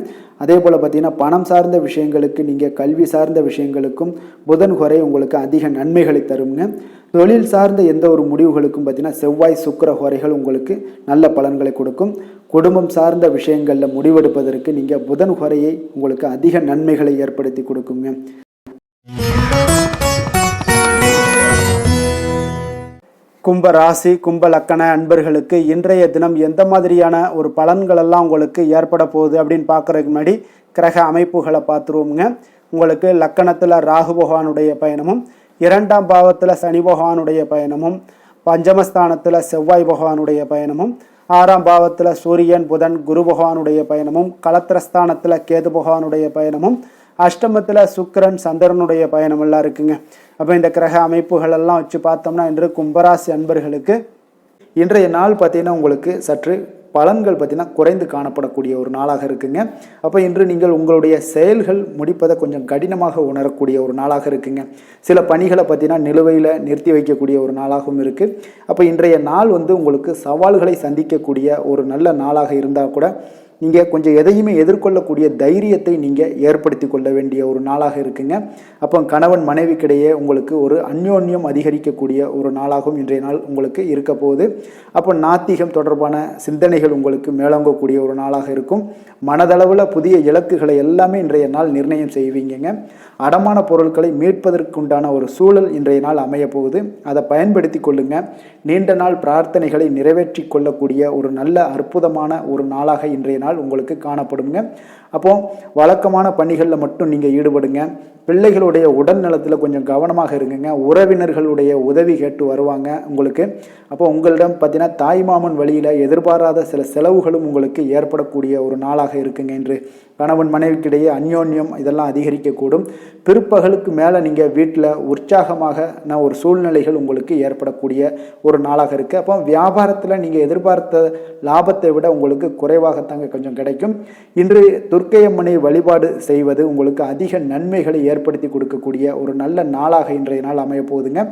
Speaker 1: அதே போல் பார்த்தீங்கன்னா பணம் சார்ந்த விஷயங்களுக்கு, நீங்கள் கல்வி சார்ந்த விஷயங்களுக்கும் புதன் ஹோரை உங்களுக்கு அதிக நன்மைகளை தருங்க. தொழில் சார்ந்த எந்த ஒரு முடிவுகளுக்கும் பார்த்தீங்கன்னா செவ்வாய், சுக்கிர ஹோரைகள் உங்களுக்கு நல்ல பலன்களை கொடுக்கும். குடும்பம் சார்ந்த விஷயங்களில் முடிவெடுப்பதற்கு நீங்கள் புதன் ஹோரையை உங்களுக்கு அதிக நன்மைகளை ஏற்படுத்தி கொடுக்குங்க. கும்ப ராசி கும்ப லக்கண அன்பர்களுக்கு இன்றைய தினம் எந்த மாதிரியான ஒரு பலன்கள் எல்லாம் உங்களுக்கு ஏற்பட போகுது அப்படின்னு பார்க்கறதுக்கு முன்னாடி கிரக அமைப்புகளை பார்த்துருவோமுங்க. உங்களுக்கு லக்கணத்தில் ராகு பகவானுடைய பயணமும், 2ஆம் பாவத்தில் சனி பகவானுடைய பயணமும், பஞ்சமஸ்தானத்தில் செவ்வாய் பகவானுடைய பயணமும், 6ஆம் பாவத்தில் சூரியன் புதன் குரு பகவானுடைய பயணமும், களத்திரஸ்தானத்தில் கேது பகவானுடைய பயணமும், அஷ்டமத்தில் சுக்கிரன் சந்திரனுடைய பயணம் எல்லாம் இருக்குங்க. அப்போ இந்த கிரக அமைப்புகள் எல்லாம் வச்சு பார்த்தோம்னா இன்று கும்பராசி அன்பர்களுக்கு இன்றைய நாள் பார்த்தீங்கன்னா உங்களுக்கு சற்று பலன்கள் பார்த்தீங்கன்னா குறைந்து காணப்படக்கூடிய ஒரு நாளாக இருக்குங்க. அப்போ இன்று நீங்கள் உங்களுடைய செயல்கள் முடிப்பதை கொஞ்சம் கடினமாக உணரக்கூடிய ஒரு நாளாக இருக்குங்க. சில பணிகளை பார்த்தீங்கன்னா நிலுவையில் நிறுத்தி வைக்கக்கூடிய ஒரு நாளாகவும் இருக்குது. அப்போ இன்றைய நாள் உங்களுக்கு சவால்களை சந்திக்கக்கூடிய ஒரு நல்ல நாளாக இருந்தால் கூட நீங்கள் கொஞ்சம் எதையுமே எதிர்கொள்ளக்கூடிய தைரியத்தை நீங்கள் ஏற்படுத்தி கொள்ள வேண்டிய ஒரு நாளாக இருக்குங்க. அப்போ கணவன் மனைவிக்கிடையே உங்களுக்கு ஒரு அந்யோன்யம் அதிகரிக்கக்கூடிய ஒரு நாளாகவும் இன்றைய நாள் உங்களுக்கு இருக்க போகுது. அப்போ நாத்திகம் தொடர்பான சிந்தனைகள் உங்களுக்கு மேலோங்கக்கூடிய ஒரு நாளாக இருக்கும். மனதளவில் புதிய இலக்குகளை எல்லாமே இன்றைய நாள் நிர்ணயம் செய்வீங்க. அடமான பொருட்களை மீட்பதற்குண்டான ஒரு சூழல் இன்றைய நாள் அமைய போகுது. அதை பயன்படுத்தி கொள்ளுங்க. நீண்ட நாள் பிரார்த்தனைகளை நிறைவேற்றி கொள்ளக்கூடிய ஒரு நல்ல அற்புதமான ஒரு நாளாக இன்றைய நாள் உங்களுக்கு காணப்படுங்க. அப்போ வழக்கமான பணிகளில் மட்டும் நீங்கள் ஈடுபடுங்க. பிள்ளைகளுடைய உடல் நலத்தில் கொஞ்சம் கவனமாக இருங்குங்க. உறவினர்களுடைய உதவி கேட்டு வருவாங்க உங்களுக்கு. அப்போ உங்களிடம் பார்த்தீங்கன்னா தாய்மாமன் வழியில் எதிர்பாராத சில செலவுகளும் உங்களுக்கு ஏற்படக்கூடிய ஒரு நாளாக இருக்குங்க. இன்று கணவன் மனைவிக்கிடையே அந்யோன்யம் இதெல்லாம் அதிகரிக்கக்கூடும். பிற்பகலுக்கு மேலே நீங்கள் வீட்டில் உற்சாகமான ஒரு சூழ்நிலைகள் உங்களுக்கு ஏற்படக்கூடிய ஒரு நாளாக இருக்குது. அப்போ வியாபாரத்தில் நீங்கள் எதிர்பார்த்த லாபத்தை விட உங்களுக்கு குறைவாகத்தாங்க கொஞ்சம் கிடைக்கும். இன்று துர்க்கையம்மனை வழிபாடு செய்வது உங்களுக்கு அதிக நன்மைகளை ஏற்படுத்தி கொடுக்கக்கூடிய ஒரு நல்ல நாளாக இன்றைய நாள் அமைய போகுதுங்க.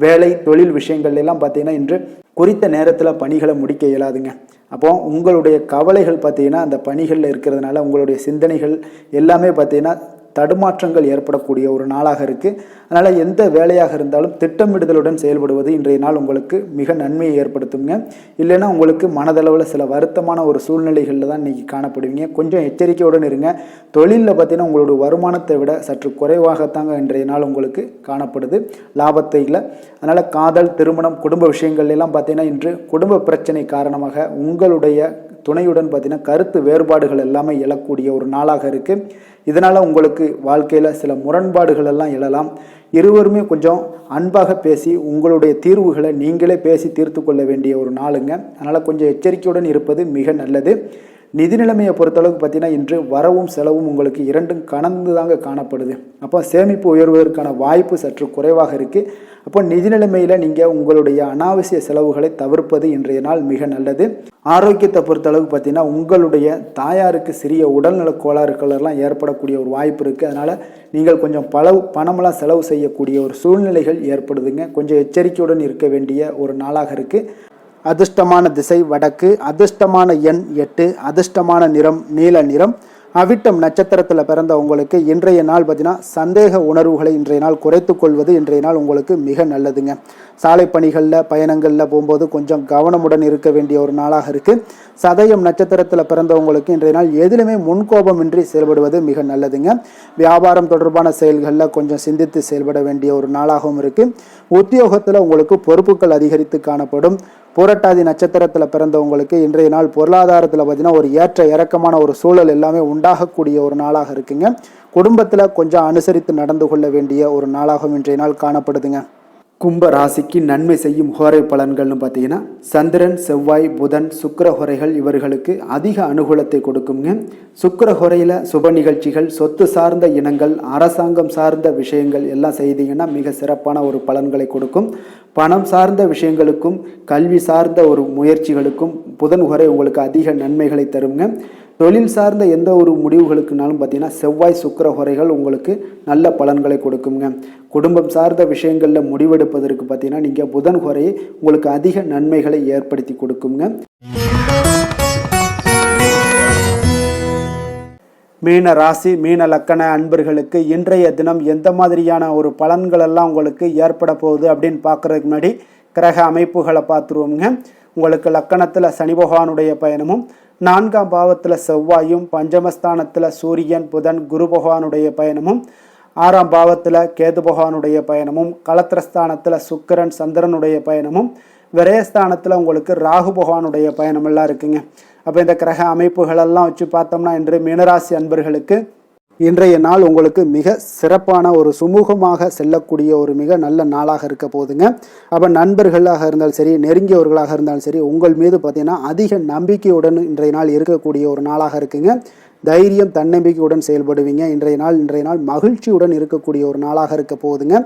Speaker 1: வேலை தொழில் விஷயங்கள் எல்லாம் பார்த்தீங்கன்னா இன்று குறித்த நேரத்தில் பணிகளை முடிக்க இயலாதுங்க. அப்போ உங்களுடைய கவலைகள் பார்த்தீங்கன்னா அந்த பணிகளில் இருக்கிறதுனால உங்களுடைய சிந்தனைகள் எல்லாமே பார்த்தீங்கன்னா தடுமாற்றங்கள் ஏற்படக்கூடிய ஒரு நாளாக இருக்குது. அதனால் எந்த வேலையாக இருந்தாலும் திட்டமிடுதலுடன் செயல்படுவது இன்றைய நாள் உங்களுக்கு மிக நன்மையை ஏற்படுத்துங்க. இல்லைன்னா உங்களுக்கு மனதளவில் சில வருத்தமான ஒரு சூழ்நிலைகளில் தான் இன்றைக்கி காணப்படுவீங்க. கொஞ்சம் எச்சரிக்கையுடன் இருங்க. தொழிலில் பார்த்தீங்கன்னா உங்களுடைய வருமானத்தை விட சற்று குறைவாகத்தாங்க இன்றைய நாள் உங்களுக்கு காணப்படுது, லாபத்தை இல்லை. அதனால் காதல், திருமணம், குடும்ப விஷயங்கள் எல்லாம் பார்த்தீங்கன்னா இன்று குடும்ப பிரச்சனை காரணமாக உங்களுடைய துணையுடன் பார்த்தீங்கன்னா கருத்து வேறுபாடுகள் எல்லாமே எழக்கூடிய ஒரு நாளாக இருக்குது. இதனால் உங்களுக்கு வாழ்க்கையில் சில முரண்பாடுகள் எல்லாம் எழலாம். இருவருமே கொஞ்சம் அன்பாக பேசி உங்களுடைய தீர்வுகளை நீங்களே பேசி தீர்த்து கொள்ள வேண்டிய ஒரு நாளுங்க. அதனால் கொஞ்சம் எச்சரிக்கையுடன் இருப்பது மிக நல்லது. நிதி நிலைமையை பொறுத்தளவுக்கு பார்த்தீங்கன்னா இன்று வரவும் செலவும் உங்களுக்கு இரண்டும் கலந்து தாங்க காணப்படுது. அப்போ சேமிப்பு உயர்வதற்கான வாய்ப்பு சற்று குறைவாக இருக்குது. அப்போ நிதி நிலைமையில் நீங்கள் உங்களுடைய அனாவசிய செலவுகளை தவிர்ப்பது இன்றைய நாள் மிக நல்லது. ஆரோக்கியத்தை பொறுத்தளவுக்கு பார்த்தீங்கன்னா உங்களுடைய தாயாருக்கு சிறிய உடல்நல கோளாறுகள் எல்லாம் ஏற்படக்கூடிய ஒரு வாய்ப்பு இருக்குது. அதனால் நீங்கள் கொஞ்சம் பணமெல்லாம் செலவு செய்யக்கூடிய ஒரு சூழ்நிலைகள் ஏற்படுதுங்க. கொஞ்சம் எச்சரிக்கையுடன் இருக்க வேண்டிய ஒரு நாளாக இருக்குது. அதிர்ஷ்டமான திசை வடக்கு, அதிர்ஷ்டமான எண் 8, அதிர்ஷ்டமான நிறம் நீல நிறம். அவிட்டம் நட்சத்திரத்தில் பிறந்த உங்களுக்கு இன்றைய நாள் பார்த்தீங்கன்னா சந்தேக உணர்வுகளை இன்றைய நாள் குறைத்து கொள்வது இன்றைய நாள் உங்களுக்கு மிக நல்லதுங்க. சாலை பணிகளில் பயணங்களில் போகும்போது கொஞ்சம் கவனமுடன் இருக்க வேண்டிய ஒரு நாளாக இருக்குது. சதயம் நட்சத்திரத்தில் பிறந்தவங்களுக்கு இன்றைய நாள் எதிலுமே முன்கோபமின்றி செயல்படுவது மிக நல்லதுங்க. வியாபாரம் தொடர்பான செயல்களில் கொஞ்சம் சிந்தித்து செயல்பட வேண்டிய ஒரு நாளாகவும் இருக்குது. உத்தியோகத்தில் உங்களுக்கு பொறுப்புகள் அதிகரித்து காணப்படும். பூரட்டாதி நட்சத்திரத்தில் பிறந்தவங்களுக்கு இன்றைய நாள் பொருளாதாரத்தில் பார்த்தீங்கன்னா ஒரு ஏற்ற இறக்கமான ஒரு சூழல் எல்லாமே உண்டாகக்கூடிய ஒரு நாளாக இருக்குங்க. குடும்பத்தில் கொஞ்சம் அனுசரித்து நடந்து கொள்ள வேண்டிய ஒரு நாளாகவும் இன்றைய நாள் காணப்படுதுங்க. கும்ப ராசிக்கு நன்மை செய்யும் ஹோரை பலன்கள்னு பார்த்தீங்கன்னா சந்திரன், செவ்வாய், புதன், சுக்கிர ஹோரைகள் இவர்களுக்கு அதிக அனுகூலத்தை கொடுக்குங்க. சுக்கிர ஹோரையில் சுப நிகழ்ச்சிகள், சொத்து சார்ந்த இனங்கள், அரசாங்கம் சார்ந்த விஷயங்கள் எல்லாம் செய்தீங்கன்னா மிக சிறப்பான ஒரு பலன்களை கொடுக்கும். பணம் சார்ந்த விஷயங்களுக்கும் கல்வி சார்ந்த ஒரு முயற்சிகளுக்கும் புதன் ஹோரை உங்களுக்கு அதிக நன்மைகளை தருங்க. தொழில் சார்ந்த எந்த ஒரு முடிவுகளுக்குனாலும் பார்த்தீங்கன்னா செவ்வாய், சுக்கிர ஹோரைகள் உங்களுக்கு நல்ல பலன்களை கொடுக்குங்க. குடும்பம் சார்ந்த விஷயங்களில் முடிவெடுப்பதற்கு பார்த்தீங்கன்னா நீங்கள் புதன் ஹோரையை உங்களுக்கு அதிக நன்மைகளை ஏற்படுத்தி கொடுக்குங்க. மீன ராசி மீன லக்கண அன்பர்களுக்கு இன்றைய தினம் எந்த மாதிரியான ஒரு பலன்களெல்லாம் உங்களுக்கு ஏற்பட போகுது அப்படின்னு பார்க்குறதுக்கு முன்னாடி கிரக அமைப்புகளை பார்த்துருவோங்க. உங்களுக்கு லக்கணத்தில் சனி பகவானுடைய பயணமும், 4ஆம் பாவத்தில் செவ்வாயும், பஞ்சமஸ்தானத்தில் சூரியன், புதன், குரு பகவானுடைய பயணமும், 6ஆம் பாவத்தில் கேது பகவானுடைய பயணமும், களத்திரஸ்தானத்தில் சுக்கிரன் சந்திரனுடைய பயணமும், விரயஸ்தானத்தில் உங்களுக்கு ராகு பகவானுடைய பயணமெல்லாம் இருக்குங்க. அப்போ இந்த கிரக அமைப்புகளெல்லாம் வச்சு பார்த்தோம்னா இன்று மீனராசி அன்பர்களுக்கு இன்றைய நாள் உங்களுக்கு மிக சிறப்பான ஒரு சுமூகமாக செல்லக்கூடிய ஒரு மிக நல்ல நாளாக இருக்க போகுதுங்க. அப்போ நண்பர்களாக இருந்தாலும் சரி, நெருங்கியவர்களாக இருந்தாலும் சரி, உங்கள் மீது பார்த்தீங்கன்னா அதிக நம்பிக்கையுடன் இன்றைய நாள் இருக்கக்கூடிய ஒரு நாளாக இருக்குங்க. தைரியம் தன்னம்பிக்கையுடன் செயல்படுவீங்க. இன்றைய நாள் மகிழ்ச்சியுடன் இருக்கக்கூடிய ஒரு நாளாக இருக்க போகுதுங்க.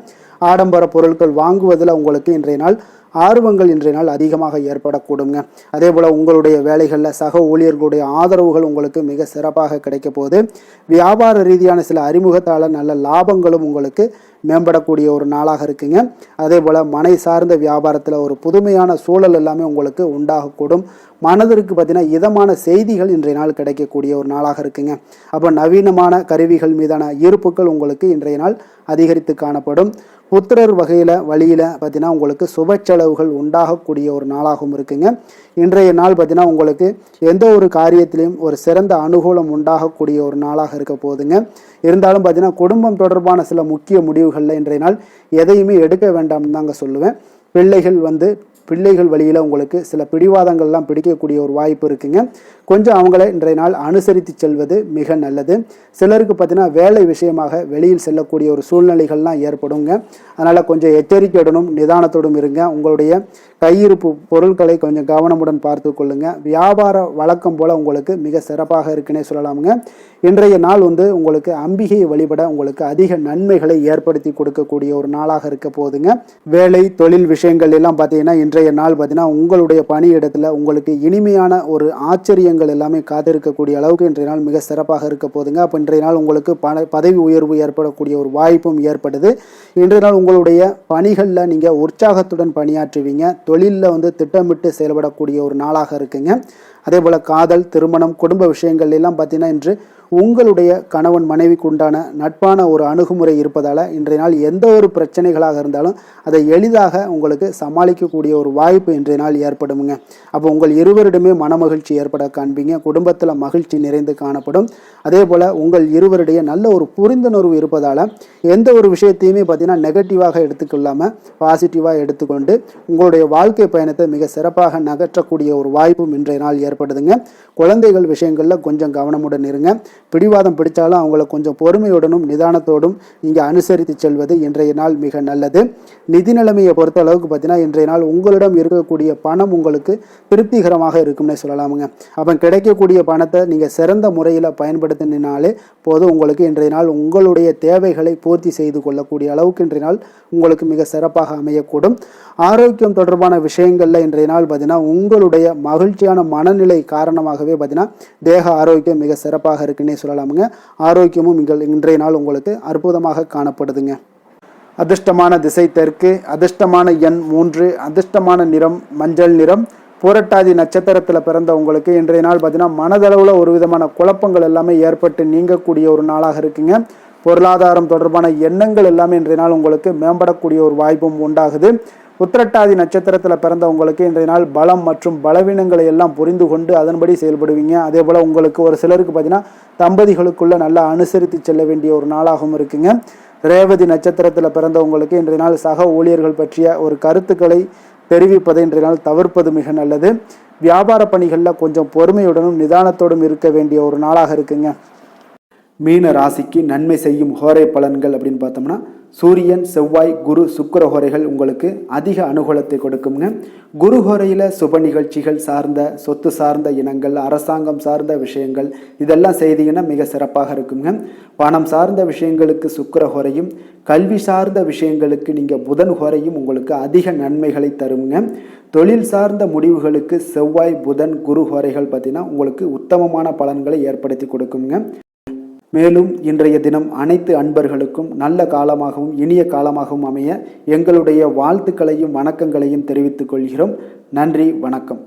Speaker 1: ஆடம்பர பொருட்கள் வாங்குவதில் உங்களுக்கு இன்றைய நாள் ஆர்வங்கள் இன்றைய நாள் அதிகமாக ஏற்படக்கூடுங்க. அதே போல் உங்களுடைய வேலைகளில் சக ஊழியர்களுடைய ஆதரவுகள் உங்களுக்கு மிக சிறப்பாக கிடைக்க போகுது. வியாபார ரீதியான சில அறிமுகத்தால் நல்ல லாபங்களும் உங்களுக்கு மேம்படக்கூடிய ஒரு நாளாக இருக்குங்க. அதே போல் மனை சார்ந்த வியாபாரத்தில் ஒரு புதுமையான சூழல் எல்லாமே உங்களுக்கு உண்டாகக்கூடும். மனதிற்கு பார்த்தீங்கன்னா இதமான செய்திகள் இன்றைய நாள் கிடைக்கக்கூடிய ஒரு நாளாக இருக்குங்க. அப்போ நவீனமான கருவிகள் மீதான ஈர்ப்புகள் உங்களுக்கு இன்றைய நாள் அதிகரித்து காணப்படும். புத்திரர் வழியில் பார்த்தீங்கன்னா உங்களுக்கு சுப செலவுகள் உண்டாகக்கூடிய ஒரு நாளாகவும் இருக்குங்க. இன்றைய நாள் பார்த்தீங்கன்னா உங்களுக்கு எந்த ஒரு காரியத்திலையும் ஒரு சிறந்த அனுகூலம் உண்டாகக்கூடிய ஒரு நாளாக இருக்க போகுதுங்க. இருந்தாலும் பார்த்தீங்கன்னா குடும்பம் தொடர்பான சில முக்கிய முடிவுகளில் இன்றைய நாள் எதையுமே எடுக்க வேண்டாம்னு தாங்க சொல்லுவேன். பிள்ளைகள் வழியில் உங்களுக்கு சில பிடிவாதங்கள்லாம் பிடிக்கக்கூடிய ஒரு வாய்ப்பு இருக்குங்க. கொஞ்சம் அவங்கள இன்றைய நாள் அனுசரித்து செல்வது மிக நல்லது. சிலருக்கு பார்த்தீங்கன்னா வேலை விஷயமாக வெளியில் செல்லக்கூடிய ஒரு சூழ்நிலைகள்லாம் ஏற்படுங்க. அதனால் கொஞ்சம் எச்சரிக்கையுடனும் நிதானத்தோடும் இருங்க. உங்களுடைய கையிருப்பு பொருட்களை கொஞ்சம் கவனமுடன் பார்த்து கொள்ளுங்க. வியாபார வழக்கம் போல் உங்களுக்கு மிக சிறப்பாக இருக்குன்னே சொல்லலாமுங்க. இன்றைய நாள் உங்களுக்கு அம்பிகையை வழிபட உங்களுக்கு அதிக நன்மைகளை ஏற்படுத்தி கொடுக்கக்கூடிய ஒரு நாளாக இருக்க போகுதுங்க. வேலை தொழில் விஷயங்கள் எல்லாம் பார்த்தீங்கன்னா இன்றைய நாள் பார்த்தீங்கன்னா உங்களுடைய பணியிடத்தில் உங்களுக்கு இனிமையான ஒரு ஆச்சரியங்கள் எல்லாமே காத்திருக்கக்கூடிய அளவுக்கு இன்றைய நாள் மிக சிறப்பாக இருக்க போகுதுங்க. அப்போ இன்றைய நாள் உங்களுக்கு பதவி உயர்வு ஏற்படக்கூடிய ஒரு வாய்ப்பும் ஏற்படுது. இன்றைய நாள் உங்களுடைய பணிகளில் நீங்கள் உற்சாகத்துடன் பணியாற்றுவீங்க. தொழிலில் திட்டமிட்டு செயல்படக்கூடிய ஒரு நாளாக இருக்குங்க. அதே போல் காதல், திருமணம், குடும்ப விஷயங்கள் எல்லாம் பார்த்தீங்கன்னா இன்று உங்களுடைய கணவன் மனைவிக்கு உண்டான நட்பான ஒரு அணுகுமுறை இருப்பதால் இன்றைய நாள் எந்த ஒரு பிரச்சனைகளாக இருந்தாலும் அதை எளிதாக உங்களுக்கு சமாளிக்கக்கூடிய ஒரு வாய்ப்பு இன்றைய நாள் ஏற்படுமுங்க. அப்போ உங்கள் இருவரிடமே மனமகிழ்ச்சி ஏற்பட காண்பீங்க. குடும்பத்தில் மகிழ்ச்சி நிறைந்து காணப்படும். அதே போல் உங்கள் இருவருடைய நல்ல ஒரு புரிந்துணர்வு இருப்பதால் எந்த ஒரு விஷயத்தையுமே பார்த்தீங்கன்னா நெகட்டிவாக எடுத்துக்கொள்ளாமல் பாசிட்டிவாக எடுத்துக்கொண்டு உங்களுடைய வாழ்க்கை பயணத்தை மிக சிறப்பாக நகற்றக்கூடிய ஒரு வாய்ப்பும் இன்றைய நாள் ஏற்படுதுங்க. குழந்தைகள் விஷயங்களில் கொஞ்சம் கவனமுடன் இருங்க. பிடிவாதம் பிடித்தாலும் அவங்கள கொஞ்சம் பொறுமையுடனும் நிதானத்தோடும் நீங்கள் அனுசரித்து செல்வது இன்றைய நாள் மிக நல்லது. நிதி நிலைமையை பொறுத்த அளவுக்கு பார்த்தீங்கன்னா இன்றைய நாள் உங்களிடம் இருக்கக்கூடிய பணம் உங்களுக்கு திருப்திகரமாக இருக்கும்னே சொல்லலாமுங்க. அப்போ கிடைக்கக்கூடிய பணத்தை நீங்கள் சிறந்த முறையில் பயன்படுத்தினாலே போதும். உங்களுக்கு இன்றைய நாள் உங்களுடைய தேவைகளை பூர்த்தி செய்து கொள்ளக்கூடிய அளவுக்கு இன்றைய நாள் உங்களுக்கு மிக சிறப்பாக அமையக்கூடும். ஆரோக்கியம் தொடர்பான விஷயங்களில் இன்றைய நாள் பார்த்தீங்கன்னா உங்களுடைய மகிழ்ச்சியான மனநிலை காரணமாகவே பார்த்தீங்கன்னா தேக ஆரோக்கியம் மிக சிறப்பாக இருக்குன்னே சொல்லலாமுங்க. ஆரோக்கியமும் இன்றைய நாள் உங்களுக்கு அற்புதமாக காணப்படுதுங்க. அதிர்ஷ்டமான திசை தெற்கு, அதிர்ஷ்டமான எண் 3, அதிர்ஷ்டமான நிறம் மஞ்சள் நிறம். புரட்டாதி நட்சத்திரத்தில் பிறந்த உங்களுக்கு இன்றைய நாள் பார்த்தீங்கன்னா மனதளவில் ஒரு விதமான குழப்பங்கள் எல்லாமே ஏற்பட்டு நீங்கக்கூடிய ஒரு நாளாக இருக்குங்க. பொருளாதாரம் தொடர்பான எண்ணங்கள் எல்லாமே இன்றைய நாள் உங்களுக்கு மேம்படக்கூடிய ஒரு வாய்ப்பும் உண்டாகுது. உத்திரட்டாதி நட்சத்திரத்தில் பிறந்தவங்களுக்கு இன்றைய நாள் பலம் மற்றும் பலவீனங்களை எல்லாம் புரிந்து கொண்டு அதன்படி செயல்படுவீங்க. அதே போல் உங்களுக்கு ஒரு சிலருக்கு பார்த்தீங்கன்னா தம்பதிகளுக்குள்ள நல்லா அனுசரித்து செல்ல வேண்டிய ஒரு நாளாகவும் இருக்குங்க. ரேவதி நட்சத்திரத்தில் பிறந்தவங்களுக்கு இன்றைய நாள் சக ஊழியர்கள் பற்றிய ஒரு கருத்துக்களை தெரிவிப்பதை இன்றைய நாள் தவிர்ப்பது மிக நல்லது. வியாபார பணிகளில் கொஞ்சம் பொறுமையுடனும் நிதானத்தோடும் இருக்க வேண்டிய ஒரு நாளாக இருக்குங்க. மீன ராசிக்கு நன்மை செய்யும் ஹோரை பலன்கள் அப்படின்னு பார்த்தோம்னா சூரியன், செவ்வாய், குரு, சுக்கிர ஹோரைகள் உங்களுக்கு அதிக அனுகூலத்தை கொடுக்குங்க. குரு ஹோரையில் சுப நிகழ்ச்சிகள் சார்ந்த, சொத்து சார்ந்த இனங்கள், அரசாங்கம் சார்ந்த விஷயங்கள் இதெல்லாம் செய்தீங்கன்னா மிக சிறப்பாக இருக்குங்க. பணம் சார்ந்த விஷயங்களுக்கு சுக்கிர ஹோரையும், கல்வி சார்ந்த விஷயங்களுக்கு நீங்கள் புதன் ஹோரையும் உங்களுக்கு அதிக நன்மைகளை தருங்க. தொழில் சார்ந்த முடிவுகளுக்கு செவ்வாய், புதன், குரு ஹோரைகள் பார்த்தீங்கன்னா உங்களுக்கு உத்தமமான பலன்களை ஏற்படுத்தி கொடுக்குங்க. மேலும் இன்றைய தினம் அனைத்து அன்பர்களுக்கும் நல்ல காலமாகவும் இனிய காலமாகவும் அமைய எங்களுடைய வாழ்த்துக்களையும் வணக்கங்களையும் தெரிவித்துக் கொள்கிறோம். நன்றி, வணக்கம்.